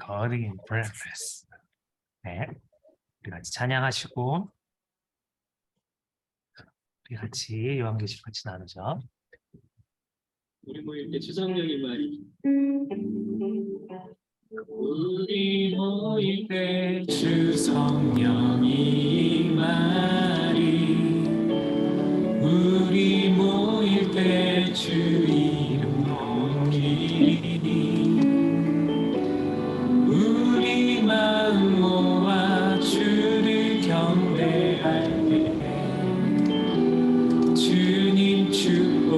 God in breakfast. 네, 우리 같이 찬양하시고 우리 같이 요한계시록 같이 나누죠. 우리 모일 때 주성령이 말이 우리 모일 때 주성령이 말이 우리 모일 때 주 이름 높이리 우리 마음 모아 주를 경배할 때 주님 축복하시리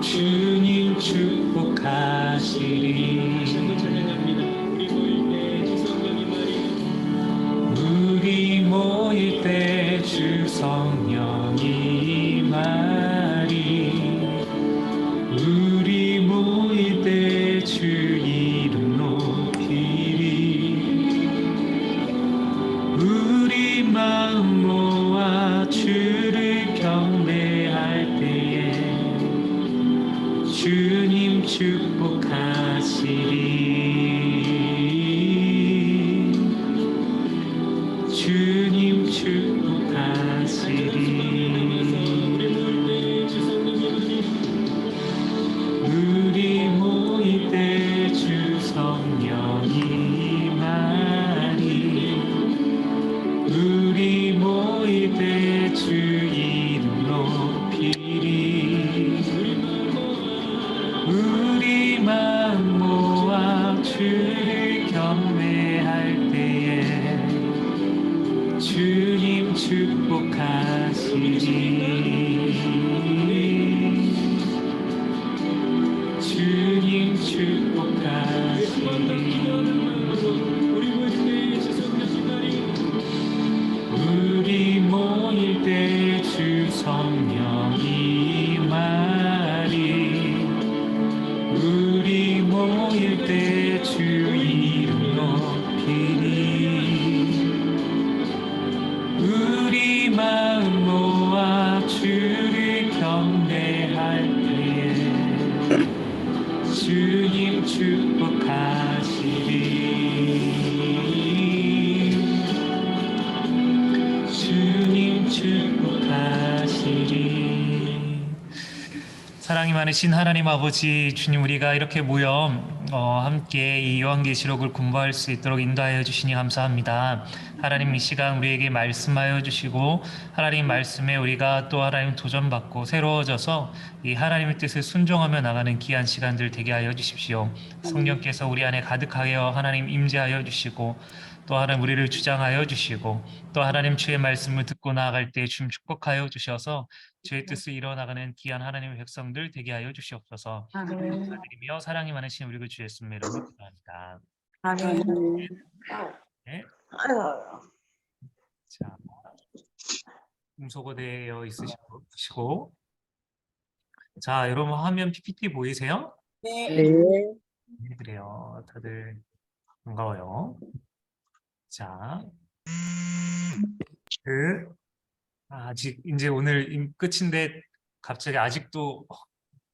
주님 축복하시리 우리 모일 때 주성령이 말이 우리 모일 때 주 이름 높이리 우리 마음 모아 주를 경배할 때에 주님 축복하시리 주님 축복하시리 우리 모일 때 주성령이 말이 우리 모일 때 주 이름 높이리 우리 마음 모아 주를 경배할 때에 주님 축복하시리 주님 축복하시리 우리 모일 때 주성령이 말이 우리 모일 때 주 이름 높이리 우리 마음 모아 주를 경배할 때에 주님 축복하시리 주님 축복하시리. 사랑이 많으신 하나님 아버지 주님, 우리가 이렇게 모여 함께 이 요한계시록을 공부할 수 있도록 인도하여 주시니 감사합니다. 하나님, 이 시간 우리에게 말씀하여 주시고 하나님 말씀에 우리가 또 하나님 도전받고 새로워져서 이 하나님의 뜻을 순종하며 나가는 귀한 시간들 되게 하여 주십시오. 성령께서 우리 안에 가득하여 하나님 임재하여 주시고 또 하나님 우리를 주장하여 주시고 또 하나님 주의 말씀을 듣고 나아갈 때 주님 축복하여 주셔서 주의 뜻을 이뤄나가는 귀한 하나님의 백성들 되게 하여 주시옵소서. 감사드리며 사랑이 많으신 우리 주 예수님의 이름으로 기도합니다. 아멘. 네. 자, 음소거되어 있으시고 자, 여러분 화면 PPT 보이세요? 네. 네, 그래요. 다들 반가워요. 자, 아직 이제 오늘 끝인데 갑자기 아직도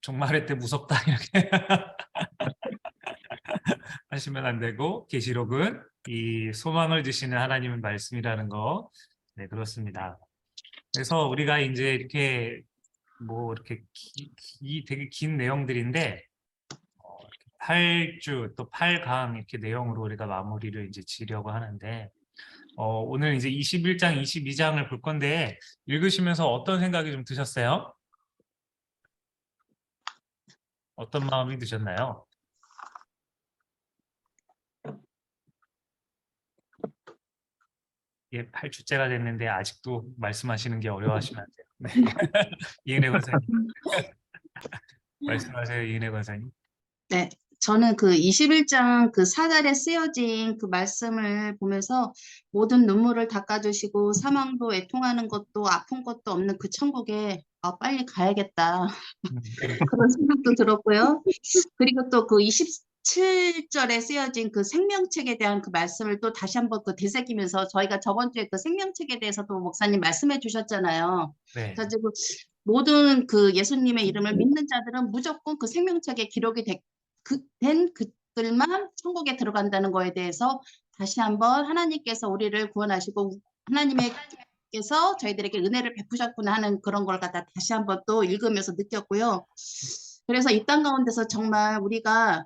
종말의 때 무섭다 이렇게 하시면 안 되고, 계시록은 이 소망을 주시는 하나님의 말씀이라는 거, 네, 그렇습니다. 그래서 우리가 이제 이렇게 이렇게 되게 긴 내용들인데 8주 또 8강 이렇게 내용으로 우리가 마무리를 이제 지려고 하는데 오늘 이제 21장, 22장을 볼 건데 읽으시면서 어떤 생각이 좀 드셨어요? 어떤 마음이 드셨나요? 예, 8주째가 됐는데 아직도 말씀하시는 게 어려워하시면 안 돼요. 네. 이은혜 권사님. 말씀하세요, 이은혜 권사님. 네, 저는 그 21장 그 사달에 쓰여진 그 말씀을 보면서 모든 눈물을 닦아주시고 사망도 애통하는 것도 아픈 것도 없는 그 천국에 빨리 가야겠다. 그런 생각도 들었고요. 그리고 또 그 7절에 쓰여진 그 생명책에 대한 그 말씀을 또 다시 한번 그 되새기면서 저희가 저번 주에 그 생명책에 대해서도 목사님 말씀해 주셨잖아요. 네. 그래가지고 모든 그 예수님의 이름을 믿는 자들은 무조건 그 생명책에 기록이 된 그들만 천국에 들어간다는 거에 대해서 다시 한번 하나님께서 우리를 구원하시고 하나님께서 저희들에게 은혜를 베푸셨구나 하는 그런 걸 갖다 다시 한번 또 읽으면서 느꼈고요. 그래서 이 땅 가운데서 정말 우리가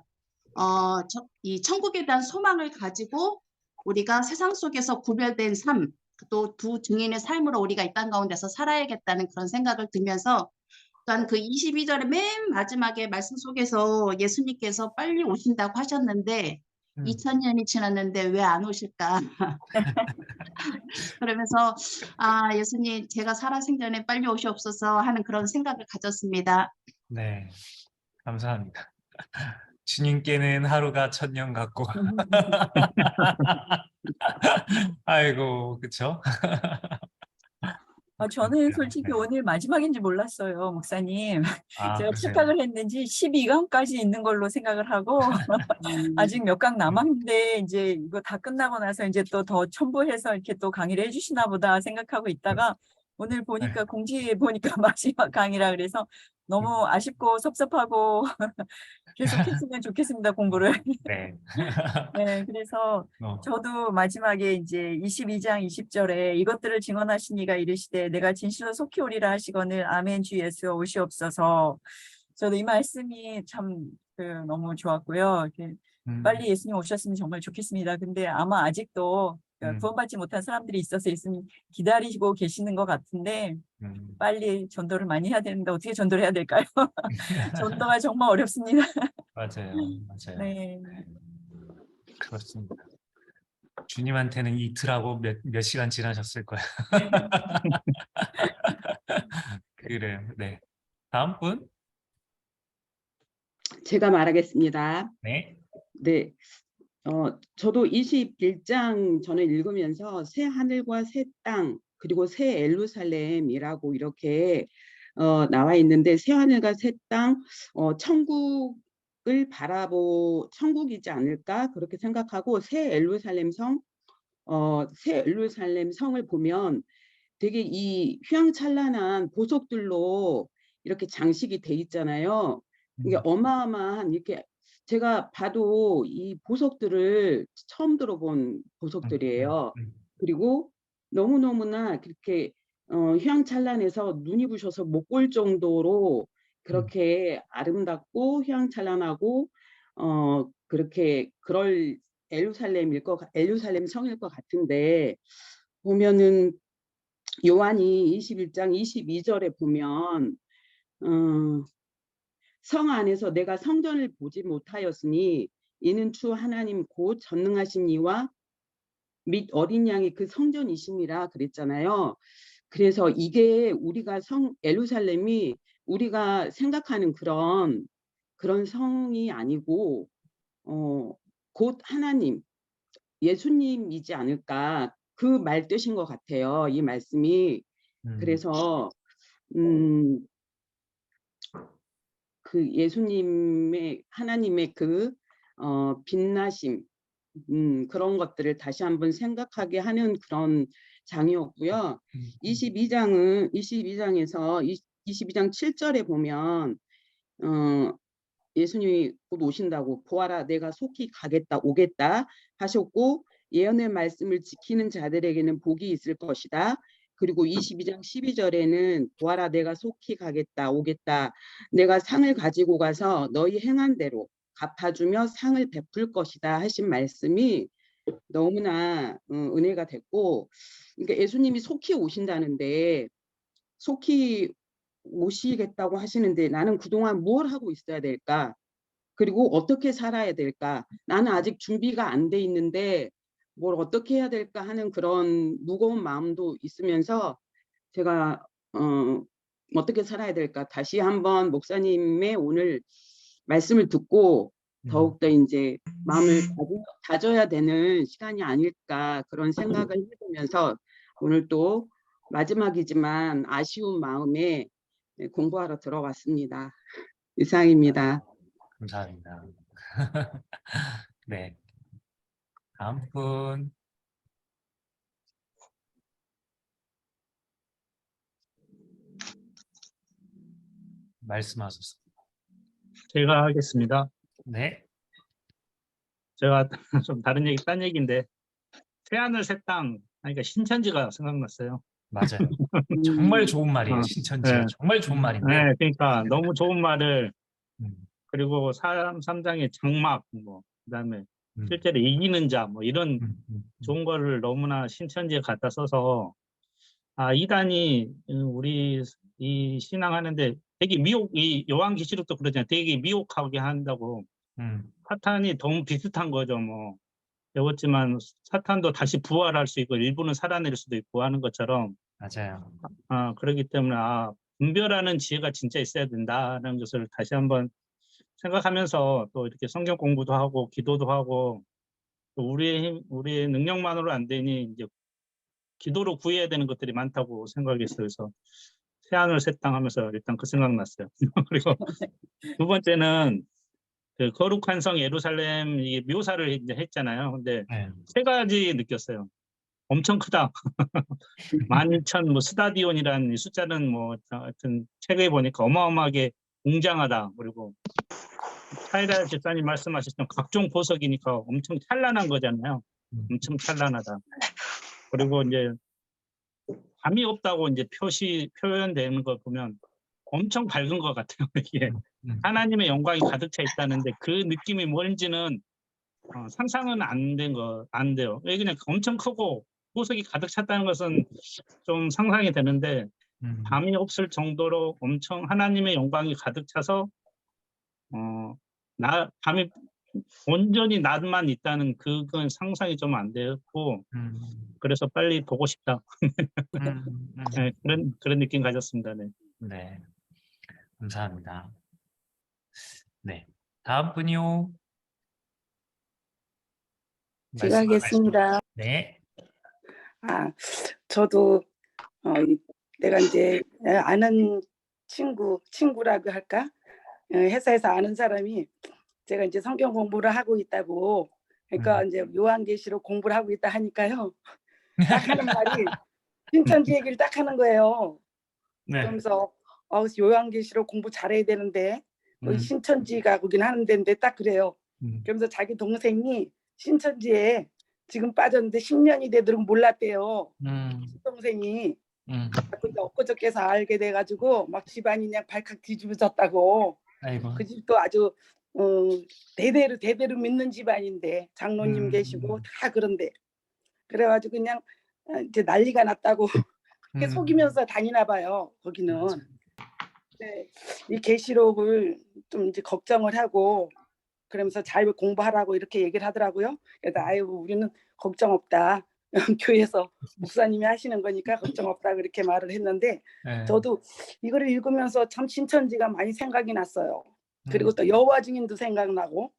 이 천국에 대한 소망을 가지고 우리가 세상 속에서 구별된 삶, 또 두 증인의 삶으로 우리가 이 땅 가운데서 살아야겠다는 그런 생각을 들면서 또한 그 22절의 맨 마지막에 말씀 속에서 예수님께서 빨리 오신다고 하셨는데 2000년이 지났는데 왜 안 오실까? 그러면서 예수님 제가 살아생전에 빨리 오시옵소서 하는 그런 생각을 가졌습니다. 네. 감사합니다. 주님께는 하루가 1000년 같고. 아이고, 그쵸? 저는 솔직히 네. 오늘 마지막인지 몰랐어요, 목사님. 제가 그러세요. 착각을 했는지 12강까지 있는 걸로 생각을 하고 아직 몇 강 남았는데 이제 이거 다 끝나고 나서 이제 또 더 첨부해서 이렇게 또 강의를 해주시나 보다 생각하고 있다가 오늘 보니까 공지에 보니까 마지막 강의라 그래서 너무 아쉽고 섭섭하고 계속 했으면 좋겠습니다, 공부를. 네. 네, 그래서 어, 저도 마지막에 이제 22장 20절에 이것들을 증언하시니가 이르시되 내가 진실로 속히 오리라 하시거늘 아멘 주 예수 오시옵소서. 저도 이 말씀이 참 너무 좋았고요. 이렇게 빨리 예수님 오셨으면 정말 좋겠습니다. 근데 아마 아직도 구원받지 못한 사람들이 있어서 예수님 기다리시고 계시는 것 같은데 빨리 전도를 많이 해야 되는데 어떻게 전도를 해야 될까요? 전도가 정말 어렵습니다. 맞아요. 맞아요. 네. 그렇습니다. 주님한테는 이틀하고 몇 시간 지나셨을 거예요. 그래요. 네. 다음 분? 제가 말하겠습니다. 네. 네. 저도 21장 저는 읽으면서 새 하늘과 새 땅 그리고 새 예루살렘이라고 이렇게 나와 있는데 새 하늘과 새 땅 천국을 천국이지 않을까 그렇게 생각하고 새 예루살렘 성을 보면 되게 이 휘황찬란한 보석들로 이렇게 장식이 돼 있잖아요. 이게 어마어마한 이렇게 제가 봐도 이 보석들을 처음 들어본 보석들이에요. 그리고 너무너무나 그렇게 휘황찬란해서 눈이 부셔서 못 볼 정도로 그렇게 아름답고 휘황찬란하고 그렇게 그럴 예루살렘 성일 것 같은데 보면은 요한이 21장 22절에 보면 성 안에서 내가 성전을 보지 못하였으니 이는 주 하나님 곧 전능하신 이와 및 어린 양이 그 성전이심이라 그랬잖아요. 그래서 이게 우리가 예루살렘이 우리가 생각하는 그런 성이 아니고 곧 하나님 예수님이지 않을까 그 말뜻인 것 같아요. 이 말씀이. 그래서 그 예수님의 하나님의 그 빛나심 그런 것들을 다시 한번 생각하게 하는 그런 장이었고요. 22장에서 22장 7절에 보면 예수님이 곧 오신다고 보아라 내가 속히 가겠다 오겠다 하셨고 예언의 말씀을 지키는 자들에게는 복이 있을 것이다. 그리고 22장 12절에는 보아라 내가 속히 가겠다 오겠다 내가 상을 가지고 가서 너희 행한 대로 갚아주며 상을 베풀 것이다 하신 말씀이 너무나 은혜가 됐고 그러니까 예수님이 속히 오신다는데 속히 오시겠다고 하시는데 나는 그동안 뭘 하고 있어야 될까? 그리고 어떻게 살아야 될까? 나는 아직 준비가 안 돼 있는데 뭘 어떻게 해야 될까 하는 그런 무거운 마음도 있으면서 제가 어떻게 살아야 될까? 다시 한번 목사님의 오늘 말씀을 듣고 더욱더 이제 마음을 다져야 되는 시간이 아닐까 그런 생각을 해보면서 오늘 또 마지막이지만 아쉬운 마음에 공부하러 들어왔습니다. 이상입니다. 감사합니다. 네. 다음 분. 말씀하소서. 제가 하겠습니다. 네. 제가 좀 다른 얘기, 딴 얘기인데 새하늘 새 땅 하니까 신천지가 생각났어요. 맞아요. 정말 좋은 말이에요. 어, 신천지가 네. 정말 좋은 말인데. 네, 그러니까 너무 좋은 말을 음, 그리고 사람 삼장의 장막 뭐 그다음에 음, 실제로 이기는 자 뭐 이런 음. 좋은 거를 너무나 신천지에 갖다 써서 이단이 우리 이 신앙하는데 되게 이 요한계시록도 그러잖아요. 되게 미혹하게 한다고. 음, 사탄이 너무 비슷한 거죠. 뭐 배웠지만 사탄도 다시 부활할 수 있고 일부는 살아낼 수도 있고 하는 것처럼 맞아요. 그렇기 때문에 분별하는 지혜가 진짜 있어야 된다는 것을 다시 한번 생각하면서 또 이렇게 성경 공부도 하고 기도도 하고 또 우리의 능력만으로 안 되니 이제 기도로 구해야 되는 것들이 많다고 생각했어요. 그래서 새하늘 새 땅 하면서 일단 그 생각 났어요. 그리고 두 번째는 그 거룩한 성 예루살렘 이 묘사를 이제 했잖아요. 근데 네. 세 가지 느꼈어요. 엄청 크다. 12,000 뭐 스타디온이라는 이 숫자는 뭐 하여튼 책에 보니까 어마어마하게 웅장하다. 그리고 차이라 집사님 말씀하셨던 각종 보석이니까 엄청 찬란한 거잖아요. 엄청 찬란하다. 그리고 이제 밤이 없다고 이제 표현되는 걸 보면 엄청 밝은 것 같아요. 이게 하나님의 영광이 가득 차 있다는데 그 느낌이 뭔지는 상상은 안 돼요. 왜 그냥 엄청 크고 보석이 가득 찼다는 것은 좀 상상이 되는데 밤이 없을 정도로 엄청 하나님의 영광이 가득 차서 밤이 온전히 낮만 있다는 그건 상상이 좀 안 되었고 그래서 빨리 보고 싶다. 네, 그런 느낌 가졌습니다. 네. 네. 감사합니다. 네. 다음 분이요. 제가 하겠습니다. 네. 저도 내가 이제 아는 친구라고 할까? 회사에서 아는 사람이 제가 이제 성경 공부를 하고 있다고, 그러니까 이제 요한계시록 공부를 하고 있다 하니까요. 딱 하는 말이 신천지 얘기를 딱 하는 거예요. 네. 그러면서 요한계시록 공부 잘해야 되는데 거기 신천지가 거긴 하는 데인데 딱 그래요. 그러면서 자기 동생이 신천지에 지금 빠졌는데 10년이 되도록 몰랐대요. 동생이 엊그저께서 알게 돼가지고 막 집안이 그냥 발칵 뒤집어졌다고. 아이고. 그 집도 아주 대대로 믿는 집안인데 장로님 계시고 다 그런데 그래가지고 그냥 이제 난리가 났다고 그렇게 속이면서 다니나 봐요. 거기는. 네, 이 계시록을 좀 이제 걱정을 하고 그러면서 잘 공부하라고 이렇게 얘기를 하더라고요. 그래서 우리는 걱정 없다. 교회에서 목사님이 하시는 거니까 걱정 없다 그렇게 말을 했는데 네. 저도 이거를 읽으면서 참 신천지가 많이 생각이 났어요. 그리고 또 여호와 증인도 생각나고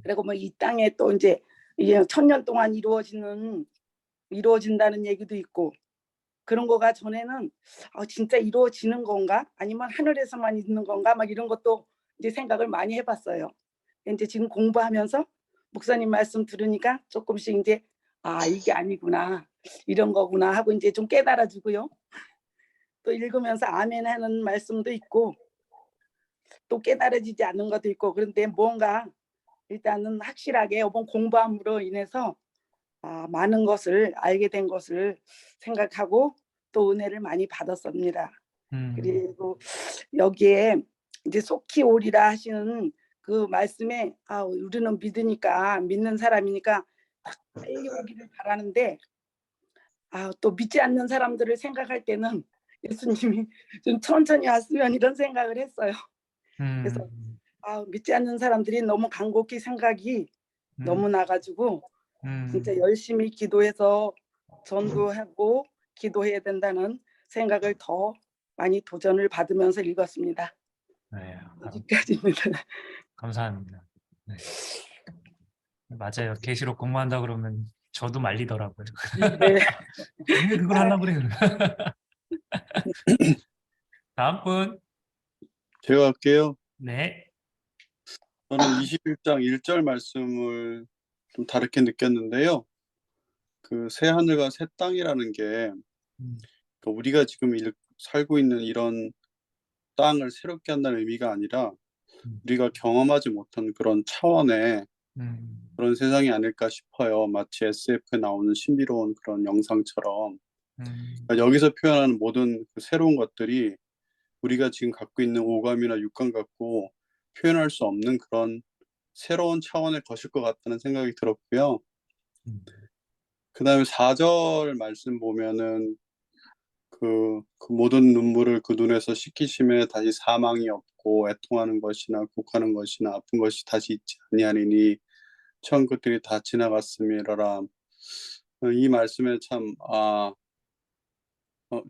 그리고 뭐 이 땅에 또 이제 1000년 동안 이루어진다는 얘기도 있고 그런 거가 전에는 진짜 이루어지는 건가 아니면 하늘에서만 있는 건가 막 이런 것도 이제 생각을 많이 해봤어요. 이제 지금 공부하면서 목사님 말씀 들으니까 조금씩 이제 이게 아니구나 이런 거구나 하고 이제 좀 깨달아지고요. 또 읽으면서 아멘 하는 말씀도 있고 또 깨달아지지 않는 것도 있고 그런데 뭔가 일단은 확실하게 이번 공부함으로 인해서 많은 것을 알게 된 것을 생각하고 또 은혜를 많이 받았습니다. 그리고 여기에 이제 속히 오리라 하시는 그 말씀에 우리는 믿는 사람이니까 빨리 오기를 바라는데 또 믿지 않는 사람들을 생각할 때는 예수님이 좀 천천히 왔으면 이런 생각을 했어요. 그래서 믿지 않는 사람들이 너무 간곡히 생각이 너무 나가지고 진짜 열심히 기도해서 전도하고 기도해야 된다는 생각을 더 많이 도전을 받으면서 읽었습니다. 네. 여기까지입니다. 감사합니다. 네. 맞아요. 계시록 공부한다 그러면 저도 말리더라고요. 네. 왜 그걸 하려고 그래요? 다음 분. 제가 할게요. 네. 저는 21장 1절 말씀을 좀 다르게 느꼈는데요. 그 새 하늘과 새 땅이라는 게 우리가 지금 살고 있는 이런 땅을 새롭게 한다는 의미가 아니라 우리가 경험하지 못한 그런 차원의 그런 세상이 아닐까 싶어요. 마치 SF에 나오는 신비로운 그런 영상처럼. 그러니까 여기서 표현하는 모든 그 새로운 것들이 우리가 지금 갖고 있는 오감이나 육감 갖고 표현할 수 없는 그런 새로운 차원의 것일 것 같다는 생각이 들었고요. 그다음에 4절 말씀 보면은 그 모든 눈물을 그 눈에서 씻기심에 다시 사망이 없고 애통하는 것이나 곡하는 것이나 아픈 것이 다시 있지 아니하리니 처음 것들이 다 지나갔음이라라. 이 말씀에 참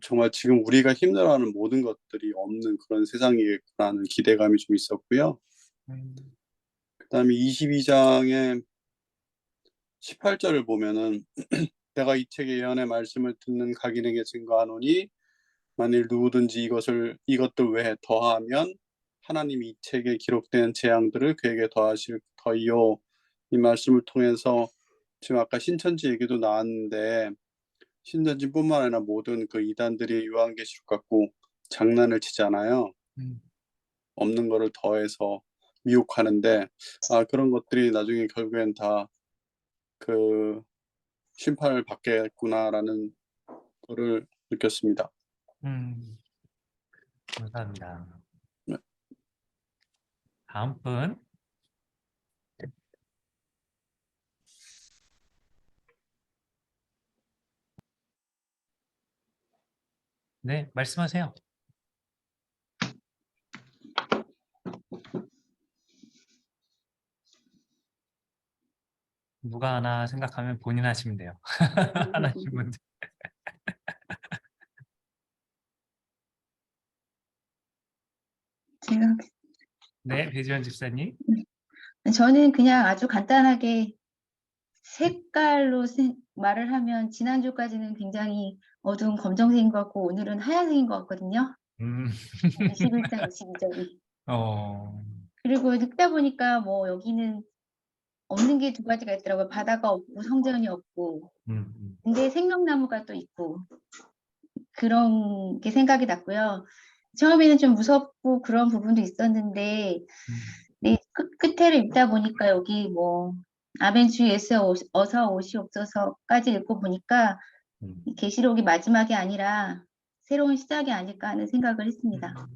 정말 지금 우리가 힘들어하는 모든 것들이 없는 그런 세상이라는 기대감이 좀 있었고요. 그다음에 22장의 18절을 보면은 내가 이 책의 예언의 말씀을 듣는 각인에게 증거하노니 만일 누구든지 이것들 외에 더하면 하나님이 이 책에 기록된 재앙들을 그에게 더하실 터이요. 이 말씀을 통해서 지금 아까 신천지 얘기도 나왔는데 신천지뿐만 아니라 모든 그 이단들이 요한계시록 갖고 장난을 치잖아요. 없는 거를 더해서 미혹하는데 그런 것들이 나중에 결국엔 다 그 심판을 받겠구나라는 거를 느꼈습니다. 감사합니다. 네. 다음 분. 네, 말씀하세요. 누가 하나 생각하면 본인 하시면 돼요. 하나씩 먼저. 제가 네, 배지원 집사님. 저는 그냥 아주 간단하게 색깔로 말을 하면 지난주까지는 굉장히 어두운 검정색인 것 같고 오늘은 하얀색인 것 같거든요. 음, 21장 22절이. 그리고 읽다 보니까 뭐 여기는 없는 게 두 가지가 있더라고요. 바다가 없고 성전이 없고 근데 생명나무가 또 있고 그런 게 생각이 났고요. 처음에는 좀 무섭고 그런 부분도 있었는데 네, 끝에를 읽다 보니까 여기 뭐 아멘 주 예수 어서 오시옵소서까지 읽고 보니까 이 계시록이 마지막이 아니라 새로운 시작이 아닐까 하는 생각을 했습니다.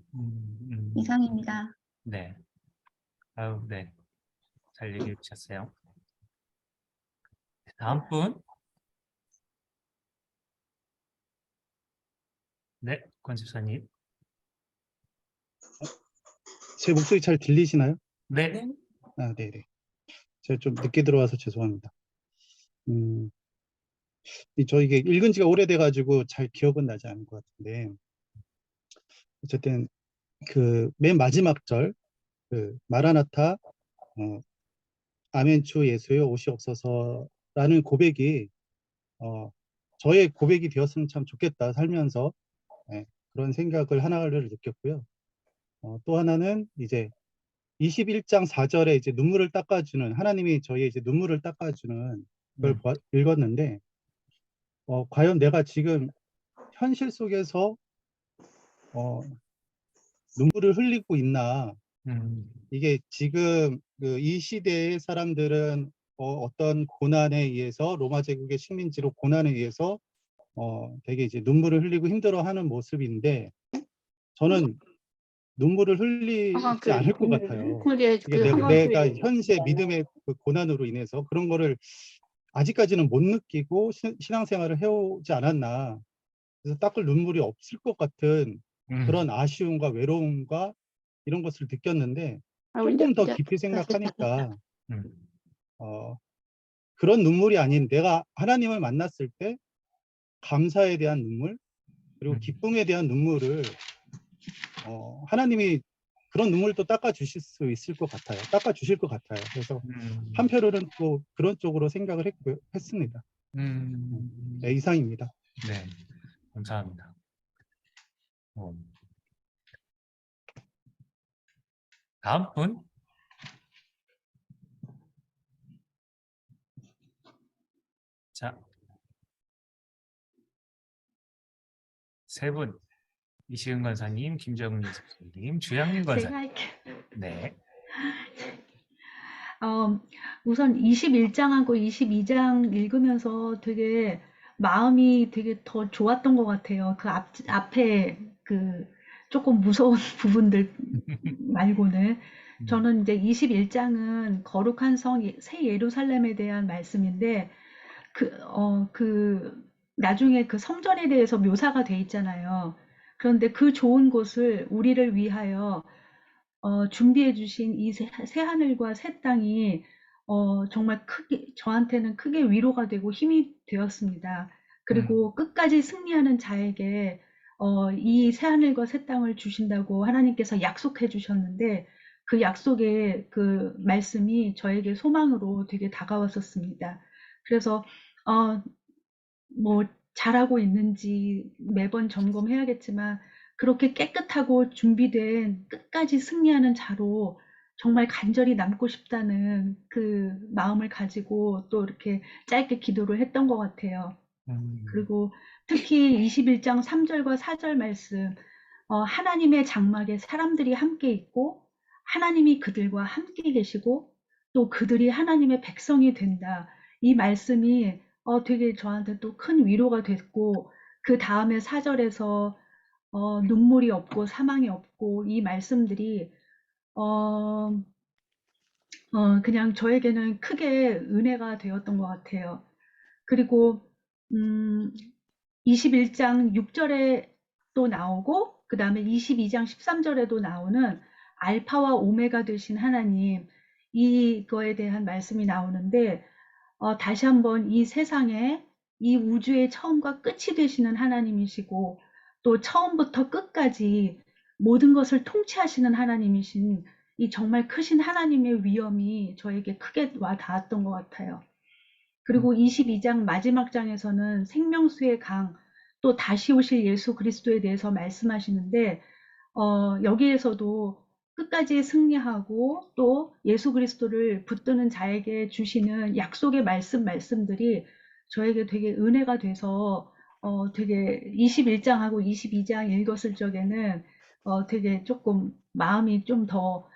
이상입니다. 네. 아유, 네. 잘 얘기해 주셨어요. 다음 분. 네, 권 집사님. 제 목소리 잘 들리시나요? 네. 네네. 제가 좀 늦게 들어와서 죄송합니다. 저 이게 읽은 지가 오래돼가지고 잘 기억은 나지 않은 것 같은데, 어쨌든 그 맨 마지막 절, 그 마라나타, 아멘 주 예수여 오시옵소서라는 고백이 저의 고백이 되었으면 참 좋겠다 살면서 그런 생각을 하나를 느꼈고요. 또 하나는 이제 21장 4절에 이제 눈물을 닦아주는 하나님이 저희의 이제 눈물을 닦아주는 그걸 읽었는데 과연 내가 지금 현실 속에서 눈물을 흘리고 있나? 이게 지금 이 시대의 사람들은 어떤 고난에 의해서 로마 제국의 식민지로 고난에 의해서 되게 이제 눈물을 흘리고 힘들어하는 모습인데 저는 눈물을 흘리지 않을 것 같아요. 이게 내가 현재 믿음의 그 고난으로 인해서 그런 거를 아직까지는 못 느끼고 신앙생활을 해오지 않았나. 그래서 닦을 눈물이 없을 것 같은 그런 아쉬움과 외로움과 이런 것을 느꼈는데 조금 더 깊이 생각하니까 그런 눈물이 아닌 내가 하나님을 만났을 때 감사에 대한 눈물 그리고 기쁨에 대한 눈물을 하나님이 그런 눈물도 닦아주실 수 있을 것 같아요. 닦아주실 것 같아요. 그래서 한편으로는 또 그런 쪽으로 생각을 했습니다. 네, 이상입니다. 네, 감사합니다. 다음 분. 세 분. 이시은 권사님, 김정은 예수님, 주양민 권사님. 제가 할게요. 네. 우선 21장하고 22장 읽으면서 되게 마음이 되게 더 좋았던 것 같아요. 그 앞에 그 조금 무서운 부분들 말고는. 저는 이제 21장은 거룩한 성 새 예루살렘에 대한 말씀인데 나중에 그 성전에 대해서 묘사가 돼 있잖아요. 그런데 그 좋은 곳을 우리를 위하여 준비해 주신 이 새 하늘과 새 땅이 정말 저한테는 크게 위로가 되고 힘이 되었습니다. 그리고 끝까지 승리하는 자에게 이 새 하늘과 새 땅을 주신다고 하나님께서 약속해 주셨는데 그 약속의 그 말씀이 저에게 소망으로 되게 다가왔었습니다. 그래서 뭐 잘하고 있는지 매번 점검해야겠지만 그렇게 깨끗하고 준비된 끝까지 승리하는 자로 정말 간절히 남고 싶다는 그 마음을 가지고 또 이렇게 짧게 기도를 했던 것 같아요. 그리고 특히 21장 3절과 4절 말씀, 하나님의 장막에 사람들이 함께 있고 하나님이 그들과 함께 계시고 또 그들이 하나님의 백성이 된다. 이 말씀이 되게 저한테 또 큰 위로가 됐고 그 다음에 4절에서 눈물이 없고 사망이 없고 이 말씀들이 그냥 저에게는 크게 은혜가 되었던 것 같아요. 그리고 21장 6절에 또 나오고 그 다음에 22장 13절에도 나오는 알파와 오메가 되신 하나님, 이거에 대한 말씀이 나오는데 다시 한번 이 세상에 이 우주의 처음과 끝이 되시는 하나님이시고 또 처음부터 끝까지 모든 것을 통치하시는 하나님이신 이 정말 크신 하나님의 위엄이 저에게 크게 와 닿았던 것 같아요. 그리고 22장 마지막 장에서는 생명수의 강, 또 다시 오실 예수 그리스도에 대해서 말씀하시는데 여기에서도 끝까지 승리하고 또 예수 그리스도를 붙드는 자에게 주시는 약속의 말씀들이 저에게 되게 은혜가 돼서 되게 21장하고 22장 읽었을 적에는 되게 조금 마음이 좀 더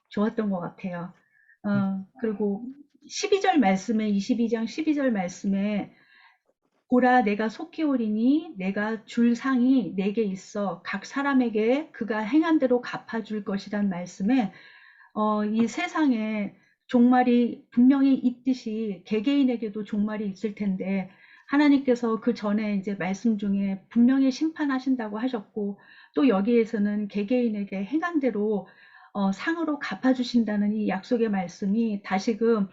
좋았던 것 같아요. 그리고 12절 말씀에 22장 12절 말씀에 보라 내가 속히 오리니 내가 줄 상이 내게 있어 각 사람에게 그가 행한 대로 갚아줄 것이란 말씀에 이 세상에 종말이 분명히 있듯이 개개인에게도 종말이 있을 텐데 하나님께서 그 전에 이제 말씀 중에 분명히 심판하신다고 하셨고 또 여기에서는 개개인에게 행한 대로 상으로 갚아주신다는 이 약속의 말씀이 다시금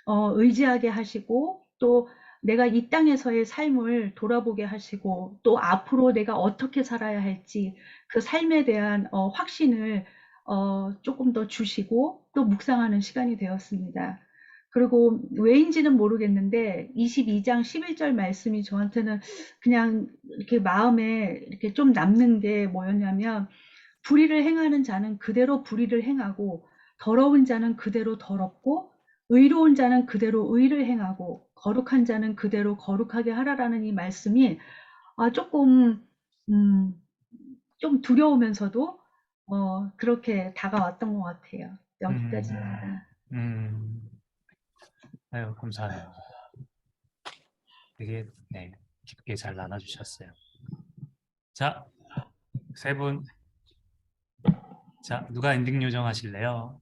의지하게 하시고 또 내가 이 땅에서의 삶을 돌아보게 하시고 또 앞으로 내가 어떻게 살아야 할지 그 삶에 대한 확신을 조금 더 주시고 또 묵상하는 시간이 되었습니다. 그리고 왜인지는 모르겠는데 22장 11절 말씀이 저한테는 그냥 이렇게 마음에 이렇게 좀 남는 게 뭐였냐면 불의를 행하는 자는 그대로 불의를 행하고 더러운 자는 그대로 더럽고 의로운 자는 그대로 의를 행하고 거룩한 자는 그대로 거룩하게 하라라는 이 말씀이 조금 좀 두려우면서도 그렇게 다가왔던 것 같아요. 여기까지입니다. 아유, 감사해요. 되게 네, 깊게 잘 나눠주셨어요. 자, 세 분. 자, 누가 엔딩 요정 하실래요?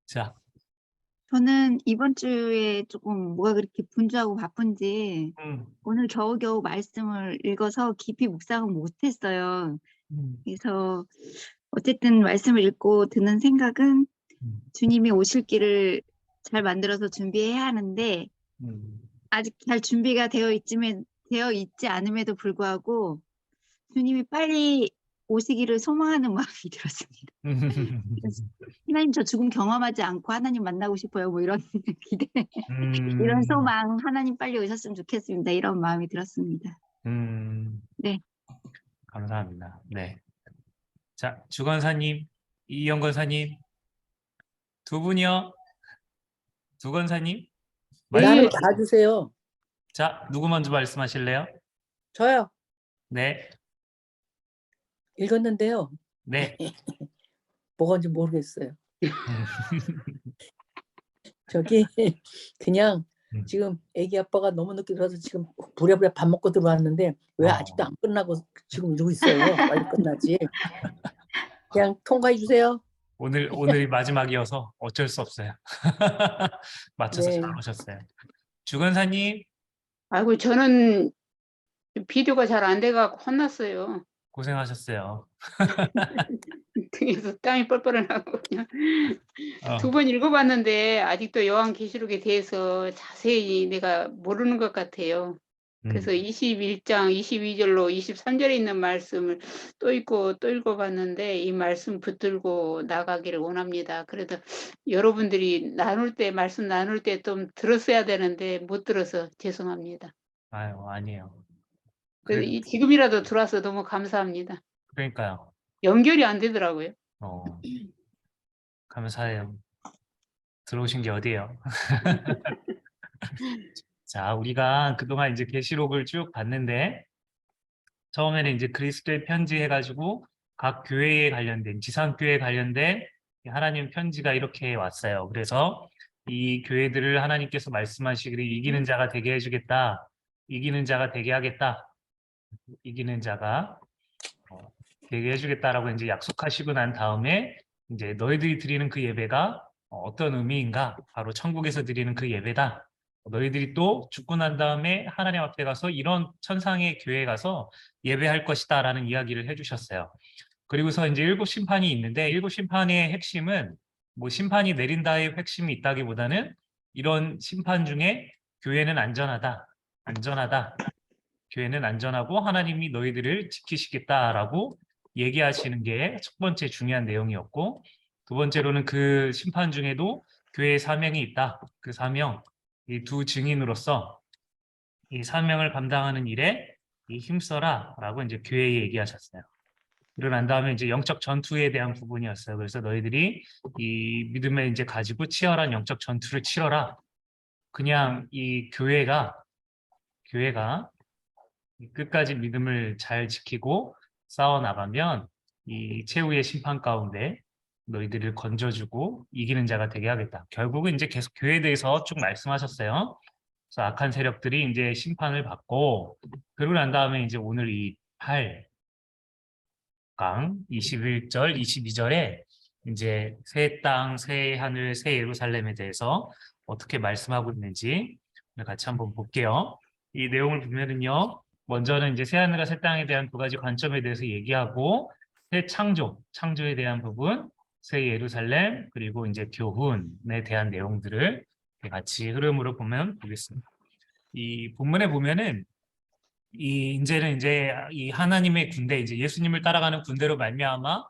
자, 저는 이번 주에 조금 뭐가 그렇게 분주하고 바쁜지 오늘 겨우겨우 말씀을 읽어서 깊이 묵상은 못했어요. 그래서 어쨌든 말씀을 읽고 드는 생각은 주님이 오실 길을 잘 만들어서 준비해야 하는데 아직 잘 준비가 되어 있지 않음에도 불구하고 주님이 빨리 오시기를 소망하는 마음이 들었습니다. 하나님 저 죽음 경험하지 않고 하나님 만나고 싶어요. 뭐 이런 기대, 이런 소망, 하나님 빨리 오셨으면 좋겠습니다. 이런 마음이 들었습니다. 네. 감사합니다. 네. 자, 주건사님, 이영 권사님, 두 분이요. 두 권사님. 나를 봐주세요. 자, 누구 먼저 말씀하실래요? 저요. 네, 읽었는데요. 네. 뭐가인지 모르겠어요. 저기 그냥 지금 애기 아빠가 너무 늦게 들어와서 지금 부랴부랴 밥 먹고 들어왔는데 왜 아직도 안 끝나고 지금 이러고 있어요. 빨리 끝나지. 그냥 통과해 주세요. 오늘이 마지막이어서 어쩔 수 없어요. 맞춰서 네. 잘 오셨어요. 주건사님 아이고, 저는 비디오가 잘 안 돼갖고 혼났어요. 고생하셨어요. 등에서 땀이 뻘뻘 나고 그냥 어, 두 번 읽어봤는데 아직도 요한계시록에 대해서 자세히 내가 모르는 것 같아요. 그래서 21장 22절로 23절에 있는 말씀을 또 읽고 또 읽어봤는데 이 말씀 붙들고 나가기를 원합니다. 그래도 여러분들이 말씀 나눌 때 좀 들었어야 되는데 못 들어서 죄송합니다. 아유, 아니에요. 그래서 지금이라도 들어와서 너무 감사합니다. 그러니까요. 연결이 안 되더라고요. 감사해요. 들어오신 게 어디예요? 자, 우리가 그동안 이제 계시록을 쭉 봤는데 처음에는 이제 그리스도의 편지 해가지고 각 교회에 관련된 지상교회에 관련된 하나님 편지가 이렇게 왔어요. 그래서 이 교회들을 하나님께서 말씀하시기를 이기는 자가 되게 해주겠다. 이기는 자가 되게 하겠다. 이기는 자가 되게 해주겠다라고 이제 약속하시고 난 다음에 이제 너희들이 드리는 그 예배가 어떤 의미인가? 바로 천국에서 드리는 그 예배다. 너희들이 또 죽고 난 다음에 하나님 앞에 가서 이런 천상의 교회에 가서 예배할 것이다 라는 이야기를 해주셨어요. 그리고서 이제 7 심판이 있는데 7 심판의 핵심은 뭐 심판이 내린다의 핵심이 있다기보다는 이런 심판 중에 교회는 안전하다. 교회는 안전하고 하나님이 너희들을 지키시겠다라고 얘기하시는 게 첫 번째 중요한 내용이었고, 두 번째로는 그 심판 중에도 교회의 사명이 있다. 그 사명, 이 두 증인으로서 이 사명을 감당하는 일에 힘써라 라고 이제 교회에 얘기하셨어요. 그러고 난 다음에 이제 영적 전투에 대한 부분이었어요. 그래서 너희들이 이 믿음을 이제 가지고 치열한 영적 전투를 치러라. 그냥 이 교회가 끝까지 믿음을 잘 지키고 싸워 나가면 이 최후의 심판 가운데 너희들을 건져주고 이기는 자가 되게 하겠다. 결국은 이제 계속 교회에 대해서 쭉 말씀하셨어요. 그래서 악한 세력들이 이제 심판을 받고, 그러고 난 다음에 이제 오늘 이 8강 21절, 22절에 이제 새 땅, 새 하늘, 새 예루살렘에 대해서 어떻게 말씀하고 있는지 같이 한번 볼게요. 이 내용을 보면은요, 먼저는 이제 새 하늘과 새 땅에 대한 두 가지 관점에 대해서 얘기하고, 새 창조에 대한 부분, 새 예루살렘, 그리고 이제 교훈에 대한 내용들을 같이 흐름으로 보겠습니다. 이 본문에 보면은 이제는 이제 이 하나님의 군대, 이제 예수님을 따라가는 군대로 말미암아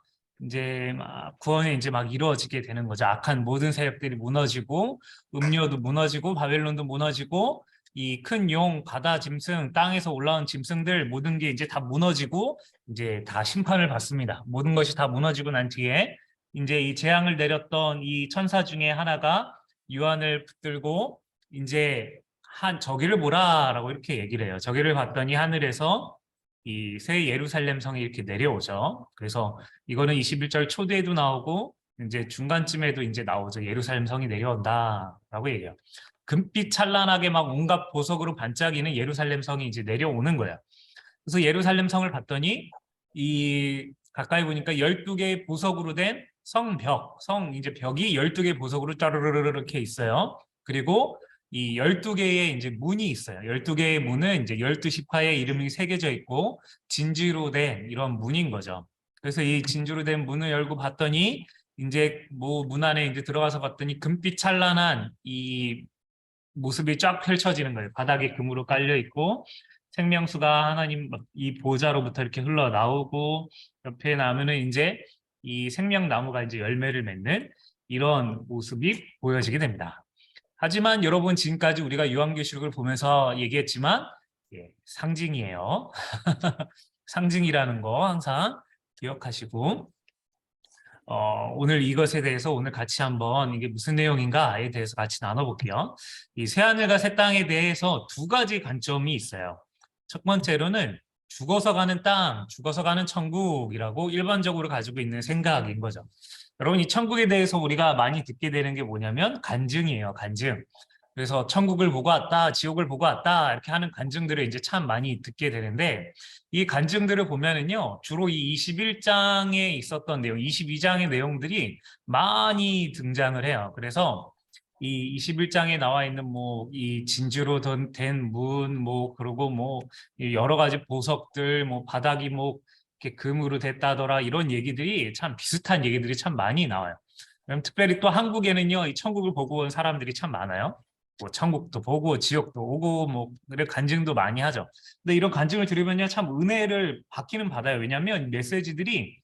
이제 막 구원이 이제 막 이루어지게 되는 거죠. 악한 모든 세력들이 무너지고, 음료도 무너지고, 바벨론도 무너지고, 이 큰 용, 바다 짐승, 땅에서 올라온 짐승들 모든 게 이제 다 무너지고 이제 다 심판을 받습니다. 모든 것이 다 무너지고 난 뒤에 이제 이 재앙을 내렸던 이 천사 중에 하나가 요한을 붙들고 이제 저기를 보라라고 이렇게 얘기를 해요. 저기를 봤더니 하늘에서 이 새 예루살렘 성이 이렇게 내려오죠. 그래서 이거는 21절 초대에도 나오고 이제 중간쯤에도 이제 나오죠. 예루살렘 성이 내려온다라고 얘기해요. 금빛 찬란하게 막 온갖 보석으로 반짝이는 예루살렘 성이 이제 내려오는 거야. 그래서 예루살렘 성을 봤더니 이 가까이 보니까 12개의 보석으로 된 이제 벽이 12개의 보석으로 짜르르르 이렇게 있어요. 그리고 이 12개의 이제 문이 있어요. 12개의 문은 이제 12지파의 이름이 새겨져 있고 진주로 된 이런 문인 거죠. 그래서 이 진주로 된 문을 열고 봤더니 이제 뭐 문 안에 이제 들어가서 봤더니 금빛 찬란한 이 모습이 쫙 펼쳐지는 거예요. 바닥에 금으로 깔려 있고 생명수가 하나님 이 보좌로부터 이렇게 흘러나오고, 옆에 나무는 이제 이 생명나무가 이제 열매를 맺는 이런 모습이 보여지게 됩니다. 하지만 여러분, 지금까지 우리가 요한계시록을 보면서 얘기했지만 상징이에요. 상징이라는 거 항상 기억하시고, 오늘 이것에 대해서 오늘 같이 한번 이게 무슨 내용인가에 대해서 같이 나눠볼게요. 이 새하늘과 새 땅에 대해서 두 가지 관점이 있어요. 첫 번째로는 죽어서 가는 땅, 죽어서 가는 천국이라고 일반적으로 가지고 있는 생각인 거죠. 여러분, 이 천국에 대해서 우리가 많이 듣게 되는 게 뭐냐면 간증이에요, 간증. 그래서 천국을 보고 왔다, 지옥을 보고 왔다 이렇게 하는 간증들을 이제 참 많이 듣게 되는데 이 간증들을 보면은요 주로 이 21장에 있었던 내용, 22장의 내용들이 많이 등장을 해요. 그래서 이 21장에 나와 있는 뭐 이 진주로 된 문, 뭐 그리고 뭐 여러 가지 보석들, 뭐 바닥이 뭐 이렇게 금으로 됐다더라 이런 얘기들이 참 비슷한 얘기들이 참 많이 나와요. 그럼 특별히 또 한국에는요 이 천국을 보고 온 사람들이 참 많아요. 뭐 천국도 보고 지옥도 오고 뭐 그래 간증도 많이 하죠. 근데 이런 간증을 들으면요 참 은혜를 받기는 받아요. 왜냐하면 메시지들이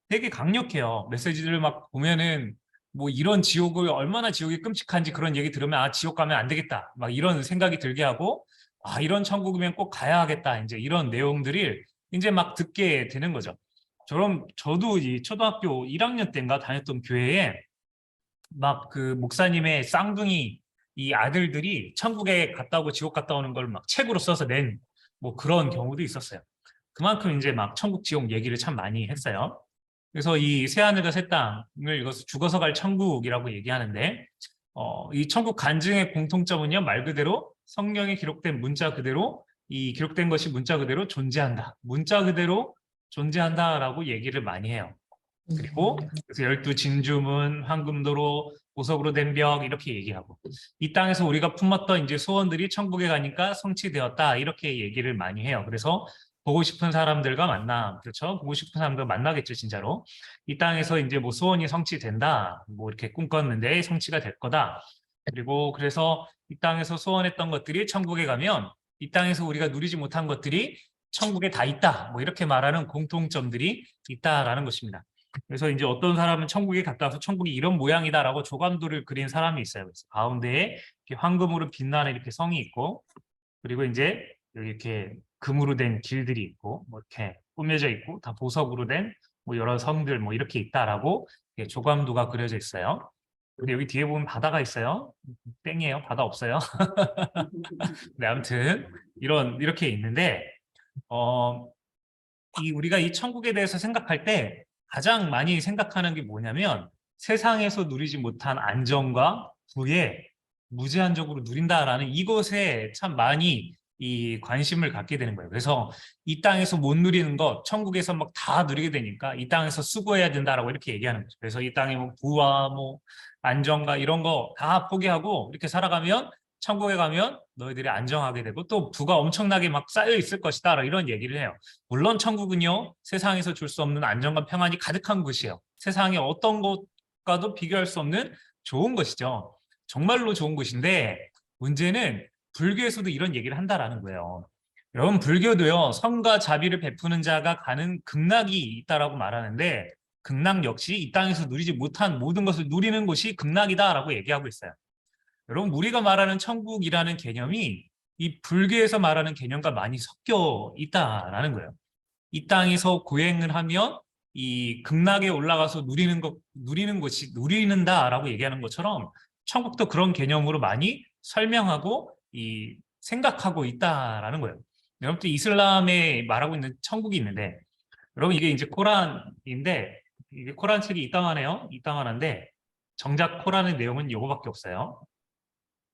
되게 강력해요. 메시지들을 막 보면은 뭐 이런 지옥을 얼마나 지옥이 끔찍한지 그런 얘기 들으면 아 지옥 가면 안 되겠다 막 이런 생각이 들게 하고 아 이런 천국이면 꼭 가야 하겠다 이제 이런 내용들을 이제 막 듣게 되는 거죠. 저도 이 초등학교 1학년 때인가 다녔던 교회에 막 그 목사님의 쌍둥이 이 아들들이 천국에 갔다 오고 지옥 갔다 오는 걸 막 책으로 써서 낸 뭐 그런 경우도 있었어요. 그만큼 이제 막 천국 지옥 얘기를 참 많이 했어요. 그래서 이 새하늘과 새 땅을 이것을 죽어서 갈 천국이라고 얘기하는데 이 천국 간증의 공통점은요 말 그대로 성경에 기록된 문자 그대로 이 기록된 것이 문자 그대로 존재한다. 문자 그대로 존재한다라고 얘기를 많이 해요. 그리고 그래서 12진주문, 황금도로, 보석으로 된 벽 이렇게 얘기하고 이 땅에서 우리가 품었던 이제 소원들이 천국에 가니까 성취되었다 이렇게 얘기를 많이 해요. 그래서 보고 싶은 사람들과 만나, 그렇죠? 보고 싶은 사람들 만나겠죠, 진짜로. 이 땅에서 이제 뭐 소원이 성취된다, 뭐 이렇게 꿈꿨는데 성취가 될 거다. 그리고 그래서 이 땅에서 소원했던 것들이 천국에 가면 이 땅에서 우리가 누리지 못한 것들이 천국에 다 있다. 뭐 이렇게 말하는 공통점들이 있다라는 것입니다. 그래서 이제 어떤 사람은 천국에 갔다 와서 천국이 이런 모양이다라고 조감도를 그린 사람이 있어요. 그래서 가운데에 이렇게 황금으로 빛나는 이렇게 성이 있고, 그리고 이제 여기 이렇게 금으로 된 길들이 있고, 뭐 이렇게 꾸며져 있고, 다 보석으로 된 뭐 여러 성들 뭐 이렇게 있다라고 조감도가 그려져 있어요. 근데 여기 뒤에 보면 바다가 있어요. 땡이에요. 바다 없어요. 네, 아무튼 이렇게 있는데, 우리가 이 천국에 대해서 생각할 때 가장 많이 생각하는 게 뭐냐면 세상에서 누리지 못한 안정과 부에 무제한적으로 누린다라는 이것에 참 많이 이 관심을 갖게 되는 거예요. 그래서 이 땅에서 못 누리는 것 천국에서 막 다 누리게 되니까 이 땅에서 수고해야 된다라고 이렇게 얘기하는 거죠. 그래서 이 땅에 뭐 부와 뭐 안정과 이런 거 다 포기하고 이렇게 살아가면 천국에 가면 너희들이 안정하게 되고 또 부가 엄청나게 막 쌓여 있을 것이다 이런 얘기를 해요. 물론 천국은요 세상에서 줄 수 없는 안정과 평안이 가득한 곳이에요. 세상의 어떤 것과도 비교할 수 없는 좋은 것이죠. 정말로 좋은 곳인데 문제는 불교에서도 이런 얘기를 한다라는 거예요. 여러분 불교도요 선과 자비를 베푸는 자가 가는 극락이 있다라고 말하는데 극락 역시 이 땅에서 누리지 못한 모든 것을 누리는 곳이 극락이다라고 얘기하고 있어요. 여러분 우리가 말하는 천국이라는 개념이 이 불교에서 말하는 개념과 많이 섞여 있다라는 거예요. 이 땅에서 고행을 하면 이 극락에 올라가서 누리는 것이 누리는다라고 얘기하는 것처럼 천국도 그런 개념으로 많이 설명하고 생각하고 있다라는 거예요. 여러분 또 이슬람에 말하고 있는 천국이 있는데 여러분 이게 이제 코란인데 이게 코란 책이 이따만해요. 이따만한데 정작 코란의 내용은 이거밖에 없어요.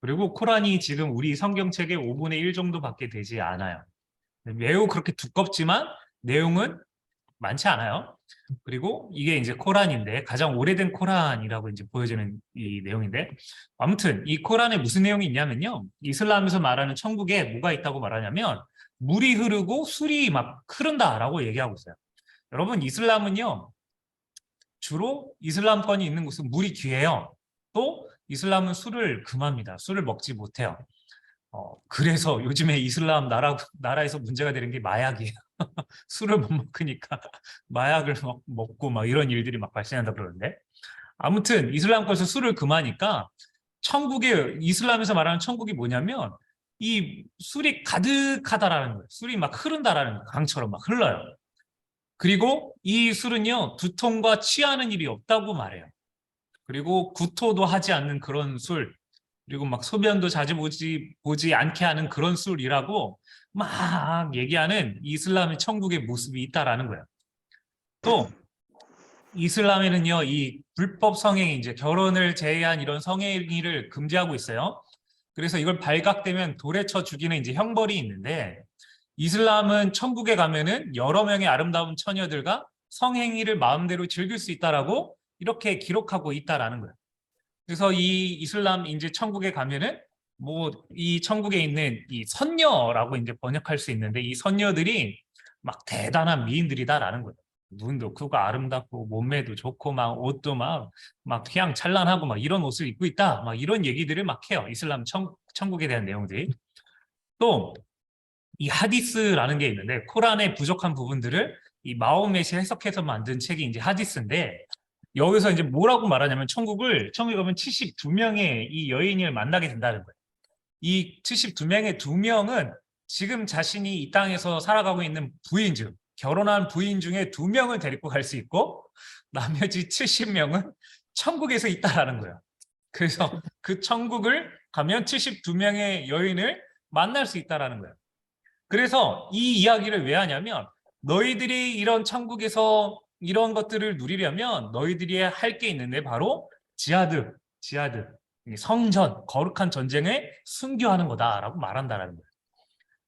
그리고 코란이 지금 우리 성경책의 5분의 1 정도밖에 되지 않아요. 매우 그렇게 두껍지만 내용은 많지 않아요. 그리고 이게 이제 코란인데 가장 오래된 코란이라고 이제 보여지는 이 내용인데 아무튼 이 코란에 무슨 내용이 있냐면요. 이슬람에서 말하는 천국에 뭐가 있다고 말하냐면 물이 흐르고 술이 막 흐른다라고 얘기하고 있어요. 여러분 이슬람은요. 주로 이슬람권이 있는 곳은 물이 귀해요. 또 이슬람은 술을 금합니다. 술을 먹지 못해요. 그래서 요즘에 이슬람 나라에서 문제가 되는 게 마약이에요. 술을 못 먹으니까 마약을 먹고 막 이런 일들이 막 발생한다 그러는데 아무튼 이슬람권에서 술을 금하니까 이슬람에서 말하는 천국이 뭐냐면 이 술이 가득하다라는 거예요. 술이 막 흐른다라는 거예요. 강처럼 막 흘러요. 그리고 이 술은요, 두통과 취하는 일이 없다고 말해요. 그리고 구토도 하지 않는 그런 술, 그리고 막 소변도 자주 보지 않게 하는 그런 술이라고 막 얘기하는 이슬람의 천국의 모습이 있다라는 거예요. 또 이슬람에는요, 이 불법 성행위, 이제 결혼을 제외한 이런 성행위를 금지하고 있어요. 그래서 이걸 발각되면 돌에 쳐 죽이는 이제 형벌이 있는데, 이슬람은 천국에 가면은 여러 명의 아름다운 처녀들과 성행위를 마음대로 즐길 수 있다라고 이렇게 기록하고 있다라는 거예요. 그래서 이 이슬람 이제 천국에 가면은 뭐 이 천국에 있는 이 선녀라고 이제 번역할 수 있는데, 이 선녀들이 막 대단한 미인들이다라는 거예요. 눈도 크고 아름답고 몸매도 좋고 막 옷도 막 휘황찬란하고 막 이런 옷을 입고 있다, 막 이런 얘기들을 막 해요. 이슬람 천국에 대한 내용들이. 또 이 하디스라는 게 있는데, 코란의 부족한 부분들을 이 마호멧이 해석해서 만든 책이 이제 하디스인데, 여기서 이제 뭐라고 말하냐면 천국에 가면 72명의 이 여인을 만나게 된다는 거예요. 이 72명의 2명은 지금 자신이 이 땅에서 살아가고 있는 부인 중, 결혼한 부인 중에 2명을 데리고 갈 수 있고, 나머지 70명은 천국에서 있다라는 거예요. 그래서 그 천국을 가면 72명의 여인을 만날 수 있다라는 거예요. 그래서 이 이야기를 왜 하냐면, 너희들이 이런 천국에서 이런 것들을 누리려면 너희들이 할 게 있는데, 바로 지하드, 성전, 거룩한 전쟁에 순교하는 거다라고 말한다라는 거예요.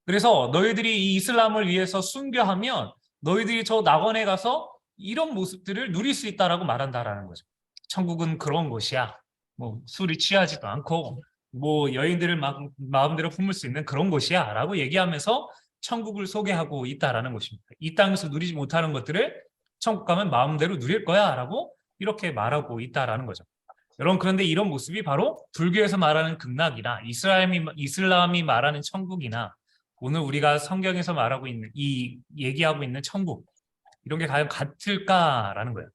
그래서 너희들이 이 이슬람을 위해서 순교하면 너희들이 저 낙원에 가서 이런 모습들을 누릴 수 있다라고 말한다라는 거죠. 천국은 그런 곳이야. 뭐 술이 취하지도 않고 뭐 여인들을 마음대로 품을 수 있는 그런 곳이야 라고 얘기하면서 천국을 소개하고 있다라는 것입니다. 이 땅에서 누리지 못하는 것들을 천국 가면 마음대로 누릴 거야 라고 이렇게 말하고 있다라는 거죠. 여러분, 그런데 이런 모습이 바로 불교에서 말하는 극락이나 이슬람이 말하는 천국이나 오늘 우리가 성경에서 말하고 있는 얘기하고 있는 천국, 이런 게 과연 같을까라는 거예요.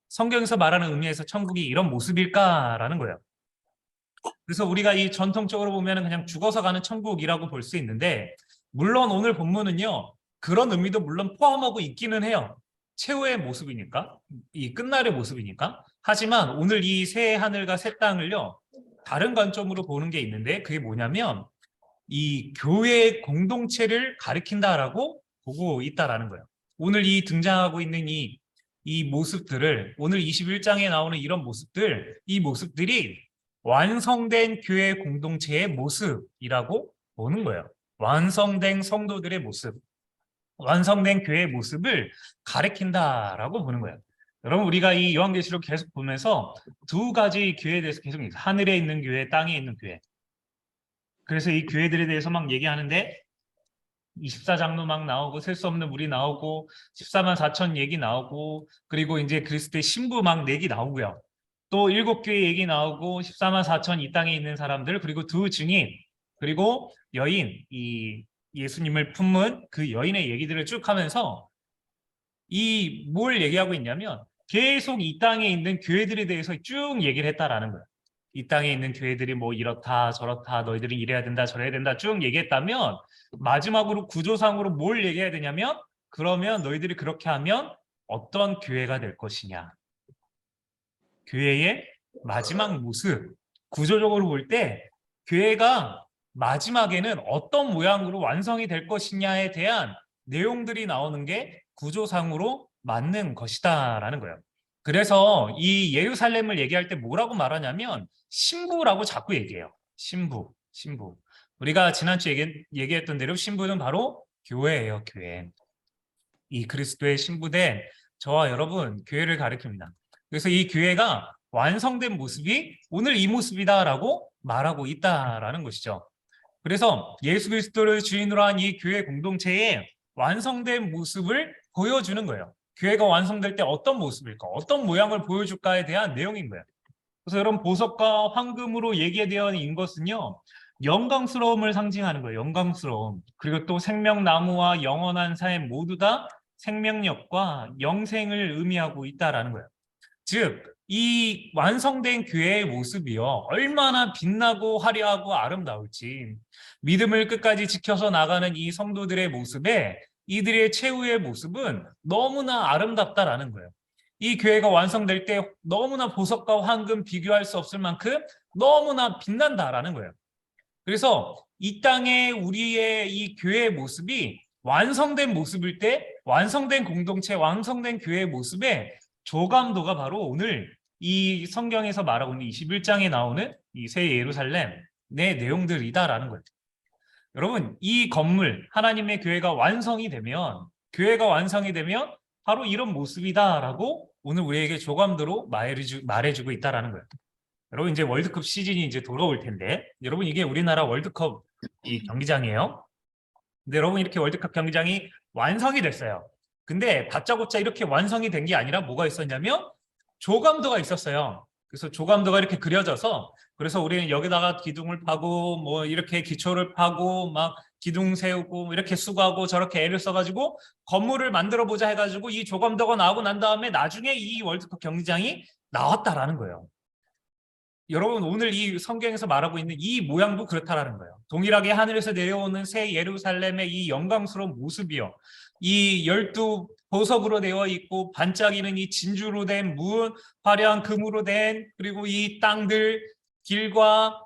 성경에서 말하는 의미에서 천국이 이런 모습일까라는 거예요. 그래서 우리가 이 전통적으로 보면 그냥 죽어서 가는 천국이라고 볼 수 있는데, 물론 오늘 본문은요, 그런 의미도 물론 포함하고 있기는 해요. 최후의 모습이니까, 이 끝날의 모습이니까. 하지만 오늘 이 새 하늘과 새 땅을요, 다른 관점으로 보는 게 있는데, 그게 뭐냐면 이 교회의 공동체를 가리킨다라고 보고 있다라는 거예요. 오늘 이 등장하고 있는 이 모습들을, 오늘 21장에 나오는 이런 모습들, 이 모습들이 완성된 교회 공동체의 모습이라고 보는 거예요. 완성된 성도들의 모습, 완성된 교회의 모습을 가리킨다라고 보는 거예요. 여러분, 우리가 이 요한계시록 계속 보면서 두 가지 교회에 대해서 계속 얘기해요. 하늘에 있는 교회, 땅에 있는 교회. 그래서 이 교회들에 대해서 막 얘기하는데, 24장로 막 나오고 셀 수 없는 물이 나오고 14만 4천 얘기 나오고, 그리고 이제 그리스도의 신부 막 얘기 나오고요. 또 7교회 얘기 나오고 14만 4천 이 땅에 있는 사람들, 그리고 두 증인, 그리고 여인, 이 예수님을 품은 그 여인의 얘기들을 쭉 하면서 뭘 얘기하고 있냐면, 계속 이 땅에 있는 교회들에 대해서 쭉 얘기를 했다라는 거예요. 이 땅에 있는 교회들이 뭐 이렇다 저렇다, 너희들은 이래야 된다 저래야 된다 쭉 얘기했다면, 마지막으로 구조상으로 뭘 얘기해야 되냐면, 그러면 너희들이 그렇게 하면 어떤 교회가 될 것이냐, 교회의 마지막 모습, 구조적으로 볼 때 교회가 마지막에는 어떤 모양으로 완성이 될 것이냐에 대한 내용들이 나오는 게 구조상으로 맞는 것이다라는 거예요. 그래서 이 예루살렘을 얘기할 때 뭐라고 말하냐면 신부라고 자꾸 얘기해요. 신부. 우리가 지난주에 얘기했던 대로 신부는 바로 교회예요, 교회. 이 그리스도의 신부된 저와 여러분, 교회를 가리킵니다. 그래서 이 교회가 완성된 모습이 오늘 이 모습이다라고 말하고 있다라는 것이죠. 그래서 예수 그리스도를 주인으로 한 이 교회 공동체의 완성된 모습을 보여주는 거예요. 교회가 완성될 때 어떤 모습일까, 어떤 모양을 보여줄까에 대한 내용인 거예요. 그래서 여러분, 보석과 황금으로 얘기되어 있는 것은요, 영광스러움을 상징하는 거예요. 영광스러움. 그리고 또 생명나무와 영원한 삶 모두 다 생명력과 영생을 의미하고 있다라는 거예요. 즉, 이 완성된 교회의 모습이요, 얼마나 빛나고 화려하고 아름다울지, 믿음을 끝까지 지켜서 나가는 이 성도들의 모습에 이들의 최후의 모습은 너무나 아름답다라는 거예요. 이 교회가 완성될 때 너무나 보석과 황금 비교할 수 없을 만큼 너무나 빛난다라는 거예요. 그래서 이 땅에 우리의 이 교회의 모습이 완성된 모습일 때 완성된 공동체, 완성된 교회의 모습의 조감도가 바로 오늘 이 성경에서 말하고 있는 21장에 나오는 이 새 예루살렘의 내용들이다라는 거예요. 여러분, 이 건물, 하나님의 교회가 완성이 되면 바로 이런 모습이다라고 오늘 우리에게 조감도로 말해주고 있다라는 거예요. 여러분, 이제 월드컵 시즌이 이제 돌아올 텐데, 여러분, 이게 우리나라 월드컵 이 경기장이에요. 근데 여러분, 이렇게 월드컵 경기장이 완성이 됐어요. 근데 다짜고짜 이렇게 완성이 된 게 아니라 뭐가 있었냐면 조감도가 있었어요. 그래서 조감도가 이렇게 그려져서, 그래서 우리는 여기다가 기둥을 파고 뭐 이렇게 기초를 파고 막 기둥 세우고 이렇게 수고하고 저렇게 애를 써가지고 건물을 만들어 보자 해가지고 이 조감도가 나오고 난 다음에 나중에 이 월드컵 경기장이 나왔다라는 거예요. 여러분, 오늘 이 성경에서 말하고 있는 이 모양도 그렇다라는 거예요. 동일하게 하늘에서 내려오는 새 예루살렘의 이 영광스러운 모습이요, 이 12 보석으로 되어 있고 반짝이는 이 진주로 된 문, 화려한 금으로 된, 그리고 이 땅들, 길과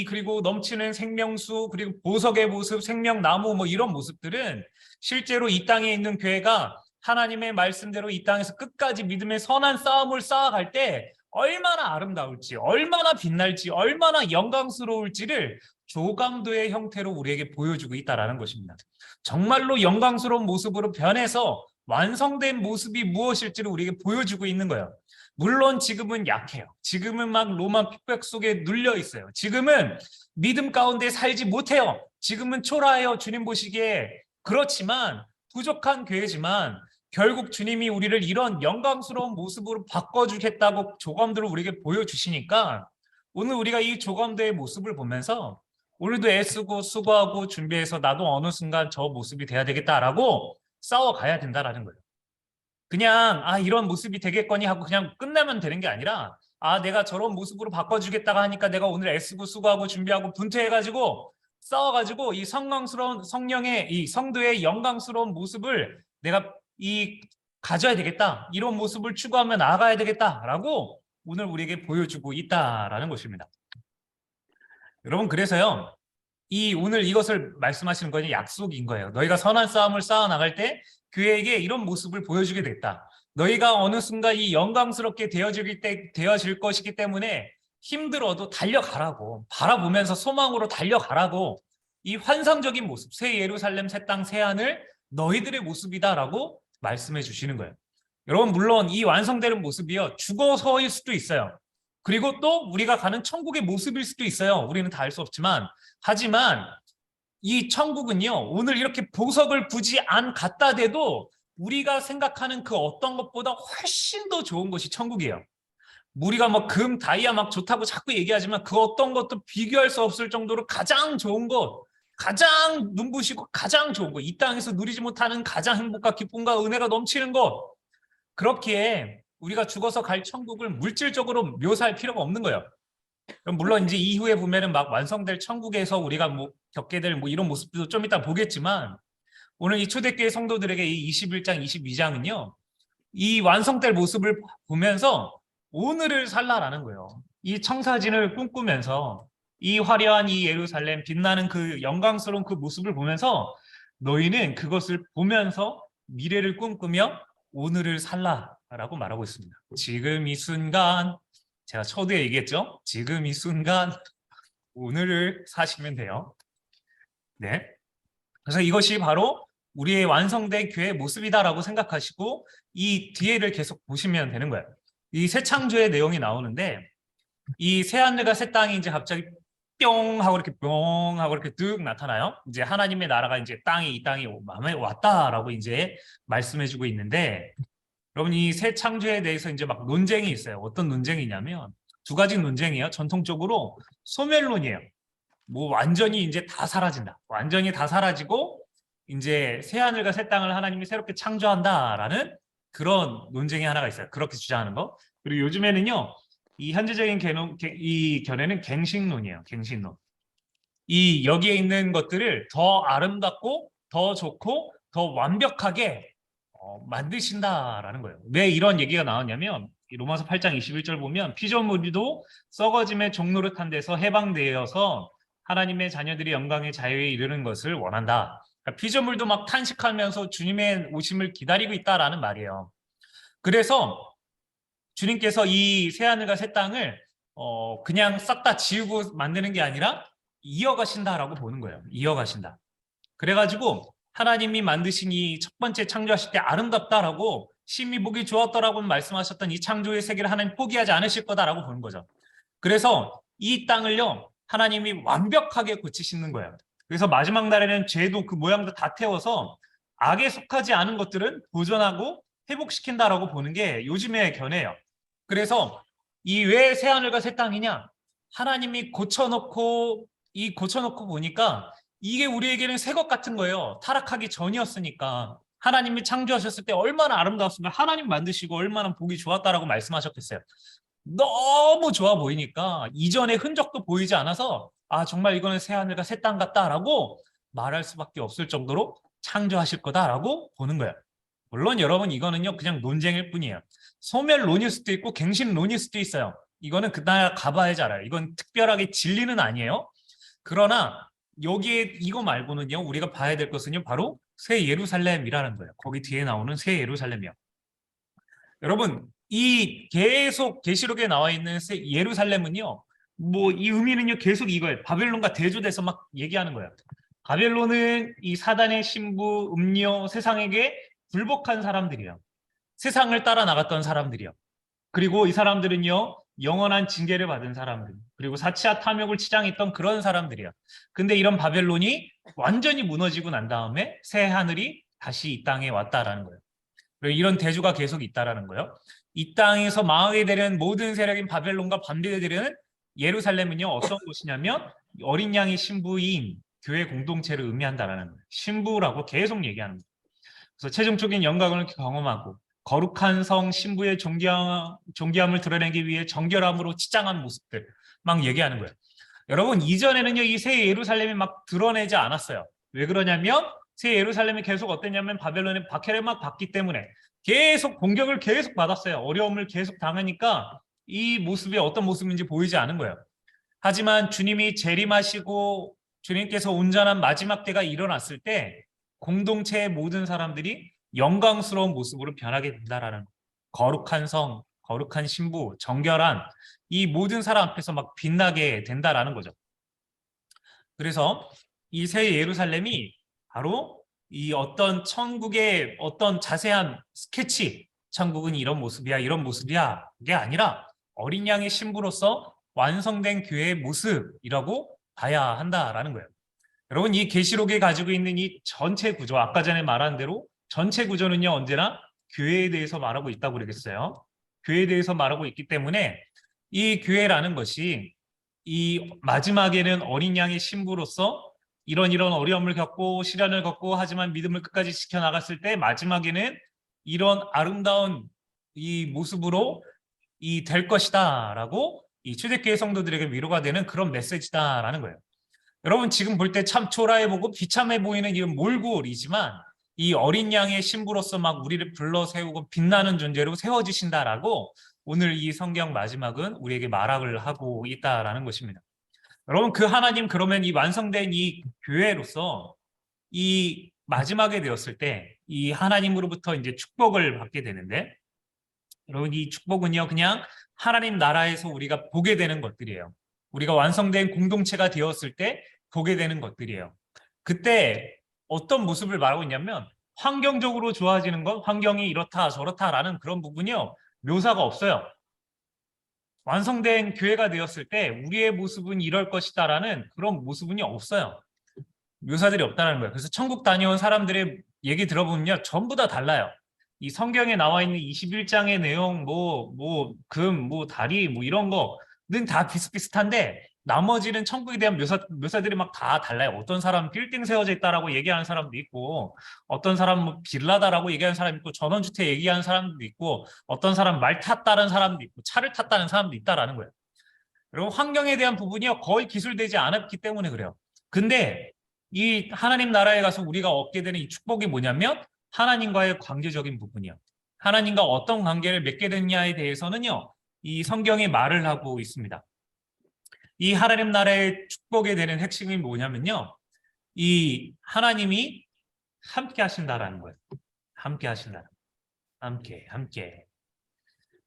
그리고 넘치는 생명수, 그리고 보석의 모습, 생명나무, 뭐 이런 모습들은 실제로 이 땅에 있는 교회가 하나님의 말씀대로 이 땅에서 끝까지 믿음의 선한 싸움을 쌓아갈 때 얼마나 아름다울지, 얼마나 빛날지, 얼마나 영광스러울지를 조감도의 형태로 우리에게 보여주고 있다는 것입니다. 정말로 영광스러운 모습으로 변해서 완성된 모습이 무엇일지를 우리에게 보여주고 있는 거예요. 물론 지금은 약해요. 지금은 막 로마 핍박 속에 눌려 있어요. 지금은 믿음 가운데 살지 못해요. 지금은 초라해요, 주님 보시기에. 그렇지만 부족한 교회지만 결국 주님이 우리를 이런 영광스러운 모습으로 바꿔주겠다고 조감도를 우리에게 보여주시니까 오늘 우리가 이 조감도의 모습을 보면서 오늘도 애쓰고 수고하고 준비해서 나도 어느 순간 저 모습이 돼야 되겠다라고 싸워가야 된다라는 거예요. 그냥 이런 모습이 되겠거니 하고 그냥 끝내면 되는 게 아니라 내가 저런 모습으로 바꿔주겠다가 하니까 내가 오늘 애쓰고 수고하고 준비하고 분투해가지고 싸워가지고 이 성령의 이 성도의 영광스러운 모습을 내가 가져야 되겠다, 이런 모습을 추구하며 나아가야 되겠다라고 오늘 우리에게 보여주고 있다라는 것입니다. 여러분, 그래서요, 오늘 이것을 말씀하시는 거는 약속인 거예요. 너희가 선한 싸움을 쌓아 나갈 때 교회에게 이런 모습을 보여주게 됐다. 너희가 어느 순간 이 영광스럽게 되어질 것이기 때문에 힘들어도 달려가라고, 바라보면서 소망으로 달려가라고, 이 환상적인 모습, 새 예루살렘, 새 땅, 새 하늘, 너희들의 모습이다라고 말씀해 주시는 거예요. 여러분, 물론 이 완성되는 모습이요, 죽어서일 수도 있어요. 그리고 또 우리가 가는 천국의 모습일 수도 있어요. 우리는 다 알 수 없지만. 하지만 이 천국은요, 오늘 이렇게 보석을 굳이 안 갖다 대도 우리가 생각하는 그 어떤 것보다 훨씬 더 좋은 것이 천국이에요. 우리가 뭐 금, 다이아 막 좋다고 자꾸 얘기하지만 그 어떤 것도 비교할 수 없을 정도로 가장 좋은 것, 가장 눈부시고 가장 좋은 것, 이 땅에서 누리지 못하는 가장 행복과 기쁨과 은혜가 넘치는 것, 그렇기에 우리가 죽어서 갈 천국을 물질적으로 묘사할 필요가 없는 거예요. 물론 이제 이후에 보면은 막 완성될 천국에서 우리가 뭐 겪게 될 뭐 이런 모습도 좀 이따 보겠지만, 오늘 이 초대교회 성도들에게 이 21장, 22장은요, 이 완성될 모습을 보면서 오늘을 살라라는 거예요. 이 청사진을 꿈꾸면서 이 화려한 이 예루살렘, 빛나는 그 영광스러운 그 모습을 보면서 너희는 그것을 보면서 미래를 꿈꾸며 오늘을 살라라고 말하고 있습니다. 지금 이 순간, 제가 초대에 얘기했죠? 지금 이 순간 오늘을 사시면 돼요. 네. 그래서 이것이 바로 우리의 완성된 교회의 모습이다라고 생각하시고 이 뒤에를 계속 보시면 되는 거예요. 이 새 창조의 내용이 나오는데, 이 새 하늘과 새 땅이 이제 갑자기 뿅 하고 이렇게 뿅 하고 이렇게 득 나타나요. 이제 하나님의 나라가 이제 이 땅이 왔다라고 이제 말씀해주고 있는데, 여러분, 이 새 창조에 대해서 이제 막 논쟁이 있어요. 어떤 논쟁이냐면 두 가지 논쟁이에요. 전통적으로 소멸론이에요. 뭐 완전히 이제 다 사라진다. 완전히 다 사라지고 이제 새 하늘과 새 땅을 하나님이 새롭게 창조한다라는 그런 논쟁이 하나가 있어요. 그렇게 주장하는 거. 그리고 요즘에는요, 이 현재적인 이 견해는 갱신론이에요. 갱신론. 이 여기에 있는 것들을 더 아름답고 더 좋고 더 완벽하게 만드신다라는 거예요. 왜 이런 얘기가 나왔냐면 이 로마서 8장 21절 보면 피조물도 썩어짐의 종노릇한 데서 해방되어서 하나님의 자녀들이 영광의 자유에 이르는 것을 원한다. 그러니까 피조물도 막 탄식하면서 주님의 오심을 기다리고 있다라는 말이에요. 그래서 주님께서 이 새하늘과 새 땅을 그냥 싹 다 지우고 만드는 게 아니라 이어가신다라고 보는 거예요. 이어가신다. 그래가지고 하나님이 만드신 이 첫 번째 창조하실 때 아름답다라고 심히 보기 좋았더라고 말씀하셨던 이 창조의 세계를 하나님 포기하지 않으실 거다라고 보는 거죠. 그래서 이 땅을요 하나님이 완벽하게 고치시는 거예요. 그래서 마지막 날에는 죄도 그 모양도 다 태워서 악에 속하지 않은 것들은 보존하고 회복시킨다라고 보는 게 요즘의 견해예요. 그래서 이 왜 새하늘과 새 땅이냐? 하나님이 고쳐놓고 보니까 이게 우리에게는 새 것 같은 거예요. 타락하기 전이었으니까. 하나님이 창조하셨을 때 얼마나 아름다웠으면 하나님 만드시고 얼마나 보기 좋았다라고 말씀하셨겠어요. 너무 좋아 보이니까 이전의 흔적도 보이지 않아서 아 정말 이거는 새하늘과 새 땅 같다라고 말할 수밖에 없을 정도로 창조하실 거다라고 보는 거예요. 물론 여러분 이거는요 그냥 논쟁일 뿐이에요. 소멸론일 수도 있고 갱신론일 수도 있어요. 이거는 그날 가봐야지 알아요. 이건 특별하게 진리는 아니에요. 그러나 여기에 이거 말고는요 우리가 봐야 될 것은요 바로 새 예루살렘이라는 거예요. 거기 뒤에 나오는 새 예루살렘이요. 여러분 이 계속 계시록에 나와 있는 새 예루살렘은요 뭐 이 의미는요 계속 이거예요. 바벨론과 대조돼서 막 얘기하는 거예요. 바벨론은 이 사단의 신부 음료 세상에게 굴복한 사람들이에요. 세상을 따라 나갔던 사람들이요. 그리고 이 사람들은요 영원한 징계를 받은 사람들, 그리고 사치와 탐욕을 치장했던 그런 사람들이야. 근데 이런 바벨론이 완전히 무너지고 난 다음에 새 하늘이 다시 이 땅에 왔다라는 거예요. 그리고 이런 대조가 계속 있다라는 거예요. 이 땅에서 망하게 되는 모든 세력인 바벨론과 반대되는 예루살렘은요 어떤 곳이냐면 어린 양의 신부인 교회 공동체를 의미한다라는 거예요. 신부라고 계속 얘기하는 거예요. 그래서 최종적인 영광을 경험하고 거룩한 성 신부의 존귀함을 드러내기 위해 정결함으로 치장한 모습들 막 얘기하는 거예요. 여러분 이전에는요 이 새 예루살렘이 막 드러내지 않았어요. 왜 그러냐면 새 예루살렘이 계속 어땠냐면 바벨론의 박해를 막 받기 때문에 계속 공격을 계속 받았어요. 어려움을 계속 당하니까 이 모습이 어떤 모습인지 보이지 않은 거예요. 하지만 주님이 재림하시고 주님께서 온전한 마지막 때가 일어났을 때 공동체의 모든 사람들이 영광스러운 모습으로 변하게 된다라는 거룩한 성, 거룩한 신부, 정결한 이 모든 사람 앞에서 막 빛나게 된다라는 거죠. 그래서 이 새 예루살렘이 바로 이 어떤 천국의 어떤 자세한 스케치, 천국은 이런 모습이야, 이런 모습이야 이게 아니라 어린 양의 신부로서 완성된 교회의 모습이라고 봐야 한다라는 거예요. 여러분 이 계시록에 가지고 있는 이 전체 구조, 아까 전에 말한 대로 전체 구조는요 언제나 교회에 대해서 말하고 있다고 그러겠어요. 교회에 대해서 말하고 있기 때문에 이 교회라는 것이 이 마지막에는 어린 양의 신부로서 이런 어려움을 겪고 시련을 겪고 하지만 믿음을 끝까지 지켜나갔을 때 마지막에는 이런 아름다운 이 모습으로 이 될 것이다 라고 이 초대교회 성도들에게 위로가 되는 그런 메시지다라는 거예요. 여러분 지금 볼 때 참 초라해 보고 비참해 보이는 이런 몰골이지만 이 어린 양의 신부로서 막 우리를 불러 세우고 빛나는 존재로 세워지신다라고 오늘 이 성경 마지막은 우리에게 말을 하고 있다라는 것입니다. 여러분 그 하나님 그러면 이 완성된 이 교회로서 이 마지막에 되었을 때 이 하나님으로부터 이제 축복을 받게 되는데 여러분 이 축복은요 그냥 하나님 나라에서 우리가 보게 되는 것들이에요. 우리가 완성된 공동체가 되었을 때 보게 되는 것들이에요. 그때 어떤 모습을 말하고 있냐면 환경적으로 좋아지는 것, 환경이 이렇다 저렇다라는 그런 부분이요 묘사가 없어요. 완성된 교회가 되었을 때 우리의 모습은 이럴 것이다라는 그런 모습은 없어요. 묘사들이 없다는 거예요. 그래서 천국 다녀온 사람들의 얘기 들어보면요 전부 다 달라요. 이 성경에 나와 있는 21장의 내용 금, 다리 이런 거는 다 비슷비슷한데 나머지는 천국에 대한 묘사들이 막 다 달라요. 어떤 사람은 빌딩 세워져 있다라고 얘기하는 사람도 있고 어떤 사람은 빌라다라고 얘기하는 사람도 있고 전원주택 얘기하는 사람도 있고 어떤 사람은 말 탔다는 사람도 있고 차를 탔다는 사람도 있다라는 거예요. 여러분 환경에 대한 부분이 거의 기술되지 않았기 때문에 그래요. 근데 이 하나님 나라에 가서 우리가 얻게 되는 이 축복이 뭐냐면 하나님과의 관계적인 부분이요. 하나님과 어떤 관계를 맺게 됐냐에 대해서는요, 이 성경이 말을 하고 있습니다. 이 하나님 나라의 축복에 되는 핵심이 뭐냐면요, 이 하나님이 함께 하신다라는 거예요. 함께 하신다. 함께.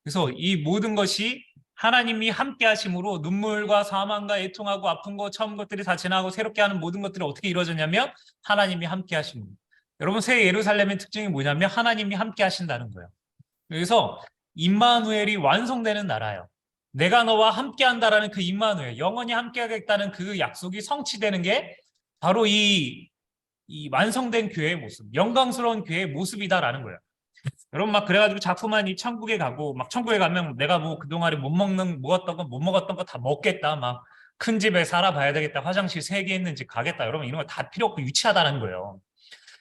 그래서 이 모든 것이 하나님이 함께 하심으로 눈물과 사망과 애통하고 아픈 거 처음 것들이 다 지나고 새롭게 하는 모든 것들이 어떻게 이루어졌냐면 하나님이 함께 하심으로. 여러분, 새 예루살렘의 특징이 뭐냐면 하나님이 함께 하신다는 거예요. 그래서 임마누엘이 완성되는 나라예요. 내가 너와 함께 한다라는 그 임마누엘, 영원히 함께 하겠다는 그 약속이 성취되는 게 바로 이 완성된 교회의 모습, 영광스러운 교회의 모습이다라는 거예요. 여러분, 막 그래가지고 자꾸만 이 천국에 가고, 막 천국에 가면 내가 뭐 그동안에 못 먹었던 거 다 먹겠다, 막 큰 집에 살아봐야 되겠다, 화장실 3개 있는지 가겠다, 여러분 이런 거 다 필요 없고 유치하다는 거예요.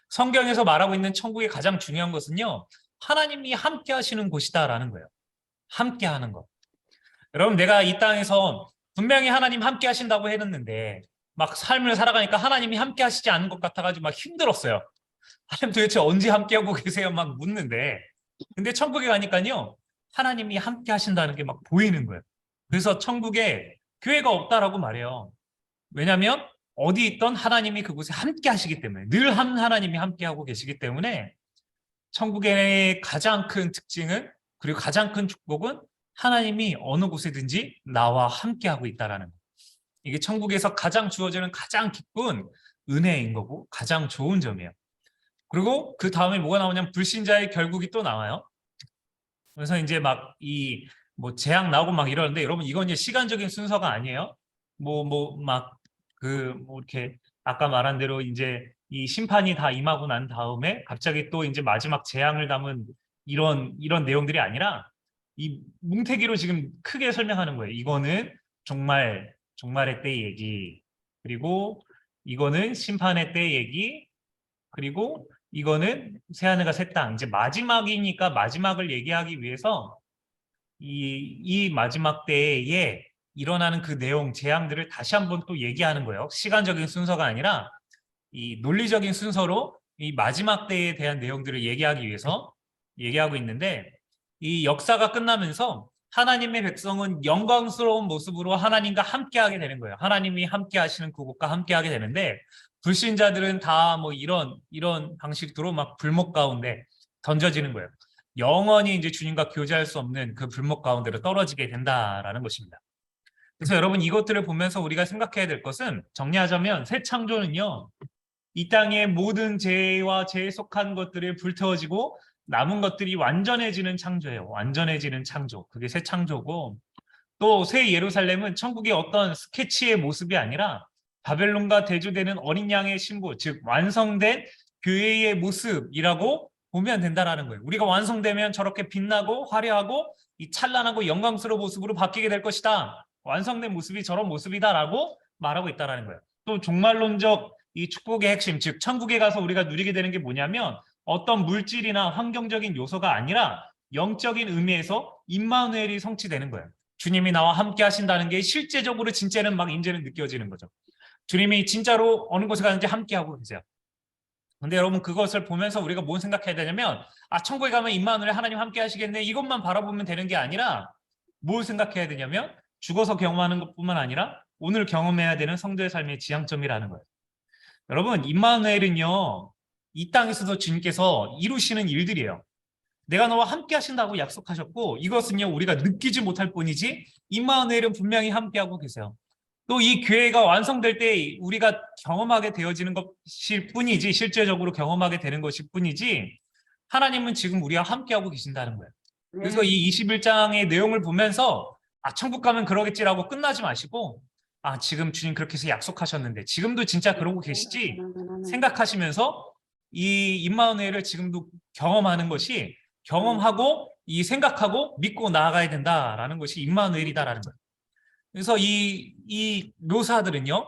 성경에서 말하고 있는 천국의 가장 중요한 것은요, 하나님이 함께 하시는 곳이다라는 거예요. 함께 하는 것. 여러분, 내가 이 땅에서 분명히 하나님 함께 하신다고 했는데 막 삶을 살아가니까 하나님이 함께 하시지 않은 것 같아가지고 막 힘들었어요. 하나님 도대체 언제 함께하고 계세요? 막 묻는데, 근데 천국에 가니까요, 하나님이 함께 하신다는 게 막 보이는 거예요. 그래서 천국에 교회가 없다라고 말해요. 왜냐하면 어디 있던 하나님이 그곳에 함께 하시기 때문에, 늘 하나님이 함께하고 계시기 때문에 천국의 가장 큰 특징은, 그리고 가장 큰 축복은 하나님이 어느 곳에든지 나와 함께하고 있다라는 거예요. 이게 천국에서 가장 주어지는 가장 기쁜 은혜인 거고 가장 좋은 점이에요. 그리고 그 다음에 뭐가 나오냐면 불신자의 결국이 또 나와요. 그래서 이제 막 이 뭐 재앙 나오고 막 이러는데, 여러분 이건 이제 시간적인 순서가 아니에요. 이렇게 아까 말한 대로 이제 이 심판이 다 임하고 난 다음에 갑자기 또 이제 마지막 재앙을 담은 이런 내용들이 아니라 이 뭉태기로 지금 크게 설명하는 거예요. 이거는 종말의 때 얘기, 그리고 이거는 심판의 때 얘기, 그리고 이거는 새하늘과 새 땅, 이제 마지막이니까 마지막을 얘기하기 위해서 이 마지막 때에 일어나는 그 내용, 재앙들을 다시 한번 또 얘기하는 거예요. 시간적인 순서가 아니라 이 논리적인 순서로 이 마지막 때에 대한 내용들을 얘기하기 위해서 얘기하고 있는데, 이 역사가 끝나면서 하나님의 백성은 영광스러운 모습으로 하나님과 함께하게 되는 거예요. 하나님이 함께 하시는 그곳과 함께하게 되는데, 불신자들은 다 뭐 이런 방식으로 막 불목 가운데 던져지는 거예요. 영원히 이제 주님과 교제할 수 없는 그 불목 가운데로 떨어지게 된다라는 것입니다. 그래서 여러분, 이것들을 보면서 우리가 생각해야 될 것은, 정리하자면 새 창조는요, 이 땅의 모든 죄와 죄에 속한 것들을 불태워지고 남은 것들이 완전해지는 창조예요. 완전해지는 창조. 그게 새 창조고, 또 새 예루살렘은 천국의 어떤 스케치의 모습이 아니라 바벨론과 대조되는 어린 양의 신부, 즉 완성된 교회의 모습이라고 보면 된다라는 거예요. 우리가 완성되면 저렇게 빛나고 화려하고 이 찬란하고 영광스러운 모습으로 바뀌게 될 것이다. 완성된 모습이 저런 모습이다라고 말하고 있다라는 거예요. 또 종말론적 이 축복의 핵심, 즉 천국에 가서 우리가 누리게 되는 게 뭐냐면 어떤 물질이나 환경적인 요소가 아니라 영적인 의미에서 임마누엘이 성취되는 거예요. 주님이 나와 함께 하신다는 게 실제적으로 진짜는 막 이제는 느껴지는 거죠. 주님이 진짜로 어느 곳에 가는지 함께하고 계세요. 근데 여러분, 그것을 보면서 우리가 뭘 생각해야 되냐면, 천국에 가면 임마누엘 하나님 함께 하시겠네, 이것만 바라보면 되는 게 아니라 뭘 생각해야 되냐면 죽어서 경험하는 것뿐만 아니라 오늘 경험해야 되는 성도의 삶의 지향점이라는 거예요. 여러분, 임마누엘은요, 이 땅에서도 주님께서 이루시는 일들이에요. 내가 너와 함께 하신다고 약속하셨고, 이것은요 우리가 느끼지 못할 뿐이지 임마누엘은 분명히 함께하고 계세요. 또 이 교회가 완성될 때 우리가 경험하게 되어지는 것일 뿐이지, 실제적으로 경험하게 되는 것일 뿐이지, 하나님은 지금 우리와 함께하고 계신다는 거예요. 그래서 이 21장의 내용을 보면서 천국 가면 그러겠지라고 끝나지 마시고, 지금 주님 그렇게 해서 약속하셨는데 지금도 진짜 그러고 계시지 생각하시면서 이 임마누엘을 지금도 경험하는 것이, 경험하고 이 생각하고 믿고 나아가야 된다라는 것이 임마누엘이다라는 거예요. 그래서 이 묘사들은요,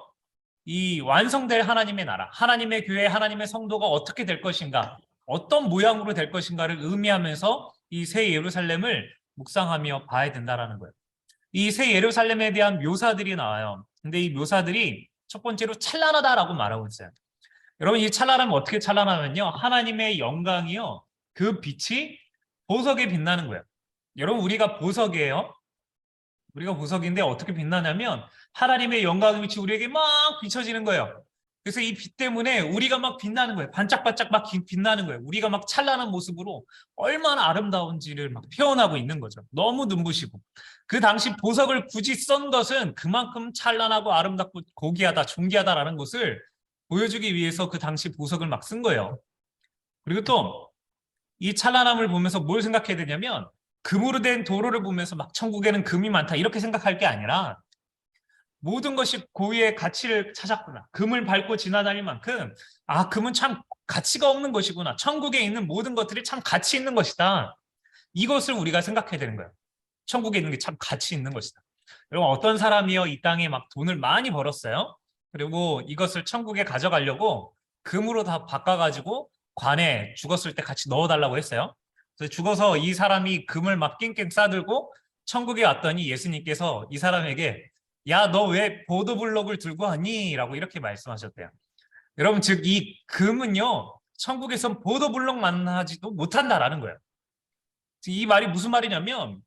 이 완성될 하나님의 나라, 하나님의 교회, 하나님의 성도가 어떻게 될 것인가, 어떤 모양으로 될 것인가를 의미하면서 이 새 예루살렘을 묵상하며 봐야 된다라는 거예요. 이 새 예루살렘에 대한 묘사들이 나와요. 근데 이 묘사들이 첫 번째로 찬란하다라고 말하고 있어요. 여러분 이 찬란함은 어떻게 찬란하면요. 하나님의 영광이요. 그 빛이 보석에 빛나는 거예요. 여러분 우리가 보석이에요. 우리가 보석인데 어떻게 빛나냐면 하나님의 영광의 빛이 우리에게 막 비춰지는 거예요. 그래서 이 빛 때문에 우리가 막 빛나는 거예요. 반짝반짝 막 빛나는 거예요. 우리가 막 찬란한 모습으로 얼마나 아름다운지를 막 표현하고 있는 거죠. 너무 눈부시고. 그 당시 보석을 굳이 쓴 것은 그만큼 찬란하고 아름답고 고귀하다, 존귀하다라는 것을 보여주기 위해서 그 당시 보석을 막 쓴 거예요. 그리고 또 이 찬란함을 보면서 뭘 생각해야 되냐면 금으로 된 도로를 보면서 막 천국에는 금이 많다 이렇게 생각할 게 아니라 모든 것이 고유의 가치를 찾았구나. 금을 밟고 지나다닐 만큼 아 금은 참 가치가 없는 것이구나. 천국에 있는 모든 것들이 참 가치 있는 것이다. 이것을 우리가 생각해야 되는 거예요. 천국에 있는 게 참 가치 있는 것이다. 여러분 어떤 사람이요 이 땅에 막 돈을 많이 벌었어요. 그리고 이것을 천국에 가져가려고 금으로 다 바꿔가지고 관에 죽었을 때 같이 넣어달라고 했어요. 그래서 죽어서 이 사람이 금을 막 깽깽 싸들고 천국에 왔더니 예수님께서 이 사람에게 야, 너 왜 보도블록을 들고 왔니? 라고 이렇게 말씀하셨대요. 여러분 즉 이 금은요 천국에선 보도블록만 하지도 못한다라는 거예요. 이 말이 무슨 말이냐면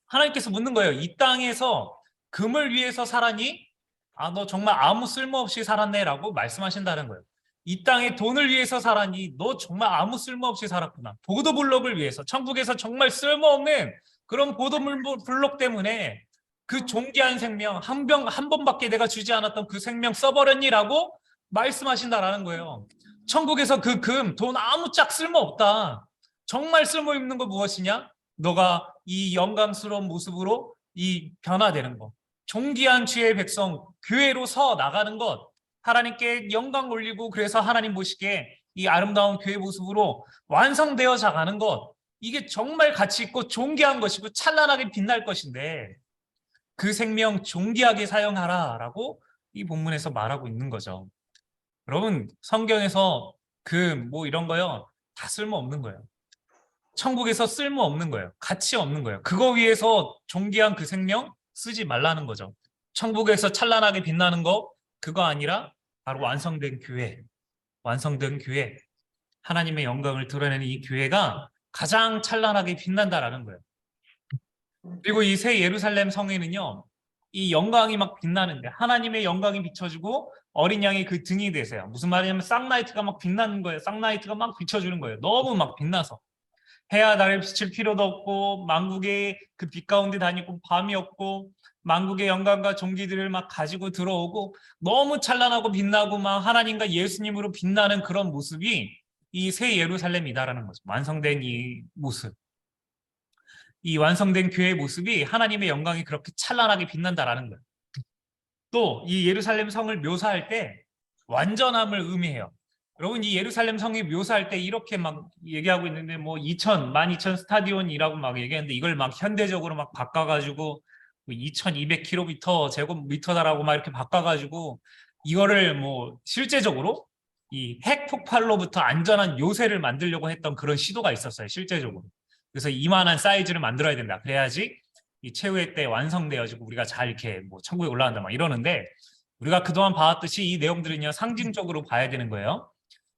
하나님께서 묻는 거예요. 이 땅에서 금을 위해서 살았니? 아, 너 정말 아무 쓸모없이 살았네 라고 말씀하신다는 거예요. 이 땅에 돈을 위해서 살았니? 너 정말 아무 쓸모없이 살았구나. 보도블록을 위해서 천국에서 정말 쓸모없는 그런 보도블록 때문에 그 존귀한 생명 한 번밖에 내가 주지 않았던 그 생명 써버렸니라고 말씀하신다라는 거예요. 천국에서 그 금, 돈 아무짝 쓸모없다. 정말 쓸모있는 거 무엇이냐? 너가 이 영광스러운 모습으로 이 변화되는 것. 존귀한 주의 백성 교회로 서 나가는 것. 하나님께 영광 올리고 그래서 하나님 보시기에 이 아름다운 교회 모습으로 완성되어 자가는 것. 이게 정말 가치 있고 존귀한 것이고 찬란하게 빛날 것인데 그 생명 존귀하게 사용하라라고 이 본문에서 말하고 있는 거죠. 여러분 성경에서 금 뭐 이런 거요 다 쓸모없는 거예요. 천국에서 쓸모없는 거예요. 가치 없는 거예요. 그거 위해서 존귀한 그 생명 쓰지 말라는 거죠. 천국에서 찬란하게 빛나는 거 그거 아니라 바로 완성된 교회, 완성된 교회, 하나님의 영광을 드러내는 이 교회가 가장 찬란하게 빛난다라는 거예요. 그리고 이 새 예루살렘 성에는요, 이 영광이 막 빛나는데 하나님의 영광이 비춰주고 어린 양이 그 등이 되세요. 무슨 말이냐면 쌍라이트가 막 빛나는 거예요. 쌍라이트가 막 비춰주는 거예요. 너무 막 빛나서 해야 달에 비칠 필요도 없고 만국의 그 빛 가운데 다니고 밤이 없고 만국의 영광과 존귀들을 막 가지고 들어오고 너무 찬란하고 빛나고 막 하나님과 예수님으로 빛나는 그런 모습이 이 새 예루살렘이다라는 거죠. 완성된 이 모습. 이 완성된 교회의 모습이 하나님의 영광이 그렇게 찬란하게 빛난다라는 거예요. 또 이 예루살렘 성을 묘사할 때 완전함을 의미해요. 여러분 이 예루살렘 성이 묘사할 때 이렇게 막 얘기하고 있는데 뭐 12,000 스타디온이라고 막 얘기하는데 이걸 막 현대적으로 막 바꿔가지고 2200km 제곱미터다라고 막 이렇게 바꿔가지고 이거를 뭐 실제적으로 이 핵 폭발로부터 안전한 요새를 만들려고 했던 그런 시도가 있었어요. 실제적으로. 그래서 이만한 사이즈를 만들어야 된다. 그래야지 이 최후의 때 완성되어지고 우리가 잘 이렇게 뭐 천국에 올라간다 막 이러는데 우리가 그동안 봐왔듯이 이 내용들은요 상징적으로 봐야 되는 거예요.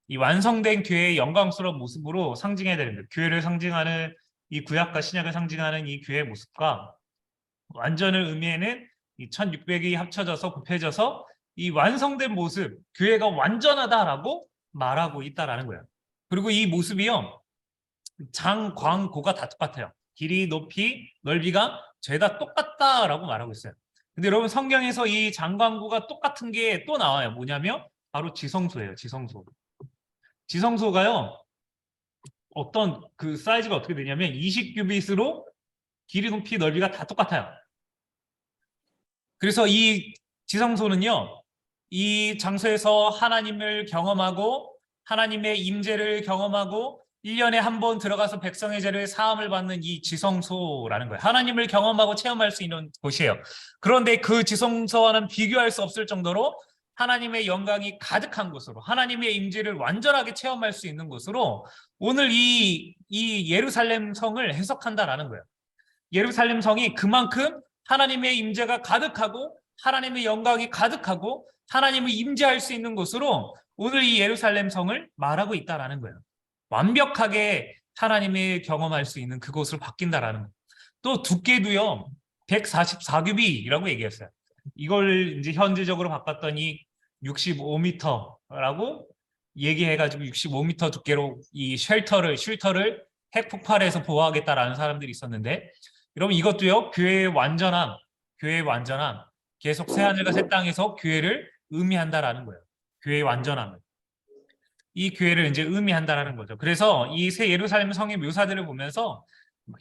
이 완성된 교회의 영광스러운 모습으로 상징해야 되는 거예요. 교회를 상징하는 이 구약과 신약을 상징하는 이 교회의 모습과 완전을 의미하는 이 1600이 합쳐져서 곱해져서 이 완성된 모습, 교회가 완전하다라고 말하고 있다라는 거예요. 그리고 이 모습이요. 장, 광, 고가 다 똑같아요. 길이, 높이, 넓이가 죄다 똑같다라고 말하고 있어요. 근데 여러분 성경에서 이 장광고가 똑같은 게 또 나와요. 뭐냐면 바로 지성소예요. 지성소. 지성소가요. 어떤 그 사이즈가 어떻게 되냐면 20규빗으로 길이, 높이, 넓이가 다 똑같아요. 그래서 이 지성소는요. 이 장소에서 하나님을 경험하고 하나님의 임재를 경험하고 1년에 한 번 들어가서 백성의 죄를 사함을 받는 이 지성소라는 거예요. 하나님을 경험하고 체험할 수 있는 곳이에요. 그런데 그 지성소와는 비교할 수 없을 정도로 하나님의 영광이 가득한 곳으로 하나님의 임재를 완전하게 체험할 수 있는 곳으로 오늘 이 예루살렘 성을 해석한다라는 거예요. 예루살렘 성이 그만큼 하나님의 임재가 가득하고 하나님의 영광이 가득하고 하나님을 임재할 수 있는 곳으로 오늘 이 예루살렘 성을 말하고 있다라는 거예요. 완벽하게 하나님이 경험할 수 있는 그곳으로 바뀐다라는 거예요. 또 두께도요 144규빗이라고 얘기했어요. 이걸 이제 현지적으로 바꿨더니 65m라고 얘기해가지고 65m 두께로 이 쉘터를 핵 폭발에서 보호하겠다라는 사람들이 있었는데, 여러분 이것도요 교회의 완전함, 계속 새하늘과 새 땅에서 교회를 의미한다라는 거예요. 교회의 완전함을, 이 교회를 이제 의미한다라는 거죠. 그래서 이 새 예루살렘 성의 묘사들을 보면서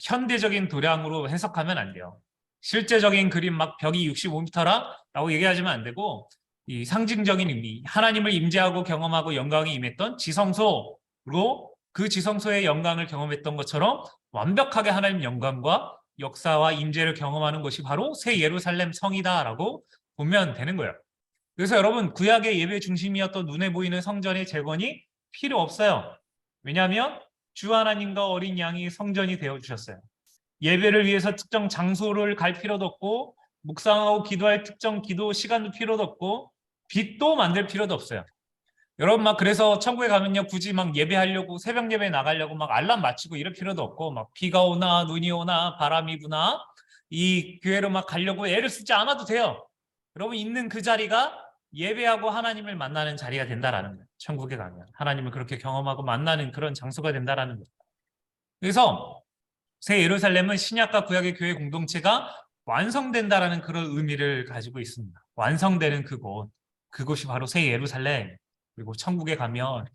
현대적인 도량으로 해석하면 안 돼요. 실제적인 그림 막 벽이 65m라고 얘기하시면 안 되고, 이 상징적인 의미, 하나님을 임재하고 경험하고 영광이 임했던 지성소로, 그 지성소의 영광을 경험했던 것처럼 완벽하게 하나님 영광과 역사와 임재를 경험하는 것이 바로 새 예루살렘 성이다라고 보면 되는 거예요. 그래서 여러분 구약의 예배 중심이었던 눈에 보이는 성전의 재건이 필요 없어요. 왜냐하면 주 하나님과 어린 양이 성전이 되어 주셨어요. 예배를 위해서 특정 장소를 갈 필요도 없고, 묵상하고 기도할 특정 기도 시간도 필요도 없고, 빛도 만들 필요도 없어요. 여러분 막 그래서 천국에 가면요 굳이 막 예배하려고 새벽 예배 나가려고 막 알람 맞추고 이럴 필요도 없고, 막 비가 오나 눈이 오나 바람이 부나 이 교회로 막 가려고 애를 쓰지 않아도 돼요. 여러분 있는 그 자리가 예배하고 하나님을 만나는 자리가 된다라는 거예요. 천국에 가면 하나님을 그렇게 경험하고 만나는 그런 장소가 된다라는 거예요. 그래서 새 예루살렘은 신약과 구약의 교회 공동체가 완성된다라는 그런 의미를 가지고 있습니다. 완성되는 그곳이 바로 새 예루살렘, 그리고 천국에 가면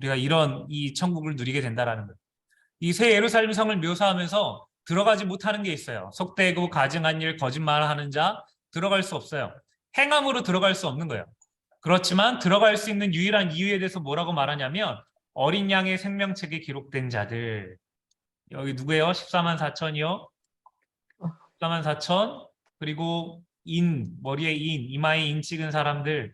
우리가 이 천국을 누리게 된다라는 거예요. 이 새 예루살렘 성을 묘사하면서 들어가지 못하는 게 있어요. 속되고 가증한 일, 거짓말하는 자 들어갈 수 없어요. 행함으로 들어갈 수 없는 거예요. 그렇지만 들어갈 수 있는 유일한 이유에 대해서 뭐라고 말하냐면 어린 양의 생명책에 기록된 자들. 여기 누구예요? 14만 4천이요. 14만 4천. 그리고 머리에 이마에 인 찍은 사람들,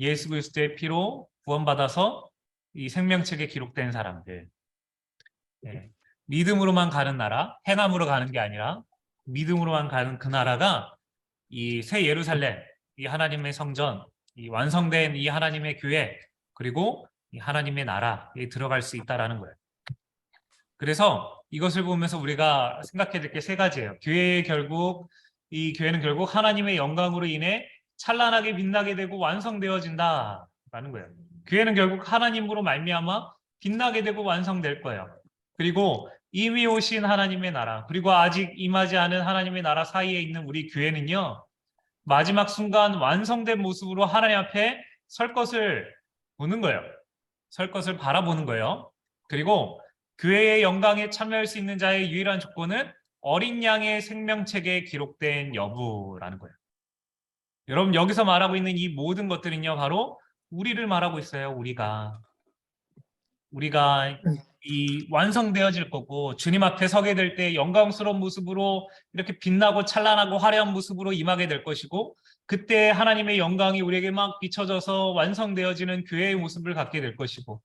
예수 그리스도의 피로 구원받아서 이 생명책에 기록된 사람들. 네. 믿음으로만 가는 나라, 행함으로 가는 게 아니라 믿음으로만 가는 그 나라가 이 새 예루살렘, 이 하나님의 성전, 이 완성된 이 하나님의 교회, 그리고 이 하나님의 나라에 들어갈 수 있다라는 거예요. 그래서 이것을 보면서 우리가 생각해야 될 게 세 가지예요. 이 교회는 결국 하나님의 영광으로 인해 찬란하게 빛나게 되고 완성되어진다라는 거예요. 교회는 결국 하나님으로 말미암아 빛나게 되고 완성될 거예요. 그리고 이미 오신 하나님의 나라, 그리고 아직 임하지 않은 하나님의 나라 사이에 있는 우리 교회는요, 마지막 순간 완성된 모습으로 하나님 앞에 설 것을 보는 거예요. 설 것을 바라보는 거예요. 그리고 교회의 영광에 참여할 수 있는 자의 유일한 조건은 어린 양의 생명책에 기록된 여부라는 거예요. 여러분 여기서 말하고 있는 이 모든 것들은요 바로 우리를 말하고 있어요. 우리가 이 완성되어질 거고, 주님 앞에 서게 될 때 영광스러운 모습으로 이렇게 빛나고 찬란하고 화려한 모습으로 임하게 될 것이고, 그때 하나님의 영광이 우리에게 막 비춰져서 완성되어지는 교회의 모습을 갖게 될 것이고,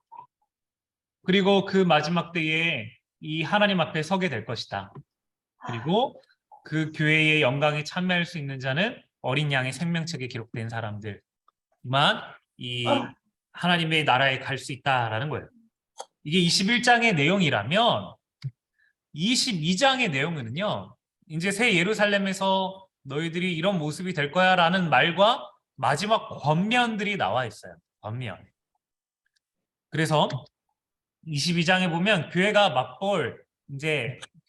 그리고 그 마지막 때에 이 하나님 앞에 서게 될 것이다. 그리고 그 교회의 영광에 참여할 수 있는 자는 어린 양의 생명책에 기록된 사람들만 이 하나님의 나라에 갈 수 있다라는 거예요. 이게 21장의 내용이라면 22장의 내용은요, 이제 새 예루살렘에서 너희들이 이런 모습이 될 거야 라는 말과 마지막 권면들이 나와 있어요. 권면. 그래서 22장에 보면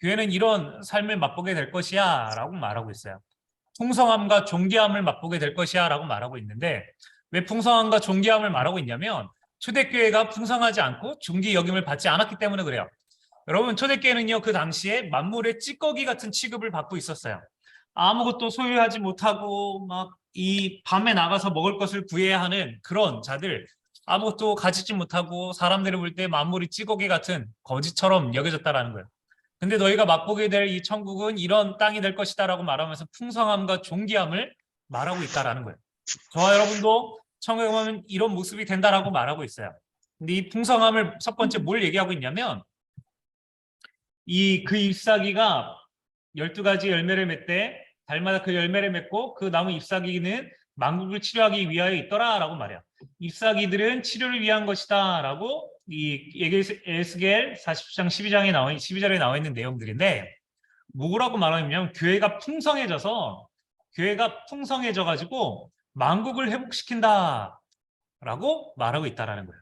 교회는 이런 삶을 맛보게 될 것이야 라고 말하고 있어요. 풍성함과 존귀함을 맛보게 될 것이야 라고 말하고 있는데, 왜 풍성함과 존귀함을 말하고 있냐면 초대교회가 풍성하지 않고 존귀 여김을 받지 않았기 때문에 그래요. 여러분 초대교회는요 그 당시에 만물의 찌꺼기 같은 취급을 받고 있었어요. 아무것도 소유하지 못하고 막 이 밤에 나가서 먹을 것을 구해야 하는 그런 자들, 아무것도 가지지 못하고 사람들이 볼 때 만물이 찌꺼기 같은 거지처럼 여겨졌다라는 거예요. 근데 너희가 맛보게 될 이 천국은 이런 땅이 될 것이다 라고 말하면서 풍성함과 존귀함을 말하고 있다라는 거예요. 저와 여러분도 천국에 가면 이런 모습이 된다라고 말하고 있어요. 근데 이 풍성함을 첫 번째 뭘 얘기하고 있냐면, 그 잎사귀가 12가지 열매를 맺되 달마다 그 열매를 맺고 그 나무 잎사귀는 만국을 치료하기 위하여 있더라라고 말해요. 잎사귀들은 치료를 위한 것이다라고 이 에스겔 40장 12절에 나와 있는 내용들인데 뭐라고 말하냐면 교회가 풍성해져 가지고 만국을 회복시킨다라고 말하고 있다라는 거예요.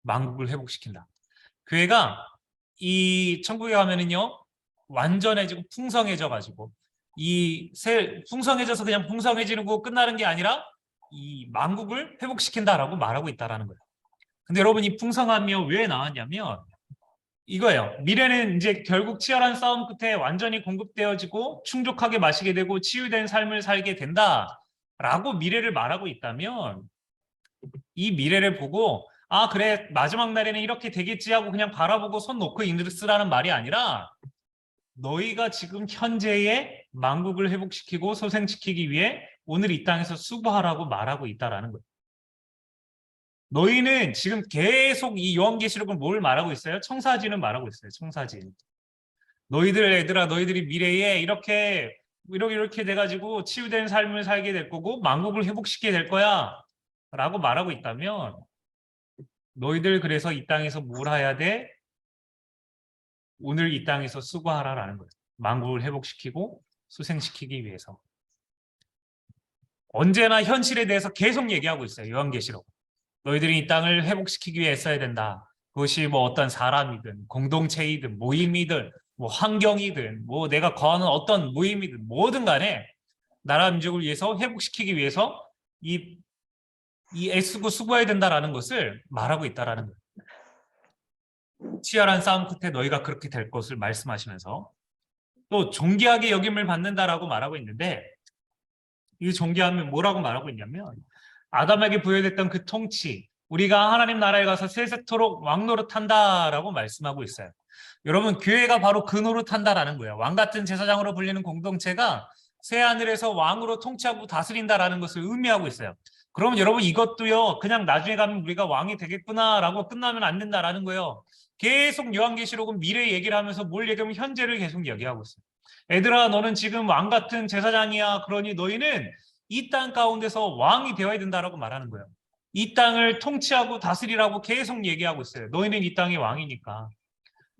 만국을 회복시킨다. 교회가 이 천국에 가면은요 완전해지고 풍성해져 가지고 풍성해져서 그냥 풍성해지는 거 끝나는 게 아니라 이 만국을 회복시킨다라고 말하고 있다라는 거예요. 근데 여러분 이 풍성함이 왜 나왔냐면 이거예요. 미래는 이제 결국 치열한 싸움 끝에 완전히 공급되어지고 충족하게 마시게 되고 치유된 삶을 살게 된다라고 미래를 말하고 있다면 이 미래를 보고 아 그래 마지막 날에는 이렇게 되겠지 하고 그냥 바라보고 손 놓고 있으라는 말이 아니라 너희가 지금 현재의 만국을 회복시키고 소생시키기 위해 오늘 이 땅에서 수고하라고 말하고 있다라는 거예요. 너희는 지금 계속 이 요한계시록은 뭘 말하고 있어요? 청사진을 말하고 있어요. 청사진. 얘들아 너희들이 미래에 이렇게 돼가지고 치유된 삶을 살게 될 거고 만국을 회복시키게 될 거야 라고 말하고 있다면 너희들 그래서 이 땅에서 뭘 해야 돼? 오늘 이 땅에서 수고하라라는 거예요. 만국을 회복시키고 수생시키기 위해서. 언제나 현실에 대해서 계속 얘기하고 있어요. 요한계시록. 너희들이 이 땅을 회복시키기 위해 애써야 된다. 그것이 뭐 어떤 사람이든 공동체이든 모임이든 뭐 환경이든 뭐 내가 거하는 어떤 모임이든 뭐든 간에 나라 민족을 위해서 회복시키기 위해서 이 애쓰고 수고해야 된다라는 것을 말하고 있다라는 거예요. 치열한 싸움 끝에 너희가 그렇게 될 것을 말씀하시면서 또 존귀하게 여김을 받는다라고 말하고 있는데 이 존귀함은 뭐라고 말하고 있냐면 아담에게 부여됐던 그 통치, 우리가 하나님 나라에 가서 세세토록 왕노릇한다라고 말씀하고 있어요. 여러분 교회가 바로 그 노릇한다라는 거예요. 왕 같은 제사장으로 불리는 공동체가 새하늘에서 왕으로 통치하고 다스린다라는 것을 의미하고 있어요. 그러면 여러분 이것도요 그냥 나중에 가면 우리가 왕이 되겠구나라고 끝나면 안 된다라는 거예요. 계속 요한계시록은 미래 얘기를 하면서 뭘 얘기하면 현재를 계속 얘기하고 있어요. 애들아 너는 지금 왕 같은 제사장이야. 그러니 너희는 이 땅 가운데서 왕이 되어야 된다라고 말하는 거예요. 이 땅을 통치하고 다스리라고 계속 얘기하고 있어요. 너희는 이 땅의 왕이니까.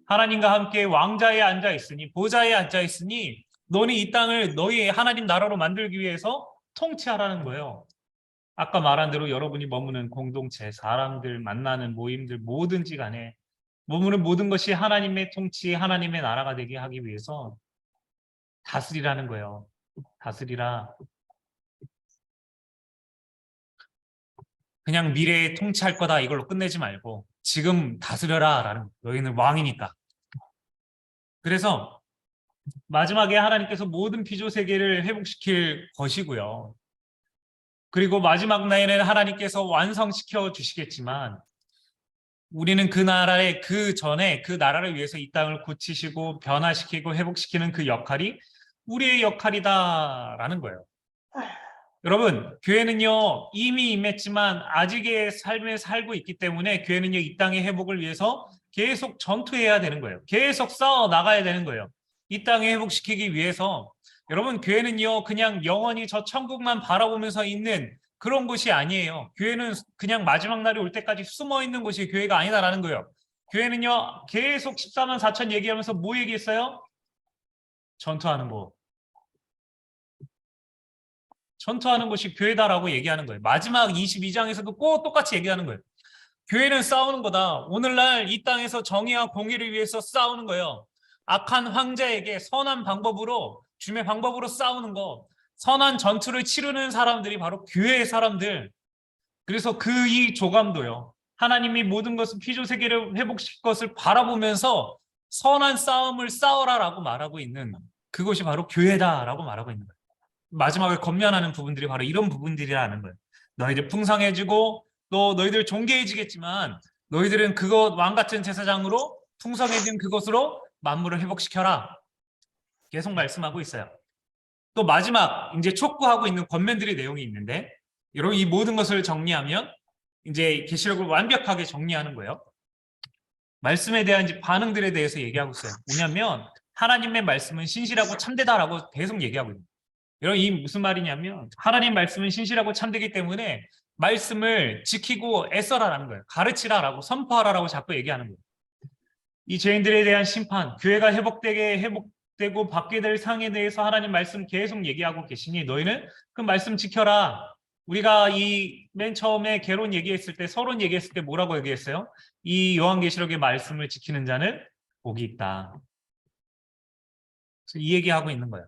하나님과 함께 왕자에 앉아 있으니 보좌에 앉아 있으니 너는 이 땅을 너희 하나님 나라로 만들기 위해서 통치하라는 거예요. 아까 말한 대로 여러분이 머무는 공동체, 사람들, 만나는 모임들 뭐든지 간에 머무는 모든 것이 하나님의 통치, 하나님의 나라가 되게 하기 위해서 다스리라는 거예요. 다스리라. 그냥 미래에 통치할 거다 이걸로 끝내지 말고 지금 다스려라 라는 거예요. 너희는 왕이니까. 그래서 마지막에 하나님께서 모든 피조 세계를 회복시킬 것이고요. 그리고 마지막 날에는 하나님께서 완성시켜 주시겠지만 우리는 그 나라의 그 전에 그 나라를 위해서 이 땅을 고치시고 변화시키고 회복시키는 그 역할이 우리의 역할이다라는 거예요. 여러분 교회는요 이미 임했지만 아직의 삶을 살고 있기 때문에 교회는요 이 땅의 회복을 위해서 계속 전투해야 되는 거예요. 계속 싸워 나가야 되는 거예요. 이 땅에 회복시키기 위해서. 여러분 교회는요 그냥 영원히 저 천국만 바라보면서 있는 그런 곳이 아니에요. 교회는 그냥 마지막 날이 올 때까지 숨어 있는 곳이 교회가 아니다라는 거예요. 교회는요 계속 14만 4천 얘기하면서 뭐 얘기했어요? 전투하는 거. 전투하는 것이 교회다라고 얘기하는 거예요. 마지막 22장에서도 꼭 똑같이 얘기하는 거예요. 교회는 싸우는 거다. 오늘날 이 땅에서 정의와 공의를 위해서 싸우는 거예요. 악한 황제에게 선한 방법으로 주님의 방법으로 싸우는 거. 선한 전투를 치르는 사람들이 바로 교회의 사람들. 그래서 그 이 조감도요. 하나님이 모든 것을 피조 세계를 회복시킬 것을 바라보면서 선한 싸움을 싸워라라고 말하고 있는 그것이 바로 교회다라고 말하고 있는 거예요. 마지막에 건면하는 부분들이 바로 이런 부분들이라는 거예요. 너희들 풍성해지고 또 너희들 존귀해지겠지만 너희들은 그것 왕 같은 제사장으로 풍성해진 그것으로 만물을 회복시켜라. 계속 말씀하고 있어요. 또 마지막 이제 촉구하고 있는 권면들의 내용이 있는데 여러분 이 모든 것을 정리하면 이제 계시록을 완벽하게 정리하는 거예요. 말씀에 대한 이제 반응들에 대해서 얘기하고 있어요. 뭐냐면 하나님의 말씀은 신실하고 참되다라고 계속 얘기하고 있는 거예요. 여러분 이 무슨 말이냐면 하나님 말씀은 신실하고 참되기 때문에 말씀을 지키고 애써라라는 거예요. 가르치라라고 선포하라라고 자꾸 얘기하는 거예요. 이 죄인들에 대한 심판, 교회가 회복되고 받게 될 상에 대해서 하나님 말씀 계속 얘기하고 계시니 너희는 그 말씀 지켜라. 우리가 이 맨 처음에 개론 얘기했을 때, 서론 얘기했을 때 뭐라고 얘기했어요? 이 요한계시록의 말씀을 지키는 자는 복이 있다. 그래서 이 얘기하고 있는 거예요.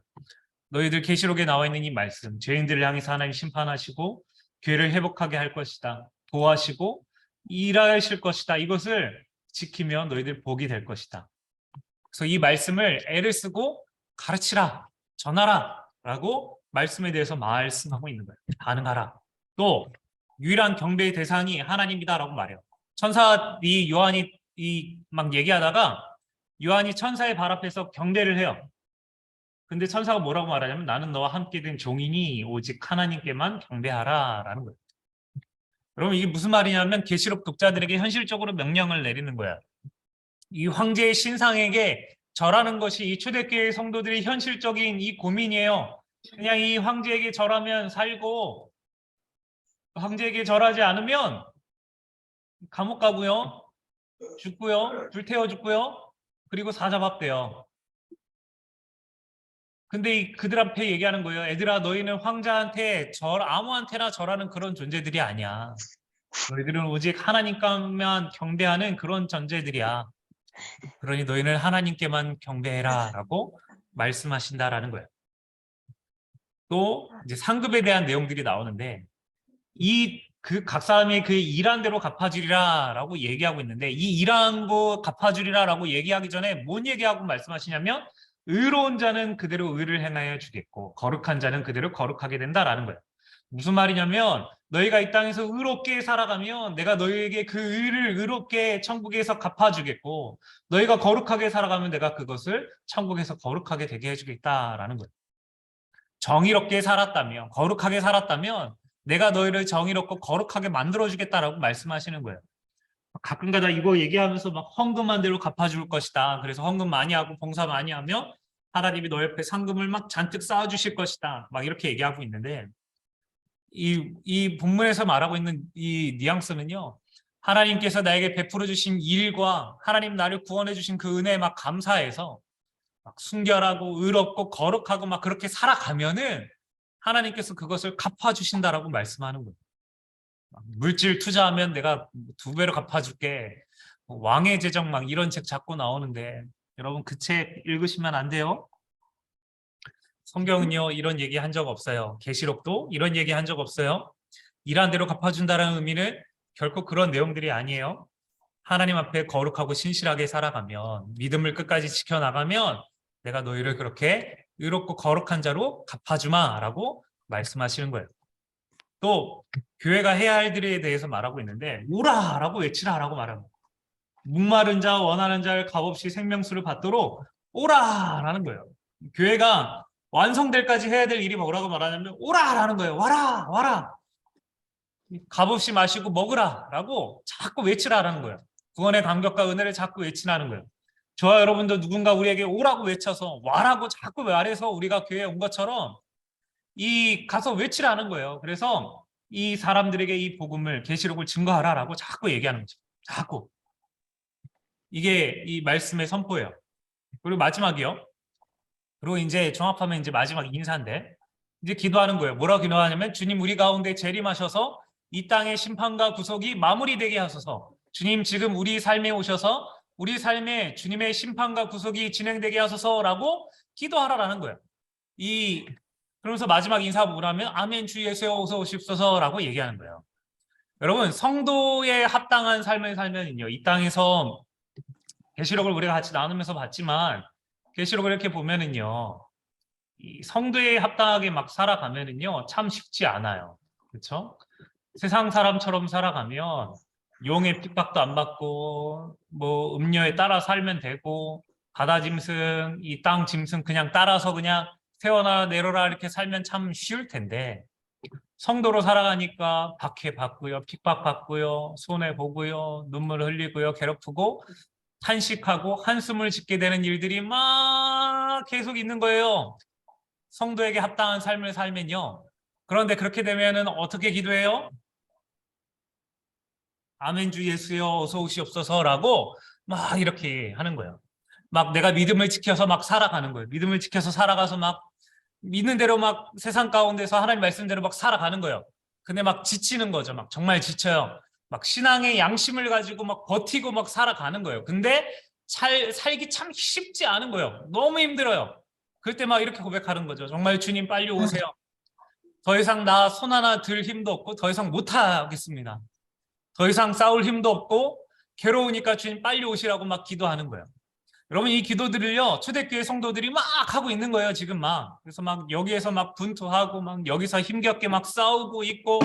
너희들 계시록에 나와 있는 이 말씀, 죄인들을 향해서 하나님 심판하시고 교회를 회복하게 할 것이다. 도와시고 일하실 것이다. 이것을 지키면 너희들 복이 될 것이다. 그래서 이 말씀을 애를 쓰고 가르치라, 전하라 라고 말씀에 대해서 말씀하고 있는 거예요. 반응하라. 또 유일한 경배의 대상이 하나님이다 라고 말해요. 천사이 요한이 막 얘기하다가 요한이 천사의 발 앞에서 경배를 해요. 근데 천사가 뭐라고 말하냐면 나는 너와 함께 된 종이니 오직 하나님께만 경배하라 라는 거예요. 여러분 이게 무슨 말이냐면 계시록 독자들에게 현실적으로 명령을 내리는 거야. 이 황제의 신상에게 절하는 것이 이 초대교회 성도들의 현실적인 이 고민이에요. 그냥 이 황제에게 절하면 살고 황제에게 절하지 않으면 감옥 가고요. 죽고요. 불태워 죽고요. 그리고 사자밥돼요. 근데 그들 앞에 얘기하는 거예요. 애들아 너희는 황자한테 아무한테나 절하는 그런 존재들이 아니야. 너희들은 오직 하나님께만 경배하는 그런 존재들이야. 그러니 너희는 하나님께만 경배해라 라고 말씀하신다라는 거예요. 또 이제 상급에 대한 내용들이 나오는데 각 사람이 그 일한 대로 갚아주리라 라고 얘기하고 있는데 이 일한 거 갚아주리라 라고 얘기하기 전에 뭔 얘기하고 말씀하시냐면 의로운 자는 그대로 의를 행하여 주겠고 거룩한 자는 그대로 거룩하게 된다라는 거예요. 무슨 말이냐면 너희가 이 땅에서 의롭게 살아가면 내가 너희에게 그 의를 의롭게 천국에서 갚아주겠고 너희가 거룩하게 살아가면 내가 그것을 천국에서 거룩하게 되게 해주겠다라는 거예요. 정의롭게 살았다면 거룩하게 살았다면 내가 너희를 정의롭고 거룩하게 만들어주겠다라고 말씀하시는 거예요. 가끔가다 이거 얘기하면서 막 헌금한 대로 갚아줄 것이다. 그래서 헌금 많이 하고 봉사 많이 하면 하나님이 너 옆에 상금을 막 잔뜩 쌓아주실 것이다. 막 이렇게 얘기하고 있는데 이 본문에서 말하고 있는 이 뉘앙스는요. 하나님께서 나에게 베풀어 주신 일과 하나님 나를 구원해 주신 그 은혜에 막 감사해서 막 순결하고 의롭고 거룩하고 막 그렇게 살아가면은 하나님께서 그것을 갚아주신다라고 말씀하는 거예요. 물질 투자하면 내가 2배로 갚아줄게. 왕의 재정 막 이런 책 자꾸 나오는데 여러분 그 책 읽으시면 안 돼요. 성경은요 이런 얘기 한 적 없어요. 계시록도 이런 얘기 한 적 없어요. 일한 대로 갚아준다는 의미는 결코 그런 내용들이 아니에요. 하나님 앞에 거룩하고 신실하게 살아가면 믿음을 끝까지 지켜나가면 내가 너희를 그렇게 의롭고 거룩한 자로 갚아주마 라고 말씀하시는 거예요. 또 교회가 해야 할 일에 대해서 말하고 있는데 오라 라고 외치라 라고 말합니다. 목마른 자 원하는 자를 값없이 생명수를 받도록 오라 라는 거예요. 교회가 완성될까지 해야 될 일이 뭐라고 말하냐면 오라 라는 거예요. 와라 와라 값없이 마시고 먹으라 라고 자꾸 외치라라는 거예요. 구원의 감격과 은혜를 자꾸 외치라는 거예요. 저와 여러분도 누군가 우리에게 오라고 외쳐서 와라고 자꾸 말해서 우리가 교회에 온 것처럼 가서 외치라는 거예요. 그래서 이 사람들에게 이 복음을 계시록을 증거하라라고 자꾸 얘기하는 거죠. 자꾸. 이게 이 말씀의 선포예요. 그리고 마지막이요. 그리고 이제 종합하면 이제 마지막 인사인데 이제 기도하는 거예요. 뭐라고 기도하냐면 주님 우리 가운데 재림하셔서 이 땅의 심판과 구속이 마무리되게 하소서. 주님 지금 우리 삶에 오셔서 우리 삶에 주님의 심판과 구속이 진행되게 하소서라고 기도하라라는 거예요. 그러면서 마지막 인사 뭐라면 아멘 주 예수여 어서 오십소서라고 얘기하는 거예요. 여러분 성도에 합당한 삶을 살면요 이 땅에서 계시록을 우리가 같이 나누면서 봤지만 계시록을 이렇게 보면은요 이 성도에 합당하게 막 살아가면은요 참 쉽지 않아요. 그렇죠? 세상 사람처럼 살아가면 용의 핍박도 안 받고 뭐 음료에 따라 살면 되고 바다 짐승 이 땅 짐승 그냥 따라서 그냥 세워나 내려라 이렇게 살면 참 쉬울 텐데 성도로 살아가니까 박해받고요 핍박받고요 손해보고요 눈물 흘리고요 괴롭히고 탄식하고 한숨을 짓게 되는 일들이 막 계속 있는 거예요. 성도에게 합당한 삶을 살면요. 그런데 그렇게 되면은 어떻게 기도해요? 아멘 주 예수여 어서 오시옵소서라고 막 이렇게 하는 거예요. 막 내가 믿음을 지켜서 막 살아가는 거예요. 믿음을 지켜서 살아가서 막 믿는 대로 막 세상 가운데서 하나님 말씀대로 막 살아가는 거예요. 근데 막 지치는 거죠. 막 정말 지쳐요. 막 신앙의 양심을 가지고 막 버티고 막 살아가는 거예요. 근데 살기 참 쉽지 않은 거예요. 너무 힘들어요. 그럴 때 막 이렇게 고백하는 거죠. 정말 주님 빨리 오세요. 더 이상 나 손 하나 들 힘도 없고 더 이상 못 하겠습니다. 더 이상 싸울 힘도 없고 괴로우니까 주님 빨리 오시라고 막 기도하는 거예요. 여러분 이 기도들을요 초대교회 성도들이 막 하고 있는 거예요 지금 막. 그래서 막 여기에서 막 분투하고 막 여기서 힘겹게 막 싸우고 있고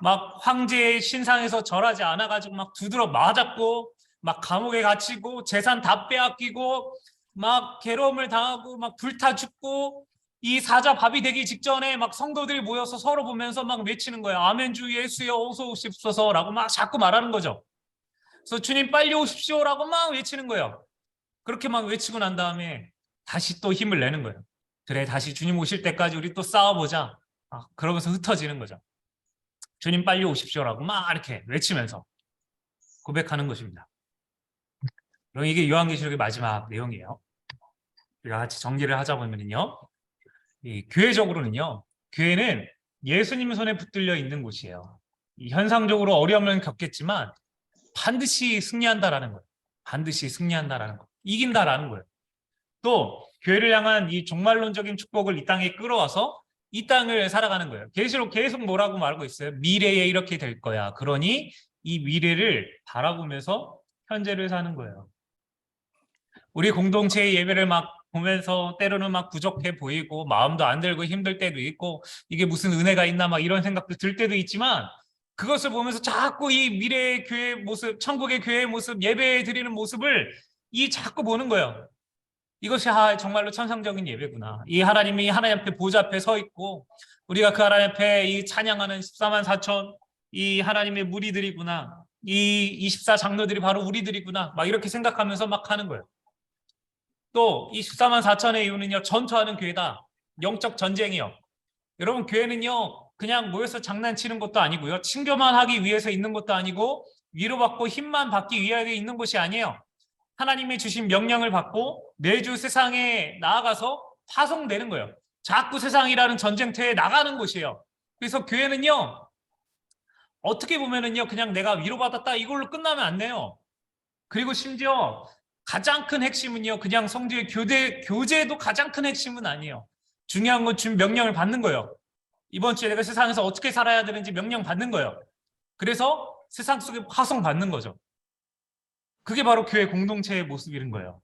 막 황제의 신상에서 절하지 않아 가지고 막 두드러 맞았고 막 감옥에 갇히고 재산 다 빼앗기고 막 괴로움을 당하고 막 불타 죽고 이 사자 밥이 되기 직전에 막 성도들이 모여서 서로 보면서 막 외치는 거예요. 아멘 주 예수여 어서 오십소서라고 막 자꾸 말하는 거죠. 그래서 주님 빨리 오십시오라고 막 외치는 거예요. 그렇게 막 외치고 난 다음에 다시 또 힘을 내는 거예요. 그래 다시 주님 오실 때까지 우리 또 싸워보자. 그러면서 흩어지는 거죠. 주님 빨리 오십시오라고 막 이렇게 외치면서 고백하는 것입니다. 그럼 이게 요한계시록의 마지막 내용이에요. 우리가 같이 정리를 하자 보면요. 이 교회적으로는요. 교회는 예수님 손에 붙들려 있는 곳이에요. 이 현상적으로 어려움을 겪겠지만 반드시 승리한다라는 거예요. 반드시 승리한다라는 거. 이긴다라는 거예요. 또 교회를 향한 이 종말론적인 축복을 이 땅에 끌어와서 이 땅을 살아가는 거예요. 계시록 계속 뭐라고 말하고 있어요? 미래에 이렇게 될 거야. 그러니 이 미래를 바라보면서 현재를 사는 거예요. 우리 공동체의 예배를 막 보면서 때로는 막 부족해 보이고 마음도 안 들고 힘들 때도 있고 이게 무슨 은혜가 있나 막 이런 생각도 들 때도 있지만 그것을 보면서 자꾸 이 미래의 교회의 모습, 천국의 교회의 모습, 예배 드리는 모습을 자꾸 보는 거예요. 이것이 정말로 천상적인 예배구나. 이 하나님이 하나님 앞에 보좌 앞에 서 있고 우리가 그 하나님 앞에 이 찬양하는 14만 4천 이 하나님의 무리들이구나. 이 24장로들이 바로 우리들이구나. 막 이렇게 생각하면서 막 하는 거예요. 또 이 14만 4천의 이유는요. 전투하는 교회다. 영적 전쟁이요. 여러분 교회는요. 그냥 모여서 장난치는 것도 아니고요. 친교만 하기 위해서 있는 것도 아니고 위로받고 힘만 받기 위하여 있는 곳이 아니에요. 하나님이 주신 명령을 받고 매주 세상에 나아가서 파송되는 거예요. 자꾸 세상이라는 전쟁터에 나가는 곳이에요. 그래서 교회는요. 어떻게 보면은요. 그냥 내가 위로받았다 이걸로 끝나면 안 돼요. 그리고 심지어 가장 큰 핵심은요. 그냥 성도의 교제도 가장 큰 핵심은 아니에요. 중요한 건 준 명령을 받는 거예요. 이번 주에 내가 세상에서 어떻게 살아야 되는지 명령 받는 거예요. 그래서 세상 속에 파송받는 거죠. 그게 바로 교회 공동체의 모습인 거예요.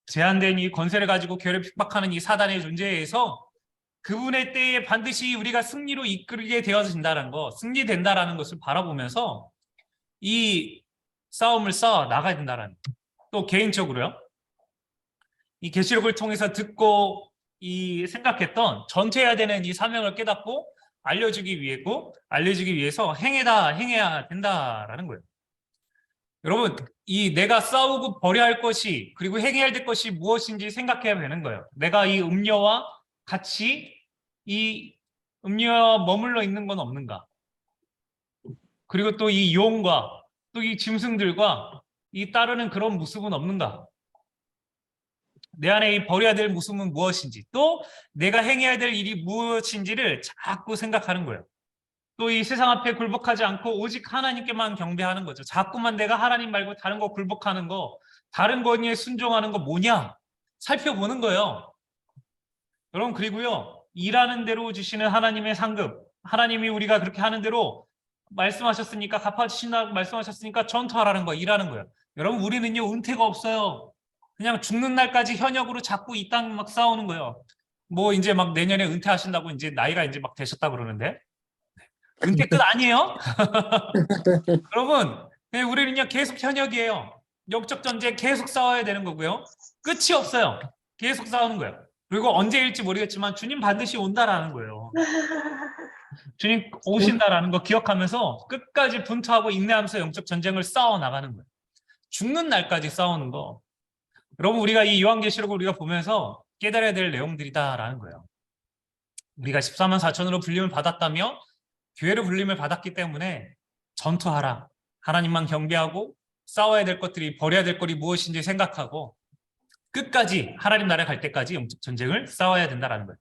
제한된 이 권세를 가지고 교회를 핍박하는 이 사단의 존재에 의해서 그분의 때에 반드시 우리가 승리로 이끌게 되어진다는 거, 승리된다라는 것을 바라보면서 이 싸움을 싸워 나가야 된다는. 또 개인적으로요. 이 계시록을 통해서 듣고 이 생각했던 전투해야 되는 이 사명을 깨닫고 알려주기 위해서 행해야 된다라는 거예요. 여러분, 이 내가 싸우고 버려야 할 것이 그리고 행해야 될 것이 무엇인지 생각해야 되는 거예요. 내가 이 음료와 같이 이 음료와 머물러 있는 건 없는가? 그리고 또 이 용과 또 이 짐승들과 이 따르는 그런 모습은 없는가? 내 안에 이 버려야 될 모습은 무엇인지 또 내가 행해야 될 일이 무엇인지를 자꾸 생각하는 거예요. 또 이 세상 앞에 굴복하지 않고 오직 하나님께만 경배하는 거죠. 자꾸만 내가 하나님 말고 다른 거 굴복하는 거, 다른 거에 순종하는 거 뭐냐? 살펴보는 거예요. 여러분 그리고요. 일하는 대로 주시는 하나님의 상급, 하나님이 우리가 그렇게 하는 대로 말씀하셨으니까 갚아주신다고 말씀하셨으니까 전투하라는 거, 일하는 거예요. 여러분 우리는요. 은퇴가 없어요. 그냥 죽는 날까지 현역으로 자꾸 이 땅 막 싸우는 거예요. 뭐 이제 막 내년에 은퇴하신다고 이제 나이가 이제 막 되셨다 그러는데 은퇴 끝 아니에요? 여러분 우리는요 계속 현역이에요. 영적 전쟁 계속 싸워야 되는 거고요. 끝이 없어요. 계속 싸우는 거예요. 그리고 언제일지 모르겠지만 주님 반드시 온다라는 거예요. 주님 오신다라는 거 기억하면서 끝까지 분투하고 인내하면서 영적 전쟁을 싸워 나가는 거예요. 죽는 날까지 싸우는 거. 여러분 우리가 이 요한계시록을 우리가 보면서 깨달아야 될 내용들이다라는 거예요. 우리가 14만 4천으로 불림을 받았다며 교회로 불림을 받았기 때문에 전투하라. 하나님만 경배하고 싸워야 될 것들이, 버려야 될 것이 무엇인지 생각하고 끝까지 하나님 나라에 갈 때까지 영적 전쟁을 싸워야 된다라는 거예요.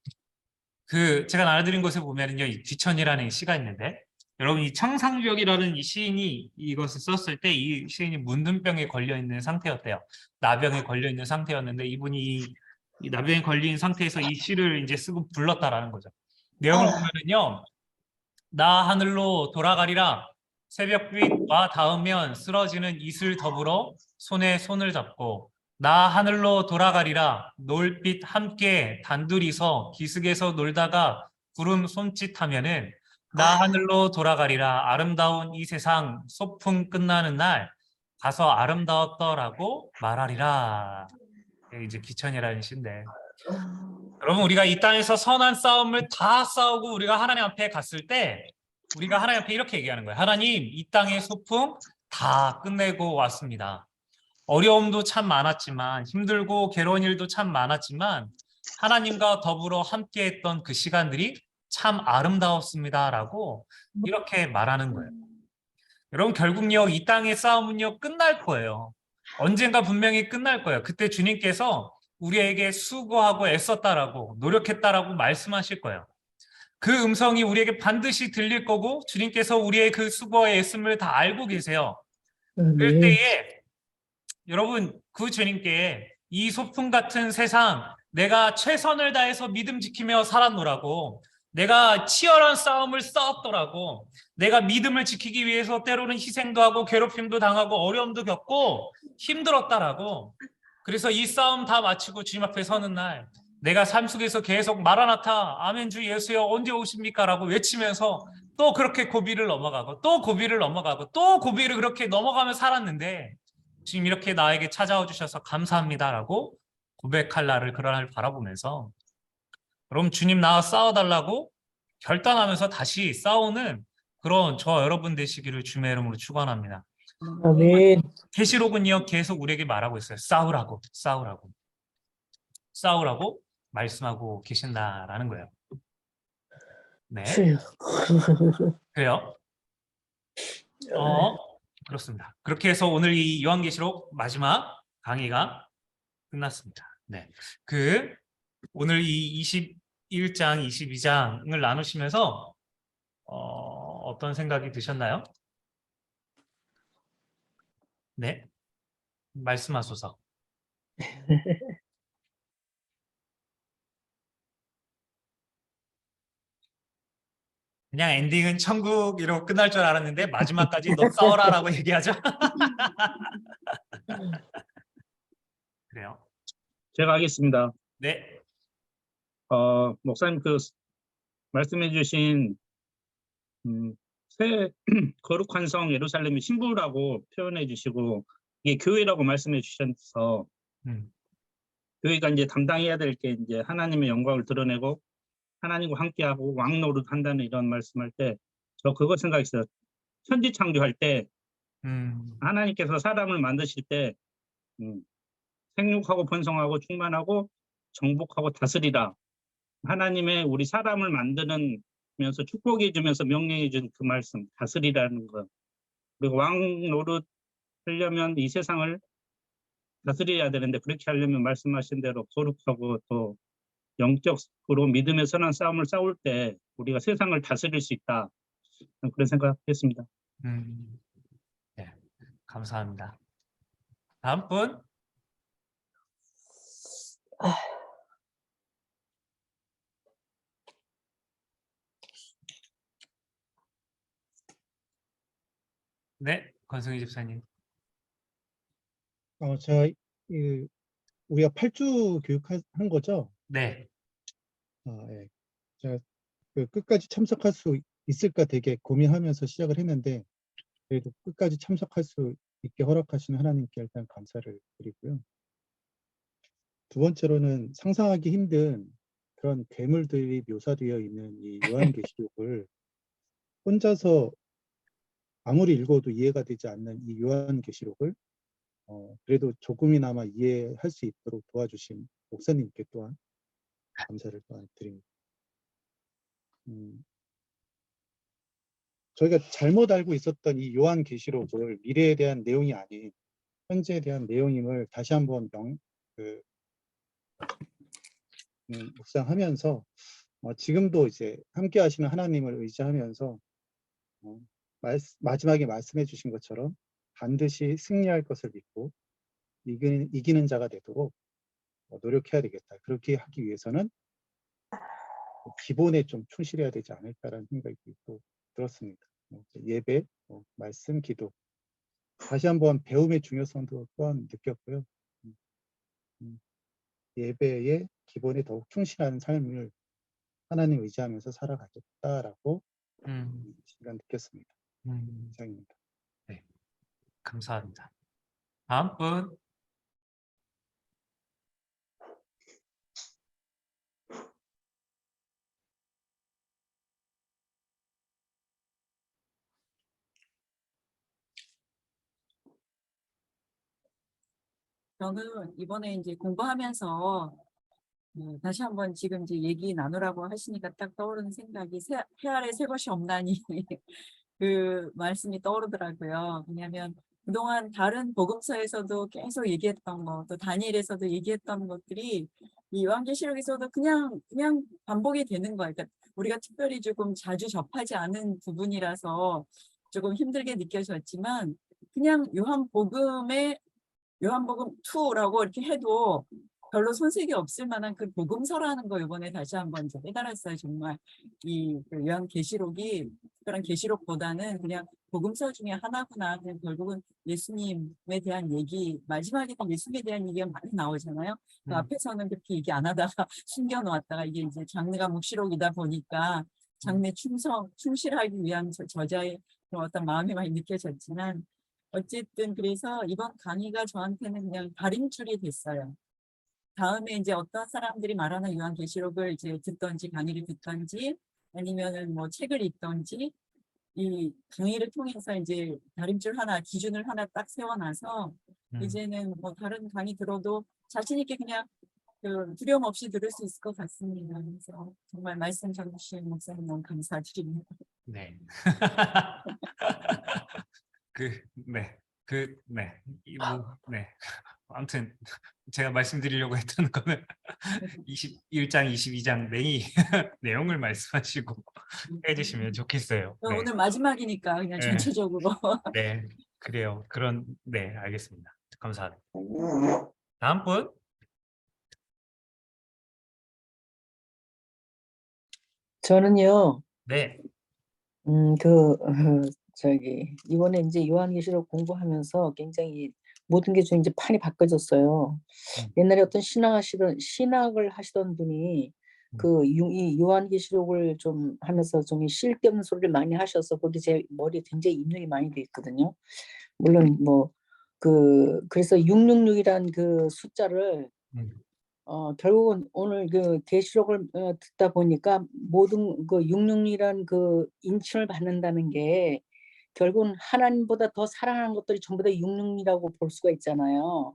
제가 나눠드린 곳에 보면은요, 이 귀천이라는 시가 있는데, 여러분 이 청상벽이라는 이 시인이 이것을 썼을 때 이 시인이 문둥병에 걸려 있는 상태였대요. 나병에 걸려 있는 상태였는데 이분이 이 나병에 걸린 상태에서 이 시를 이제 쓰고 불렀다라는 거죠. 내용을 보면은요, 나 하늘로 돌아가리라. 새벽빛과 닿으면 쓰러지는 이슬 더불어 손에 손을 잡고, 나 하늘로 돌아가리라. 노을빛 함께 단둘이서 기슭에서 놀다가 구름 손짓하면은, 나 하늘로 돌아가리라. 아름다운 이 세상 소풍 끝나는 날 가서 아름다웠더라고 말하리라. 이제 귀천이라는 시인데, 여러분 우리가 이 땅에서 선한 싸움을 다 싸우고 우리가 하나님 앞에 갔을 때 우리가 하나님 앞에 이렇게 얘기하는 거예요. 하나님, 이 땅의 소풍 다 끝내고 왔습니다. 어려움도 참 많았지만, 힘들고 괴로운 일도 참 많았지만 하나님과 더불어 함께했던 그 시간들이 참 아름다웠습니다 라고 이렇게 말하는 거예요. 여러분 결국요, 이 땅의 싸움은요 끝날 거예요. 언젠가 분명히 끝날 거예요. 그때 주님께서 우리에게 수고하고 애썼다라고, 노력했다라고 말씀하실 거예요. 그 음성이 우리에게 반드시 들릴 거고, 주님께서 우리의 그 수고와 애씀을 다 알고 계세요. 그럴 때에 여러분 그 주님께 이 소풍 같은 세상 내가 최선을 다해서 믿음 지키며 살았노라고, 내가 치열한 싸움을 싸웠더라고, 내가 믿음을 지키기 위해서 때로는 희생도 하고 괴롭힘도 당하고 어려움도 겪고 힘들었다라고, 그래서 이 싸움 다 마치고 주님 앞에 서는 날 내가 삶 속에서 계속 마라나타, 아멘 주 예수여 언제 오십니까? 라고 외치면서 또 그렇게 고비를 넘어가고 또 고비를 넘어가고 또 고비를 그렇게 넘어가며 살았는데, 지금 이렇게 나에게 찾아와 주셔서 감사합니다라고 고백할 날을, 그런 날을 바라보면서 여러분 주님 나와 싸워달라고 결단하면서 다시 싸우는 그런 저 여러분 되시기를 주님의 이름으로 축원합니다. 아멘. 계시록은요 계속 우리에게 말하고 있어요. 싸우라고, 싸우라고, 싸우라고 말씀하고 계신다라는 거예요. 네, 그래요. 그렇습니다. 그렇게 해서 오늘 이 요한계시록 마지막 강의가 끝났습니다. 네, 오늘 이 21장, 22장을 나누시면서 어떤 생각이 드셨나요? 네, 말씀하소서. 그냥 엔딩은 천국 이러고 끝날 줄 알았는데 마지막까지 너 싸워라라고 얘기하죠. 그래요. 제가 하겠습니다. 네. 목사님 말씀해 주신 새 거룩한 성 예루살렘의 신부라고 표현해 주시고, 이게 교회라고 말씀해 주셔서 교회가 이제 담당해야 될 게 이제 하나님의 영광을 드러내고 하나님과 함께하고 왕 노릇 한다는 이런 말씀할 때 저 그거 생각했어요. 천지 창조할 때 하나님께서 사람을 만드실 때 생육하고 번성하고 충만하고 정복하고 다스리라, 하나님의 우리 사람을 만드면서 축복해 주면서 명령해 준 그 말씀, 다스리라는 거. 그리고 왕 노릇 하려면 이 세상을 다스려야 되는데, 그렇게 하려면 말씀하신 대로 거룩하고 또 영적으로 믿음의 선한 싸움을 싸울 때 우리가 세상을 다스릴 수 있다, 그런 생각했습니다. 네, 감사합니다. 다음 분. 네, 권승희 집사님. 제가 우리가 8주 교육한 거죠? 네. 예. 제가 끝까지 참석할 수 있을까 되게 고민하면서 시작을 했는데, 그래도 끝까지 참석할 수 있게 허락하시는 하나님께 일단 감사를 드리고요. 두 번째로는 상상하기 힘든 그런 괴물들이 묘사되어 있는 이 요한계시록을 혼자서 아무리 읽어도 이해가 되지 않는 이 요한계시록을 그래도 조금이나마 이해할 수 있도록 도와주신 목사님께 또한 감사를 또한 드립니다. 저희가 잘못 알고 있었던 이 요한계시록을 미래에 대한 내용이 아닌 현재에 대한 내용임을 다시 한번 묵상하면서 지금도 이제 함께 하시는 하나님을 의지하면서 마지막에 말씀해 주신 것처럼 반드시 승리할 것을 믿고 이기는 자가 되도록 노력해야 되겠다. 그렇게 하기 위해서는 기본에 좀 충실해야 되지 않을까라는 생각이 또 들었습니다. 예배, 말씀, 기도. 다시 한번 배움의 중요성도 또한 느꼈고요. 예배의 기본에 더욱 충실한 삶을 하나님 의지하면서 살아가겠다라고 시간 느꼈습니다. 이상입니다. 네, 감사합니다. 다음 분. 저는 이번에 이제 공부하면서 다시 한번 지금 이제 얘기 나누라고 하시니까 딱 떠오르는 생각이 해 아래 새 것이 없나니 그 말씀이 떠오르더라고요. 왜냐하면 그동안 다른 복음서에서도 계속 얘기했던 거, 또 다니엘에서도 얘기했던 것들이 이 요한계시록에서도 그냥 반복이 되는 거예요. 그러니까 우리가 특별히 조금 자주 접하지 않은 부분이라서 조금 힘들게 느껴졌지만 그냥 요한복음 2라고 이렇게 해도 별로 손색이 없을 만한 그 복음서라는 거 이번에 다시 한번 이제 깨달았어요. 정말 그 요한계시록이 특별한 계시록보다는 그냥 복음서 중에 하나구나. 그냥 결국은 예수님에 대한 얘기, 마지막에도 예수님에 대한 얘기가 많이 나오잖아요. 그 앞에서는 그렇게 얘기 안 하다가 숨겨놓았다가 이게 이제 장르가 묵시록이다 보니까 장르 충실하기 위한 저자의 그런 어떤 마음이 많이 느껴졌지만 어쨌든 그래서 이번 강의가 저한테는 그냥 다림줄이 됐어요. 다음에 이제 어떤 사람들이 말하는 요한계시록을 이제 듣던지 강의를 듣던지 아니면은 뭐 책을 읽던지 이 강의를 통해서 이제 다림줄 하나, 기준을 하나 딱 세워놔서 이제는 뭐 다른 강의 들어도 자신 있게 그냥 두려움 없이 들을 수 있을 것 같습니다. 그래서 정말 말씀 전해주신 목사님 너무 감사드립니다. 네. 네. 아무튼 제가 말씀드리려고 했던 거는 21장, 22장 내용을 말씀하시고 해주시면 좋겠어요. 네. 오늘 마지막이니까 그냥 네. 전체적으로. 네, 그래요. 네, 알겠습니다. 감사합니다. 다음 분. 저는요. 네. 이번에 이제 요한계시록 공부하면서 굉장히 모든 게 좀 이제 판이 바꿔졌어요. 옛날에 어떤 신학을 하시던 분이 이 요한계시록을 좀 하면서 좀 쓸데없는 소리를 많이 하셔서 거기 제 머리에 굉장히 입력이 많이 돼 있거든요. 물론 그래서 666이란 그 숫자를 결국은 오늘 그 계시록을 듣다 보니까 모든 그 666이란 그 인칭을 받는다는 게 결국은 하나님보다 더 사랑하는 것들이 전부 다 666이라고 볼 수가 있잖아요.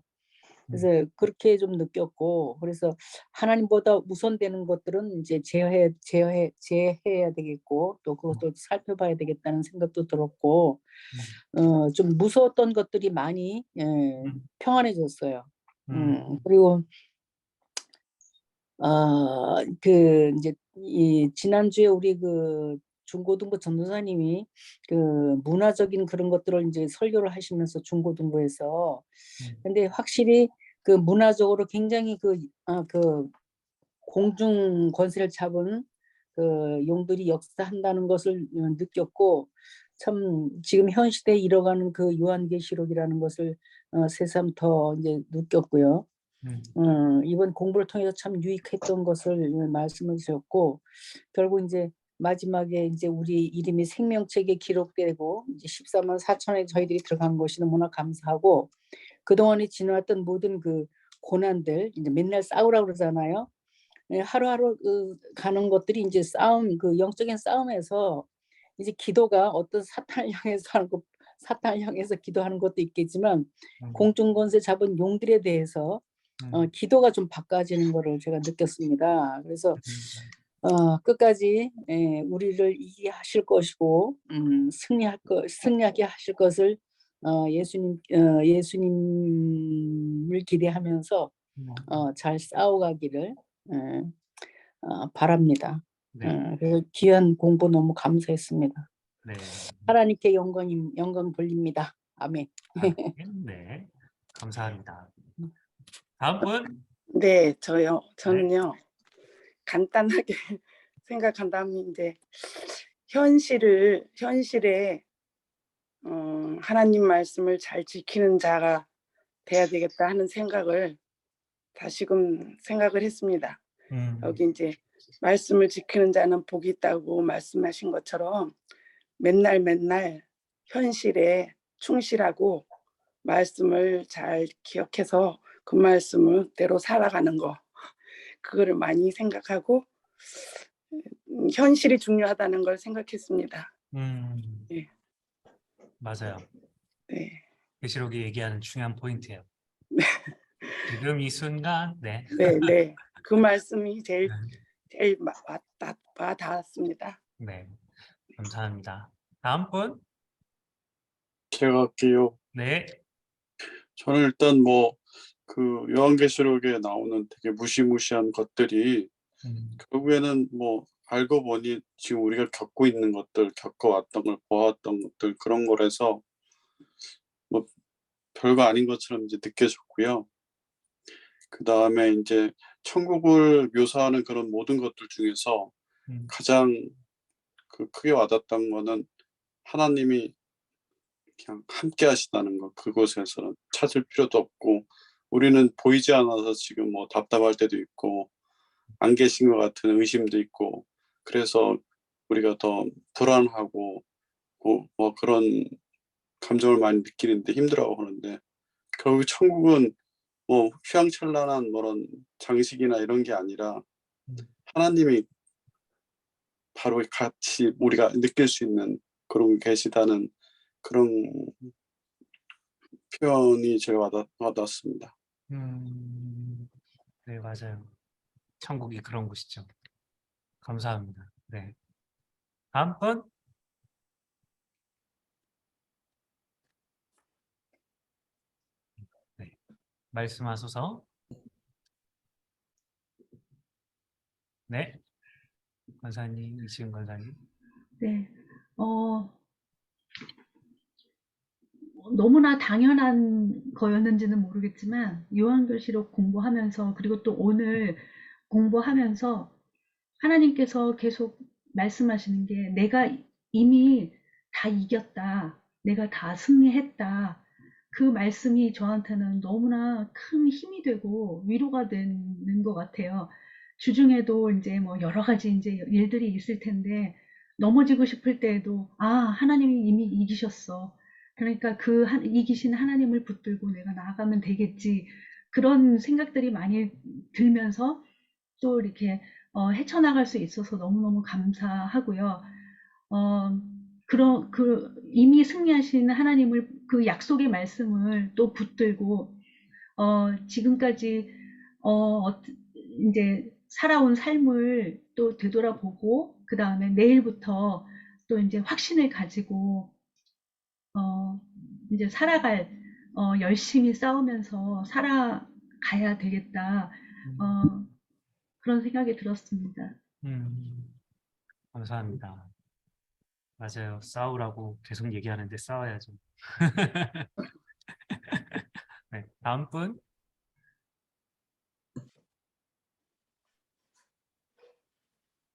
그래서 그렇게 좀 느꼈고, 그래서 하나님보다 우선되는 것들은 이제 제어해야 되겠고, 또 그것도 살펴봐야 되겠다는 생각도 들었고, 좀 무서웠던 것들이 많이 평안해졌어요. 그리고 이제 지난주에 우리 중고등부 전도사님이 문화적인 그런 것들을 이제 설교를 하시면서 중고등부에서 근데 확실히 문화적으로 굉장히 공중 권세를 잡은 용들이 역사한다는 것을 느꼈고, 참 지금 현 시대에 이뤄가는 요한계시록이라는 것을 새삼 더 이제 느꼈고요. 이번 공부를 통해서 참 유익했던 것을 말씀을 주셨고, 결국 이제 마지막에 이제 우리 이름이 생명책에 기록되고 이제 14만 4천에 저희들이 들어간 것이 너무나 감사하고, 그동안에 지나왔던 모든 고난들 이제 맨날 싸우라고 그러잖아요. 하루하루 가는 것들이 이제 영적인 싸움에서 이제 기도가 어떤 사탄을 향해서 기도하는 것도 있겠지만 공중권세 잡은 용들에 대해서 기도가 좀 바꿔지는 거를 제가 느꼈습니다. 그래서 끝까지 우리를 이기게 하실 것이고 승리하게 하실 것을 예수님을 기대하면서 잘 싸워가기를 바랍니다. 네. 그래서 귀한 공부 너무 감사했습니다. 네. 하나님께 영광 돌립니다. 아멘. 네. 감사합니다. 다음 분. 네, 저요. 저는요. 간단하게 생각한다면 이제 현실에 하나님 말씀을 잘 지키는 자가 돼야 되겠다 하는 생각을 다시금 생각을 했습니다. 여기 이제 말씀을 지키는 자는 복이 있다고 말씀하신 것처럼 맨날 현실에 충실하고 말씀을 잘 기억해서 그 말씀대로 살아가는 거, 그거를 많이 생각하고 현실이 중요하다는 걸 생각했습니다. 네. 맞아요. 네. 계시록이 얘기하는 중요한 포인트예요. 지금 이 순간, 네. 네. 그 말씀이 제일 와닿았습니다. 네. 감사합니다. 다음 분. 제가 할게요. 네. 저는 일단 그 요한계시록에 나오는 되게 무시무시한 것들이 결국에는 알고 보니 지금 우리가 겪고 있는 것들, 겪어왔던 걸, 보았던 것들, 그런 거라서 별거 아닌 것처럼 이제 느껴졌고요. 그 다음에 이제 천국을 묘사하는 그런 모든 것들 중에서 가장 크게 와닿았던 거는 하나님이 그냥 함께 하시다는 거. 그곳에서는 찾을 필요도 없고, 우리는 보이지 않아서 지금 답답할 때도 있고 안 계신 것 같은 의심도 있고, 그래서 우리가 더 불안하고 그런 감정을 많이 느끼는데 힘들어하고 그러는데, 결국 천국은 휘황찬란한 그런 장식이나 이런 게 아니라 하나님이 바로 같이 우리가 느낄 수 있는 그런 계시다는 그런 표현이 제가 와닿았습니다. 네, 맞아요. 천국이 그런 곳이죠. 감사합니다. 네. 다음 분. 네. 말씀하소서. 네. 권사님, 이시은 권사님. 네. 너무나 당연한 거였는지는 모르겠지만 요한계시록 공부하면서, 그리고 또 오늘 공부하면서 하나님께서 계속 말씀하시는 게, 내가 이미 다 이겼다, 내가 다 승리했다, 그 말씀이 저한테는 너무나 큰 힘이 되고 위로가 되는 것 같아요. 주중에도 이제 여러 가지 이제 일들이 있을 텐데 넘어지고 싶을 때에도 하나님이 이미 이기셨어. 그러니까 이기신 하나님을 붙들고 내가 나아가면 되겠지. 그런 생각들이 많이 들면서 또 이렇게 헤쳐나갈 수 있어서 너무너무 감사하고요. 이미 승리하신 하나님을, 그 약속의 말씀을 또 붙들고 지금까지 이제 살아온 삶을 또 되돌아보고, 그 다음에 내일부터 또 이제 확신을 가지고 이제 열심히 싸우면서 살아가야 되겠다. 그런 생각이 들었습니다. 감사합니다. 맞아요. 싸우라고 계속 얘기하는데 싸워야죠. 네. 다음 분.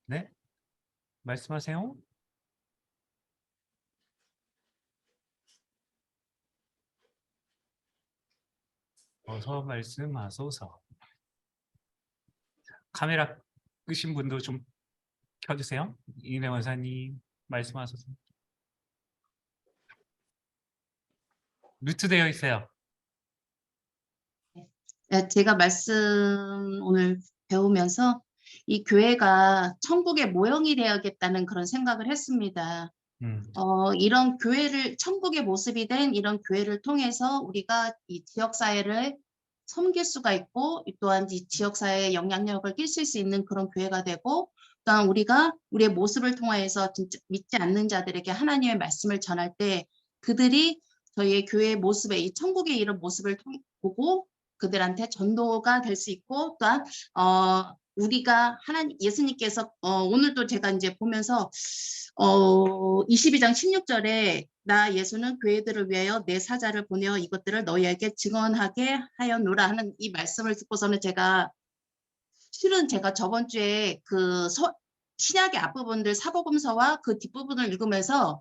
네. 말씀하세요. 어서 말씀하소서. 카메라 끄신 분도 좀 켜주세요. 이은혜 원사님, 말씀하소서. 뮤트되어 있어요. 제가 말씀 오늘 배우면서 이 교회가 천국의 모형이 되어야겠다는 그런 생각을 했습니다. 이런 교회를, 천국의 모습이 된 이런 교회를 통해서 우리가 이 지역사회를 섬길 수가 있고 또한 이 지역사회에 영향력을 끼칠 수 있는 그런 교회가 되고 또한 우리가 우리의 모습을 통하여서 진짜 믿지 않는 자들에게 하나님의 말씀을 전할 때 그들이 저희의 교회의 모습에 이 천국에 이른 모습을 보고 그들한테 전도가 될 수 있고 또한 우리가 하나님 예수님께서 오늘도 제가 이제 보면서 22장 16절에 나 예수는 교회들을 위하여 내 사자를 보내어 이것들을 너희에게 증언하게 하였노라 하는 이 말씀을 듣고서는 제가 실은 제가 저번 주에 그 신약의 앞부분들 사복음서와 그 뒷부분을 읽으면서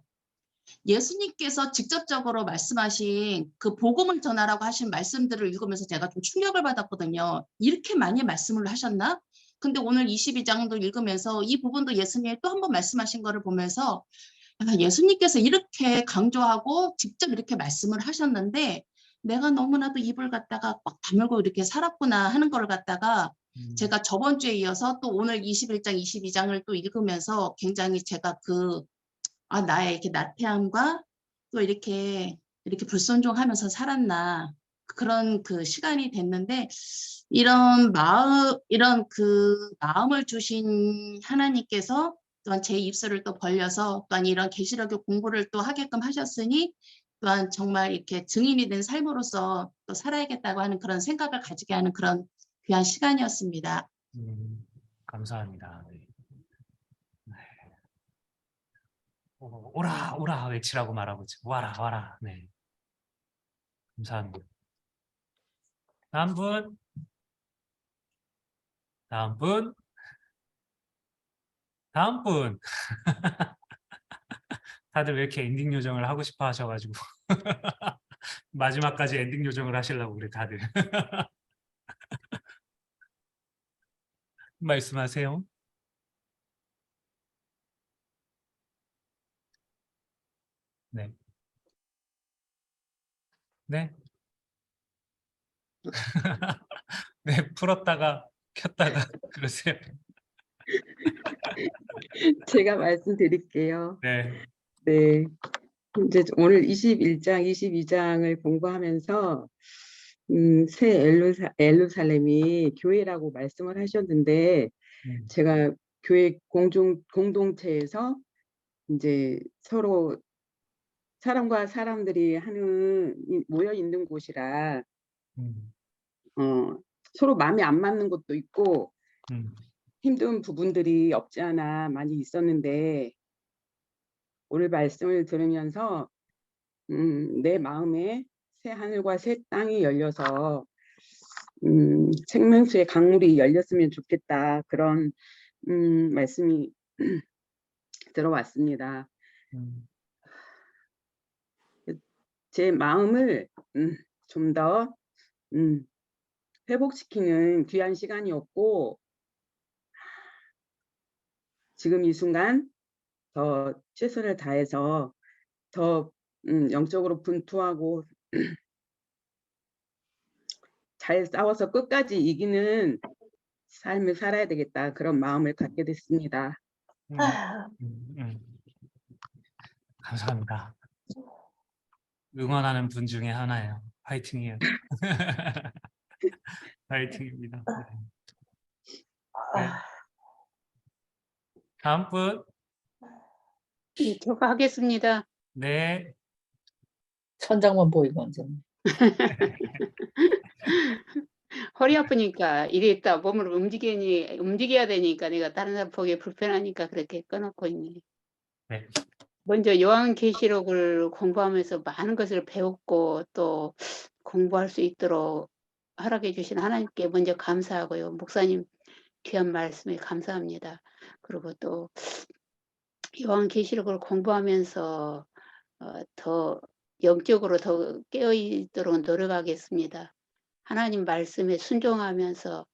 예수님께서 직접적으로 말씀하신 그 복음을 전하라고 하신 말씀들을 읽으면서 제가 좀 충격을 받았거든요. 이렇게 많이 말씀을 하셨나? 근데 오늘 22장도 읽으면서 이 부분도 예수님이 또 한 번 말씀하신 거를 보면서 예수님께서 이렇게 강조하고 직접 이렇게 말씀을 하셨는데 내가 너무나도 입을 갖다가 꽉 다물고 이렇게 살았구나 하는 걸 갖다가 제가 저번 주에 이어서 또 오늘 21장, 22장을 또 읽으면서 굉장히 제가 나의 이렇게 나태함과 또 이렇게 불순종하면서 살았나 그런 그 시간이 됐는데 이런 마음을 주신 하나님께서 또한 제 입술을 또 벌려서 또한 이런 계시록의 공부를 또 하게끔 하셨으니 또한 정말 이렇게 증인이 된 삶으로서 또 살아야겠다고 하는 그런 생각을 가지게 하는 그런 귀한 시간이었습니다. 감사합니다. 네. 오라 오라 외치라고 말아보지. 와라 와라. 네. 감사합니다. 다음 분. 다들 왜 이렇게 엔딩 요정을 하고 싶어 하셔가지고 마지막까지 엔딩 요정을 하시려고 그래 다들. 말씀하세요. 네. 네. 네, 풀었다가 켰다가 그러세요. 제가 말씀드릴게요. 네. 네. 이제 오늘 21장, 22장을 공부하면서 새 예루살렘이 교회라고 말씀을 하셨는데 제가 교회 공동체에서 이제 서로 사람과 사람들이 모여 있는 곳이라 서로 마음이 안 맞는 것도 있고 힘든 부분들이 없지 않아 많이 있었는데 오늘 말씀을 들으면서 내 마음에 새 하늘과 새 땅이 열려서 생명수의 강물이 열렸으면 좋겠다 그런 말씀이 들어왔습니다. 제 마음을 좀 더 회복시키는 귀한 시간이었고 지금 이 순간 더 최선을 다해서 더 영적으로 분투하고 잘 싸워서 끝까지 이기는 삶을 살아야 되겠다 그런 마음을 갖게 됐습니다. 감사합니다. 응원하는 분 중에 하나예요. 파이팅이에요. 파이팅입니다. 네. 다음 분. 네, 제가 하겠습니다. 네. 천장만 보이고 완전. 허리 아프니까 이랬다 몸을 움직여야 되니까 내가 다른 사람 보기에 불편하니까 그렇게 꺼놓고 있네. 네. 먼저 요한계시록을 공부하면서 많은 것을 배웠고 또 공부할 수 있도록 허락해 주신 하나님께 먼저 감사하고요. 목사님 귀한 말씀에 감사합니다. 그리고 또 요한계시록을 공부하면서 더 영적으로 더 깨어있도록 노력하겠습니다. 하나님 말씀에 순종하면서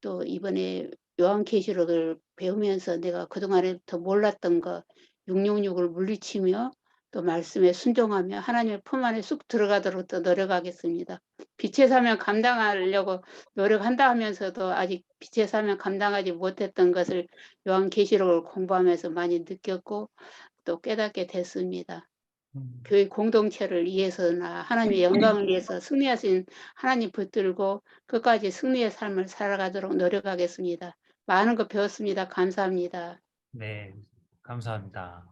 또 이번에 요한계시록을 배우면서 내가 그동안에 더 몰랐던 거 666을 물리치며 또 말씀에 순종하며 하나님의 품 안에 쑥 들어가도록 또 노력하겠습니다. 빛의 사명 감당하려고 노력한다 하면서도 아직 빛의 사명 감당하지 못했던 것을 요한계시록을 공부하면서 많이 느꼈고 또 깨닫게 됐습니다. 교회 공동체를 위해서나 하나님의 영광을 위해서 승리하신 하나님 붙들고 끝까지 승리의 삶을 살아가도록 노력하겠습니다. 많은 거 배웠습니다. 감사합니다. 네, 감사합니다.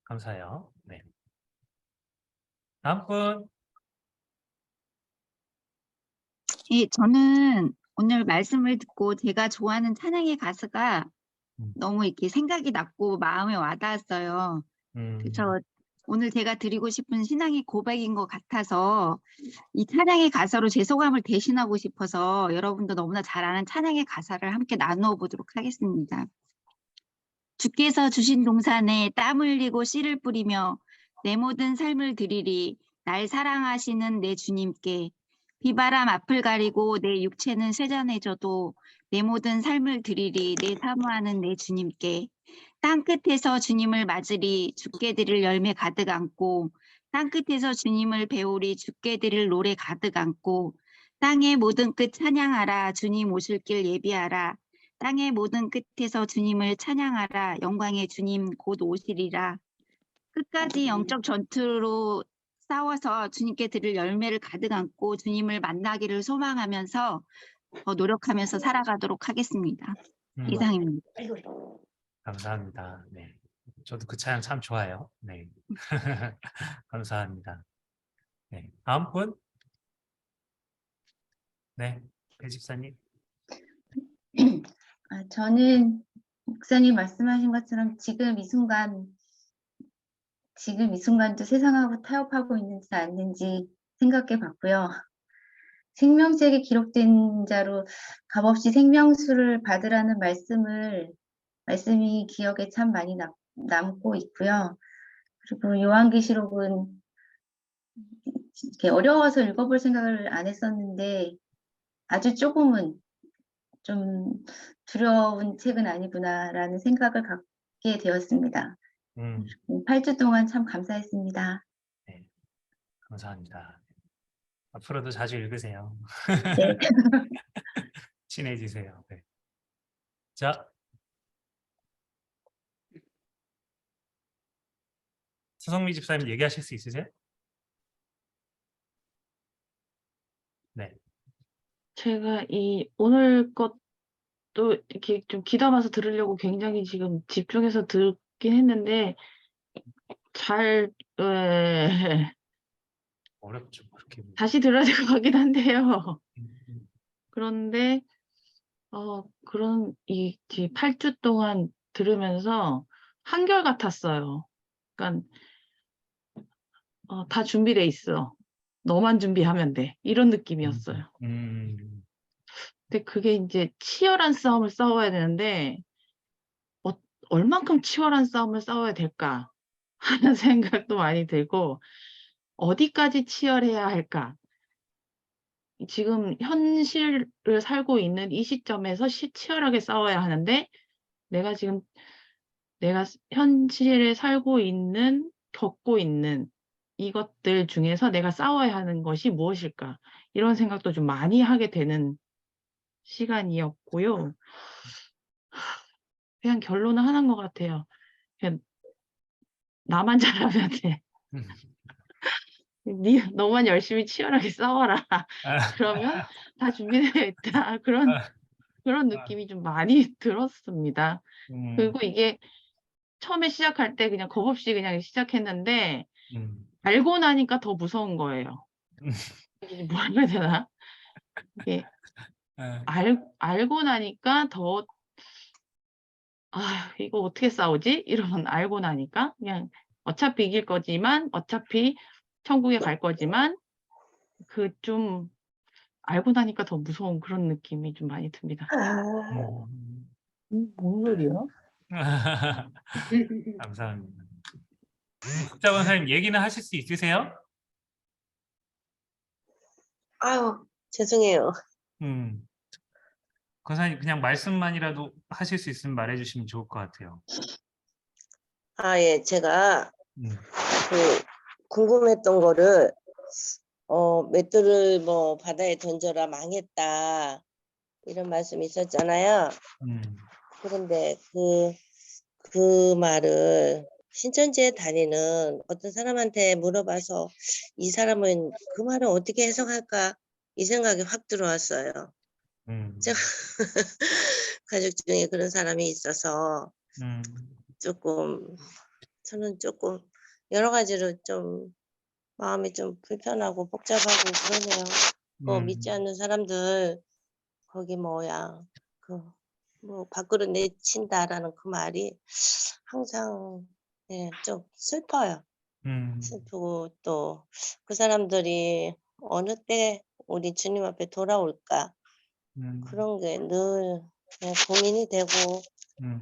감사해요. 네. 다음 분. 예, 저는 오늘 말씀을 듣고 제가 좋아하는 찬양의 가사가 너무 이렇게 생각이 났고 마음에 와닿았어요. 그래서 오늘 제가 드리고 싶은 신앙의 고백인 것 같아서 이 찬양의 가사로 제 소감을 대신하고 싶어서 여러분도 너무나 잘 아는 찬양의 가사를 함께 나누어 보도록 하겠습니다. 주께서 주신 동산에 땀 흘리고 씨를 뿌리며 내 모든 삶을 드리리. 날 사랑하시는 내 주님께 비바람 앞을 가리고 내 육체는 쇠잔해져도 내 모든 삶을 드리리. 내 사모하는 내 주님께 땅끝에서 주님을 맞으리. 주께 드릴 열매 가득 안고 땅끝에서 주님을 배우리. 주께 드릴 노래 가득 안고 땅의 모든 끝 찬양하라. 주님 오실 길 예비하라. 땅의 모든 끝에서 주님을 찬양하라. 영광의 주님 곧 오시리라. 끝까지 영적 전투로 싸워서 주님께 드릴 열매를 가득 안고 주님을 만나기를 소망하면서 더 노력하면서 살아가도록 하겠습니다. 이상입니다. 감사합니다. 네. 저도 그 찬양 참 좋아해요. 네. 감사합니다. 네. 다음 분. 네. 배 집사님. 저는 목사님 말씀하신 것처럼 지금 이 순간도 세상하고 타협하고 있는지 않는지 생각해 봤고요. 생명책에 기록된 자로 값없이 생명수를 받으라는 말씀이 기억에 참 많이 남고 있고요. 그리고 요한계시록은 이렇게 어려워서 읽어볼 생각을 안 했었는데 아주 조금은 좀 두려운 책은 아니구나라는 생각을 갖게 되었습니다. 8주 동안 참 감사했습니다. 네. 감사합니다. 앞으로도 자주 읽으세요. 네. 친해지세요. 네. 자, 서성미 집사님 얘기하실 수 있으세요? 네. 제가 이 오늘 것도 이렇게 좀 귀담아서 들으려고 굉장히 지금 집중해서 듣긴 했는데 잘 어렵죠. 그렇게. 다시 들어야 될 것 같긴 한데요. 그런데 그런 이 8주 동안 들으면서 한결같았어요. 그러니까 다 준비돼 있어. 너만 준비하면 돼. 이런 느낌이었어요. 근데 그게 이제 치열한 싸움을 싸워야 되는데 얼만큼 치열한 싸움을 싸워야 될까 하는 생각도 많이 들고 어디까지 치열해야 할까? 지금 현실을 살고 있는 이 시점에서 치열하게 싸워야 하는데 내가 현실에 살고 있는, 겪고 있는 이것들 중에서 내가 싸워야 하는 것이 무엇일까? 이런 생각도 좀 많이 하게 되는 시간이었고요. 그냥 결론은 하나인 것 같아요. 그냥 나만 잘하면 돼. 너만 열심히 치열하게 싸워라. 그러면 다 준비되어 있다. 그런 느낌이 좀 많이 들었습니다. 그리고 이게 처음에 시작할 때 그냥 겁없이 그냥 시작했는데 알고 나니까 더 무서운 거예요. 이게 뭐라 해야 되나? 이게 알고 나니까 더 이거 어떻게 싸우지? 이러면 알고 나니까 그냥 어차피 이길 거지만 어차피 천국에 갈 거지만 좀 알고 나니까 더 무서운 그런 느낌이 좀 많이 듭니다. 뭔 소리야? 감사합니다. 국자 권사님 얘기는 하실 수 있으세요? 아유, 죄송해요. 권사님 그냥 말씀만이라도 하실 수 있으면 말해주시면 좋을 것 같아요. 예, 제가 궁금했던 거를 맷돌을 뭐 바다에 던져라 망했다 이런 말씀이 있었잖아요. 그런데 그 말을 신천지에 다니는 어떤 사람한테 물어봐서 이 사람은 그 말을 어떻게 해석할까 이 생각이 확 들어왔어요. 제가 가족 중에 그런 사람이 있어서 저는 조금 여러 가지로 좀 마음이 좀 불편하고 복잡하고 그러네요. 뭐 믿지 않는 사람들 거기 뭐 밖으로 내친다라는 그 말이 항상 좀 슬퍼요. 슬프고 또 그 사람들이 어느 때 우리 주님 앞에 돌아올까 그런 게 늘 고민이 되고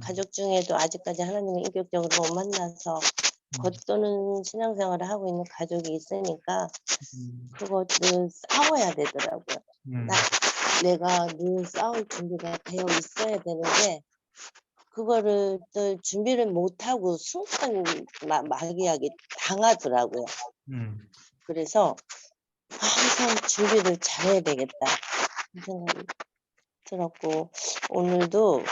가족 중에도 아직까지 하나님을 인격적으로 못 만나서 겉도는 신앙생활을 하고 있는 가족이 있으니까 그것을 싸워야 되더라고요. 내가 늘 싸울 준비가 되어 있어야 되는데 그거를 또 준비를 못하고 순간 마귀에게 당하더라고요. 그래서 항상 준비를 잘해야 되겠다 이 생각이 들었고 오늘도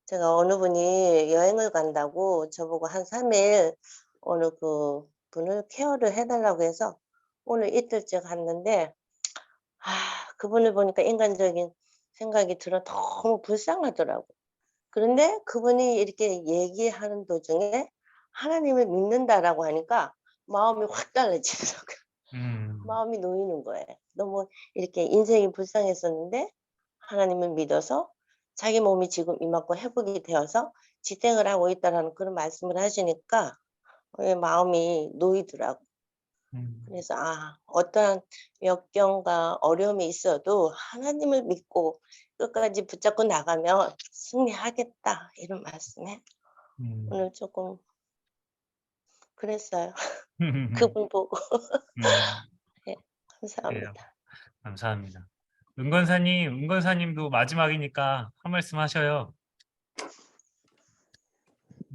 제가 어느 분이 여행을 간다고 저보고 한 3일 어느 그 분을 케어를 해달라고 해서 오늘 이틀째 갔는데 그분을 보니까 인간적인 생각이 들어 너무 불쌍하더라고. 그런데 그분이 이렇게 얘기하는 도중에 하나님을 믿는다라고 하니까 마음이 확 달라지더라고요. 마음이 놓이는 거예요. 너무 이렇게 인생이 불쌍했었는데 하나님을 믿어서 자기 몸이 지금 이만큼 회복이 되어서 지탱을 하고 있다라는 그런 말씀을 하시니까 마음이 놓이더라고. 그래서 어떠한 역경과 어려움이 있어도 하나님을 믿고 끝까지 붙잡고 나가면 승리하겠다 이런 말씀에 오늘 조금 그랬어요. 그분 보고. 네, 감사합니다. 감사합니다. 은건사님도 마지막이니까 한 말씀 하셔요.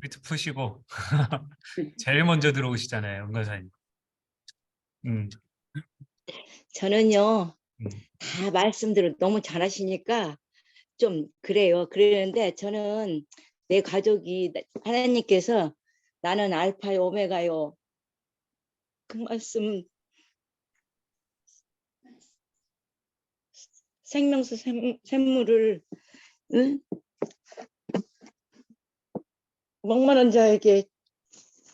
미트 푸시고 제일 먼저 들어오시잖아요, 은건사님. 저는요, 다 말씀들을 너무 잘하시니까 좀 그래요. 그러는데 저는 내 가족이 하나님께서 나는 알파요 오메가요 그 말씀 생명수 샘물을 목마른 자에게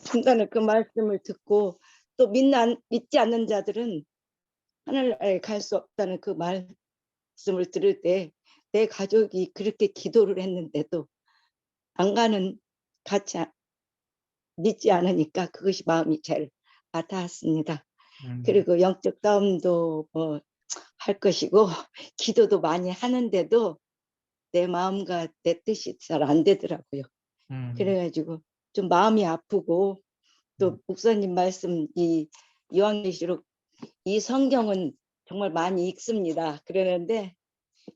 준다는 그 말씀을 듣고 또 믿지 않는 자들은 하늘나라에 갈 수 없다는 그 말씀을 들을 때 내 가족이 그렇게 기도를 했는데도 안 가는 같이 믿지 않으니까 그것이 마음이 제일 와닿았습니다. 그리고 영적 싸움도 뭐 할 것이고 기도도 많이 하는데도 내 마음과 내 뜻이 잘 안 되더라고요. 그래가지고 좀 마음이 아프고 또 목사님 말씀 이 요한계시록 이 성경은 정말 많이 읽습니다. 그러는데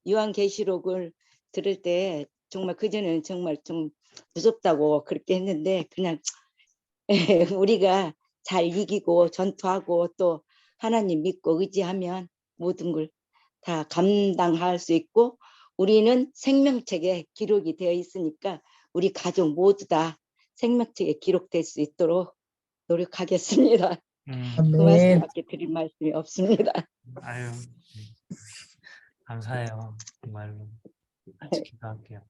요한계시록을 들을 때 정말 그전에는 정말 좀 무섭다고 그렇게 했는데 그냥 우리가 잘 이기고 전투하고 또 하나님 믿고 의지하면 모든 걸 다 감당할 수 있고 우리는 생명책에 기록이 되어 있으니까 우리 가족 모두 다 생명책에 기록될 수 있도록 노력하겠습니다. 그 말씀밖에 드릴 말씀이 없습니다. 아유, 감사해요. 정말로 같이 기도할게요.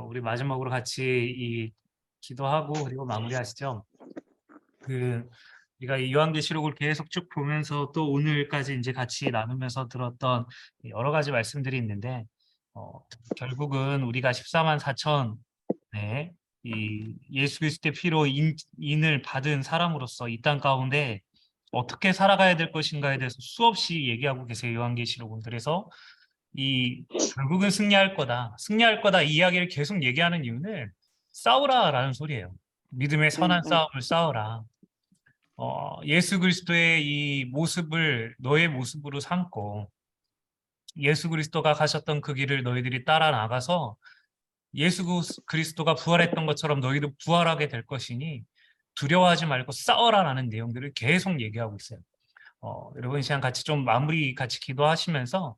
우리 마지막으로 같이 기도하고 그리고 마무리하시죠. 우리가 이 요한계시록을 계속 쭉 보면서 또 오늘까지 이제 같이 나누면서 들었던 여러 가지 말씀들이 있는데 결국은 우리가 14만 4천 이 예수 그리스도의 피로 인을 받은 사람으로서 이 땅 가운데 어떻게 살아가야 될 것인가에 대해서 수없이 얘기하고 계세요. 요한계시록은. 그래서 결국은 승리할 거다 이 이야기를 계속 얘기하는 이유는 싸우라라는 소리예요. 믿음의 선한 싸움을 싸워라. 예수 그리스도의 이 모습을 너의 모습으로 삼고 예수 그리스도가 가셨던 그 길을 너희들이 따라 나가서 예수 그리스도가 부활했던 것처럼 너희도 부활하게 될 것이니 두려워하지 말고 싸워라라는 내용들을 계속 얘기하고 있어요. 여러분 이 시간 같이 좀 마무리 같이 기도하시면서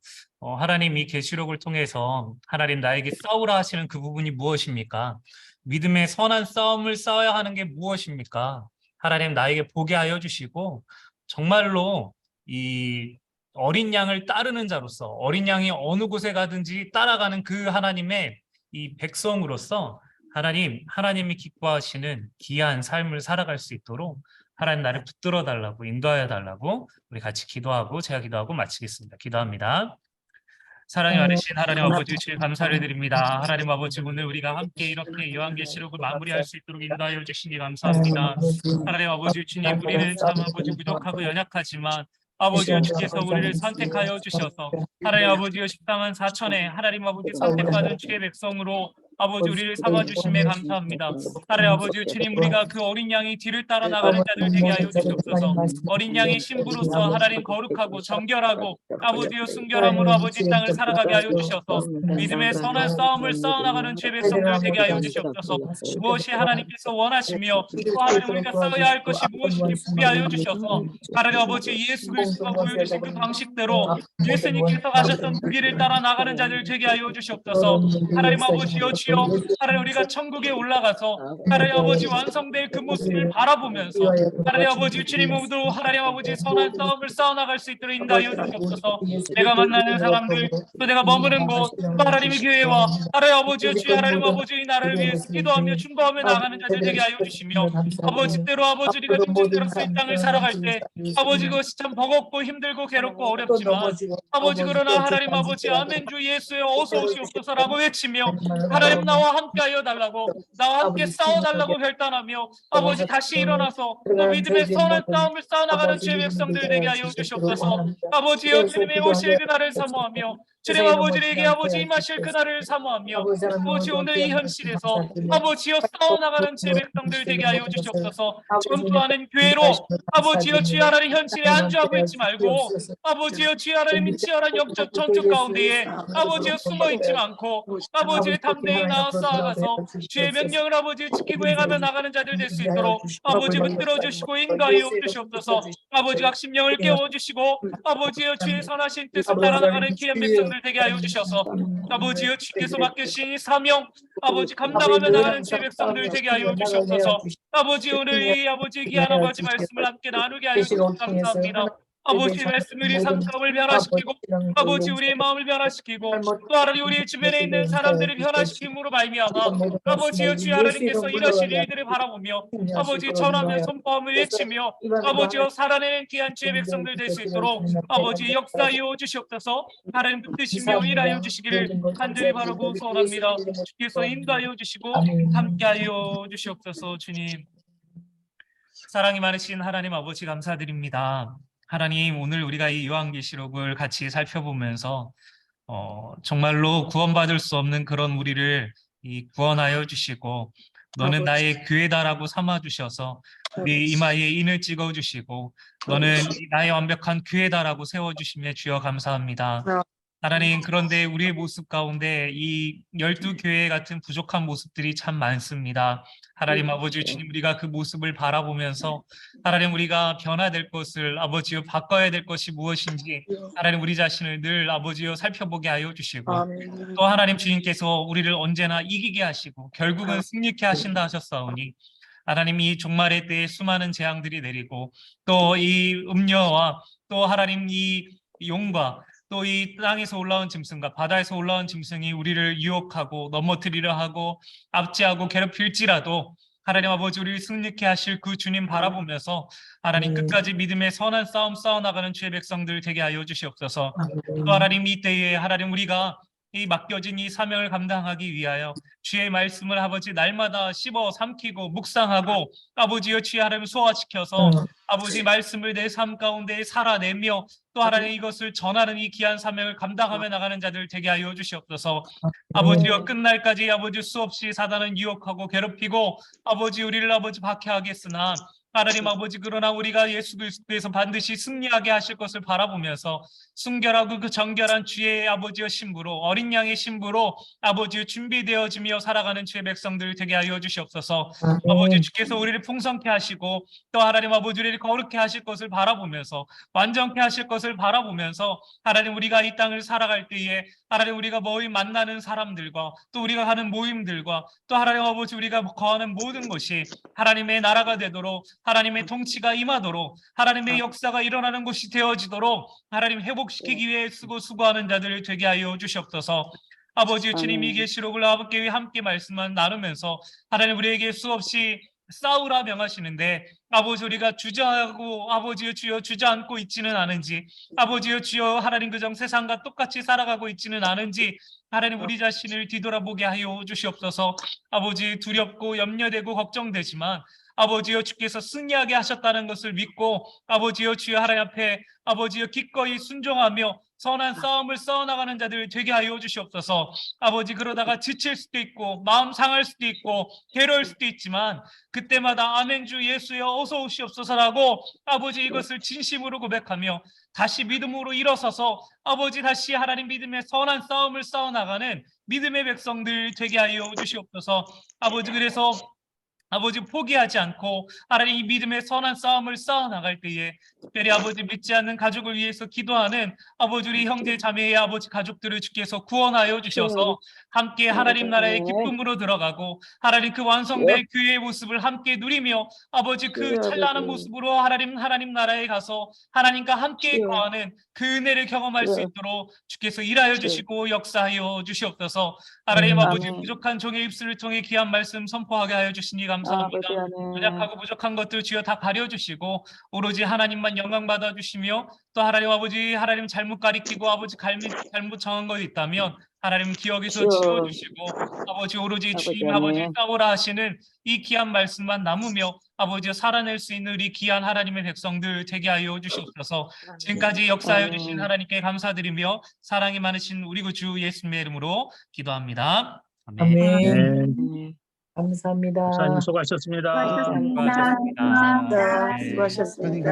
하나님 이 계시록을 통해서 하나님 나에게 싸우라 하시는 그 부분이 무엇입니까? 믿음의 선한 싸움을 싸워야 하는 게 무엇입니까? 하나님 나에게 보게 하여 주시고 정말로 이 어린 양을 따르는 자로서 어린 양이 어느 곳에 가든지 따라가는 그 하나님의 이 백성으로서 하나님이 기뻐하시는 귀한 삶을 살아갈 수 있도록 하나님 나를 붙들어 달라고 인도하여 달라고 우리 같이 기도하고 제가 기도하고 마치겠습니다. 기도합니다. 사랑이 많으신 하나님 아버지 주님 감사를 드립니다. 하나님 아버지 오늘 우리가 함께 이렇게 요한계시록을 마무리할 수 있도록 인도하여 주시니 감사합니다. 하나님 아버지 주님 우리는 참 아버지 부족하고 연약하지만 아버지여 주께서 우리를 선택하여 주셔서 하나님 아버지여 14만 4천에 하나님 아버지 선택받은 주의 백성으로 아버지 우리를 삼아주심에 감사합니다. 하나님 아버지 주님 우리가 그 어린 양이 뒤를 따라 나가는 자들 되게 하여 주시옵소서. 어린 양의 신부로서 하나님 거룩하고 정결하고 아버지여 순결함으로 아버지 땅을 살아가게 하여 주셔서 믿음의 선한 싸움을 싸워나가는 죄 백성들 되게 하여 주시옵소서. 무엇이 하나님께서 원하시며 또 하나님 우리가 싸워야 할 것이 무엇인지 보게 하여 주셔서 하나님 아버지 예수 그리스도가 보여주신 그 방식대로 예수님께서 가셨던 그 길을 따라 나가는 자들 되게 하여 주시옵소서. 하나님 아버지여 주여 하나님 우리가 천국에 올라가서 하나님 아버지 완성될 그 모습을 바라보면서 하나님 아버지 주님 모두 하나님 아버지 선한 싸움을 싸워나갈 수 있도록 인도하여 주시옵소서. 내가 만나는 사람들 또 내가 머무는 곳 또 하나님의 교회와 하나님 아버지여 주여 하나님 아버지 나를 위해서 기도하며 충고하며 나가는 자들 되게 하여 주시며 아버지 때로 아버지 우리가 짐승들로서 이 땅을 살아갈 때 아버지 그것이 참 버겁고 힘들고 괴롭고 어렵지만 아버지 그러나 하나님 아버지 아멘 주 예수여 어서 오시옵소서라고 외치며 하나님 나와 함께하여 달라고 나와 함께 싸워달라고 결단하며 아버지 다시 일어나서 또 믿음의 선한 싸움을 싸워나가는 주의 백성들 되게 하여 주시옵소서. 아버지여 주님의 오실 그날을 사모하며 주님 아버지에게 아버지 임하실 그날을 사모하며 아버지 오늘 이 현실에서 아버지여 싸워나가는 제 백성들 되게 하여 주시옵소서. 전투하는 교회로 아버지여 주의 하나님 현실에 안주하고 있지 말고 아버지여 주의 하나님 치열한 영적 전투 가운데에 아버지여 숨어있지 않고 아버지의 담대히 나아가서 주의 명령을 아버지 지키고 행하며 나가는 자들 될 수 있도록 아버지 붙들어 주시고 인도하여 주시옵소서. 아버지 각 심령을 깨워주시고 아버지여 주의 선하신 뜻을 따라나가는 귀한 백성들 되게 하여 주셔서 아버지여 주께서 맡기신 이 사명 아버지 감당하며 나가는 주의 백성들 되게 하여 주시옵소서. 아버지 오늘 이 아버지 귀한 아버지 말씀을 함께 나누게 하여 주셔서 감사합니다. 아버지 말씀을 우리 삶을 변화시키고 아버지 우리의 마음을 변화시키고 또 하나님 우리 주변에 있는 사람들을 변화시킴으로 말미암아 아버지여 주의 하나님께서 이러실 일들을 바라보며 아버지 전하며 선포함을 외치며 아버지여 살아내는 귀한 주의 백성들 될 수 있도록 아버지 역사하여 주시옵소서. 하나님 붙드시며 일하여 주시기를 간절히 바라고 소원합니다. 주께서 인도하여 주시고 함께하여 주시옵소서. 주님 사랑이 많으신 하나님 아버지 감사드립니다. 하나님 오늘 우리가 이 요한계시록을 같이 살펴보면서 정말로 구원받을 수 없는 그런 우리를 구원하여 주시고 너는 나의 교회다라고 삼아주셔서 우리 이마에 인을 찍어주시고 너는 나의 완벽한 교회다라고 세워주시며 주여 감사합니다. 하나님 그런데 우리의 모습 가운데 이 12교회 같은 부족한 모습들이 참 많습니다. 하나님 아버지 주님 우리가 그 모습을 바라보면서 하나님 우리가 변화될 것을 아버지여 바꿔야 될 것이 무엇인지 하나님 우리 자신을 늘 아버지여 살펴보게 하여 주시고 또 하나님 주님께서 우리를 언제나 이기게 하시고 결국은 승리케 하신다 하셨사오니 하나님 이 종말의 때에 수많은 재앙들이 내리고 또 이 음녀와 또 하나님 이 용과 또 이 땅에서 올라온 짐승과 바다에서 올라온 짐승이 우리를 유혹하고 넘어뜨리려 하고 압제하고 괴롭힐지라도 하나님 아버지 우리를 승리케 하실 그 주님 바라보면서 하나님 끝까지 믿음의 선한 싸움 싸워나가는 주의 백성들 되게 하여 주시옵소서. 또 하나님 이 때에 하나님 우리가 이 맡겨진 이 사명을 감당하기 위하여 주의 말씀을 아버지 날마다 씹어 삼키고 묵상하고 아버지여 주의 하나님 소화시켜서 아버지 말씀을 내 삶 가운데 살아내며 또 하나님 이것을 전하는 이 귀한 사명을 감당하며 나가는 자들 되게 하여 주시옵소서. 아버지여 끝날까지 아버지 수없이 사단은 유혹하고 괴롭히고 아버지 우리를 아버지 박해하겠으나 하나님 아버지, 그러나 우리가 예수 그리스도에서 반드시 승리하게 하실 것을 바라보면서 순결하고 그 정결한 주의 아버지의 신부로, 어린 양의 신부로 아버지 준비되어지며 살아가는 주의 백성들 되게 하여 주시옵소서. 아버지, 주께서 우리를 풍성케 하시고 또 하나님 아버지 우리를 거룩케 하실 것을 바라보면서, 완전케 하실 것을 바라보면서 하나님, 우리가 이 땅을 살아갈 때에 하나님, 우리가 만나는 사람들과 또 우리가 가는 모임들과 또 하나님 아버지 우리가 거하는 모든 것이 하나님의 나라가 되도록, 하나님의 통치가 임하도록, 하나님의 역사가 일어나는 곳이 되어지도록 하나님 회복시키기 위해 쓰고 수고하는 자들 되게 하여 주시옵소서. 아버지, 주님이 계시록을 함께 말씀만 나누면서 하나님 우리에게 수없이 싸우라 명하시는데, 아버지 우리가 주저하고 아버지여 주여 주저앉고 있지는 않은지, 아버지여 주여 하나님 그정 세상과 똑같이 살아가고 있지는 않은지 하나님 우리 자신을 뒤돌아보게 하여 주시옵소서. 아버지, 두렵고 염려되고 걱정되지만 아버지여 주께서 승리하게 하셨다는 것을 믿고 아버지여 주여 하나님 앞에 아버지여 기꺼이 순종하며 선한 싸움을 싸워나가는 자들 되게 하여 주시옵소서. 아버지, 그러다가 지칠 수도 있고 마음 상할 수도 있고 괴로울 수도 있지만 그때마다 아멘 주 예수여 어서 오시옵소서라고 아버지 이것을 진심으로 고백하며 다시 믿음으로 일어서서 아버지 다시 하나님 믿음의 선한 싸움을 싸워나가는 믿음의 백성들 되게 하여 주시옵소서. 아버지, 그래서 아버지 포기하지 않고 하나님 이 믿음의 선한 싸움을 싸워나갈 때에 특별히 아버지 믿지 않는 가족을 위해서 기도하는 아버지 우리 형제 자매의 아버지 가족들을 주께서 구원하여 주셔서 함께 하나님 나라의 기쁨으로 들어가고 하나님 그 완성될 교회의 모습을 함께 누리며 아버지 그 찬란한 모습으로 하나님 나라에 가서 하나님과 함께 거하는 그 은혜를 경험할 수 있도록 주께서 일하여 주시고 역사하여 주시옵소서. 하나님 아버지, 부족한 종의 입술을 통해 귀한 말씀 선포하게 하여 주시니 감사합니다. 연약하고 부족한 것들 주여 다 가려주시고 오로지 하나님만 영광 받아주시며 또 하나님 아버지, 하나님 잘못 가리키고 아버지 잘못 정한 것 있다면 하나님 기억에서 지워주시고 아버지 오로지 주님 아버지 싸우라 하시는 이 귀한 말씀만 남으며 아버지 살아낼 수 있는 우리 귀한 하나님의 백성들 되게 하여 주시옵소서. 지금까지 역사하여 주신 하나님께 감사드리며 사랑이 많으신 우리 구주 예수님의 이름으로 기도합니다. 아멘. 감사합니다. 목사님 수고하셨습니다. 수고하셨습니다. 수고하셨습니다.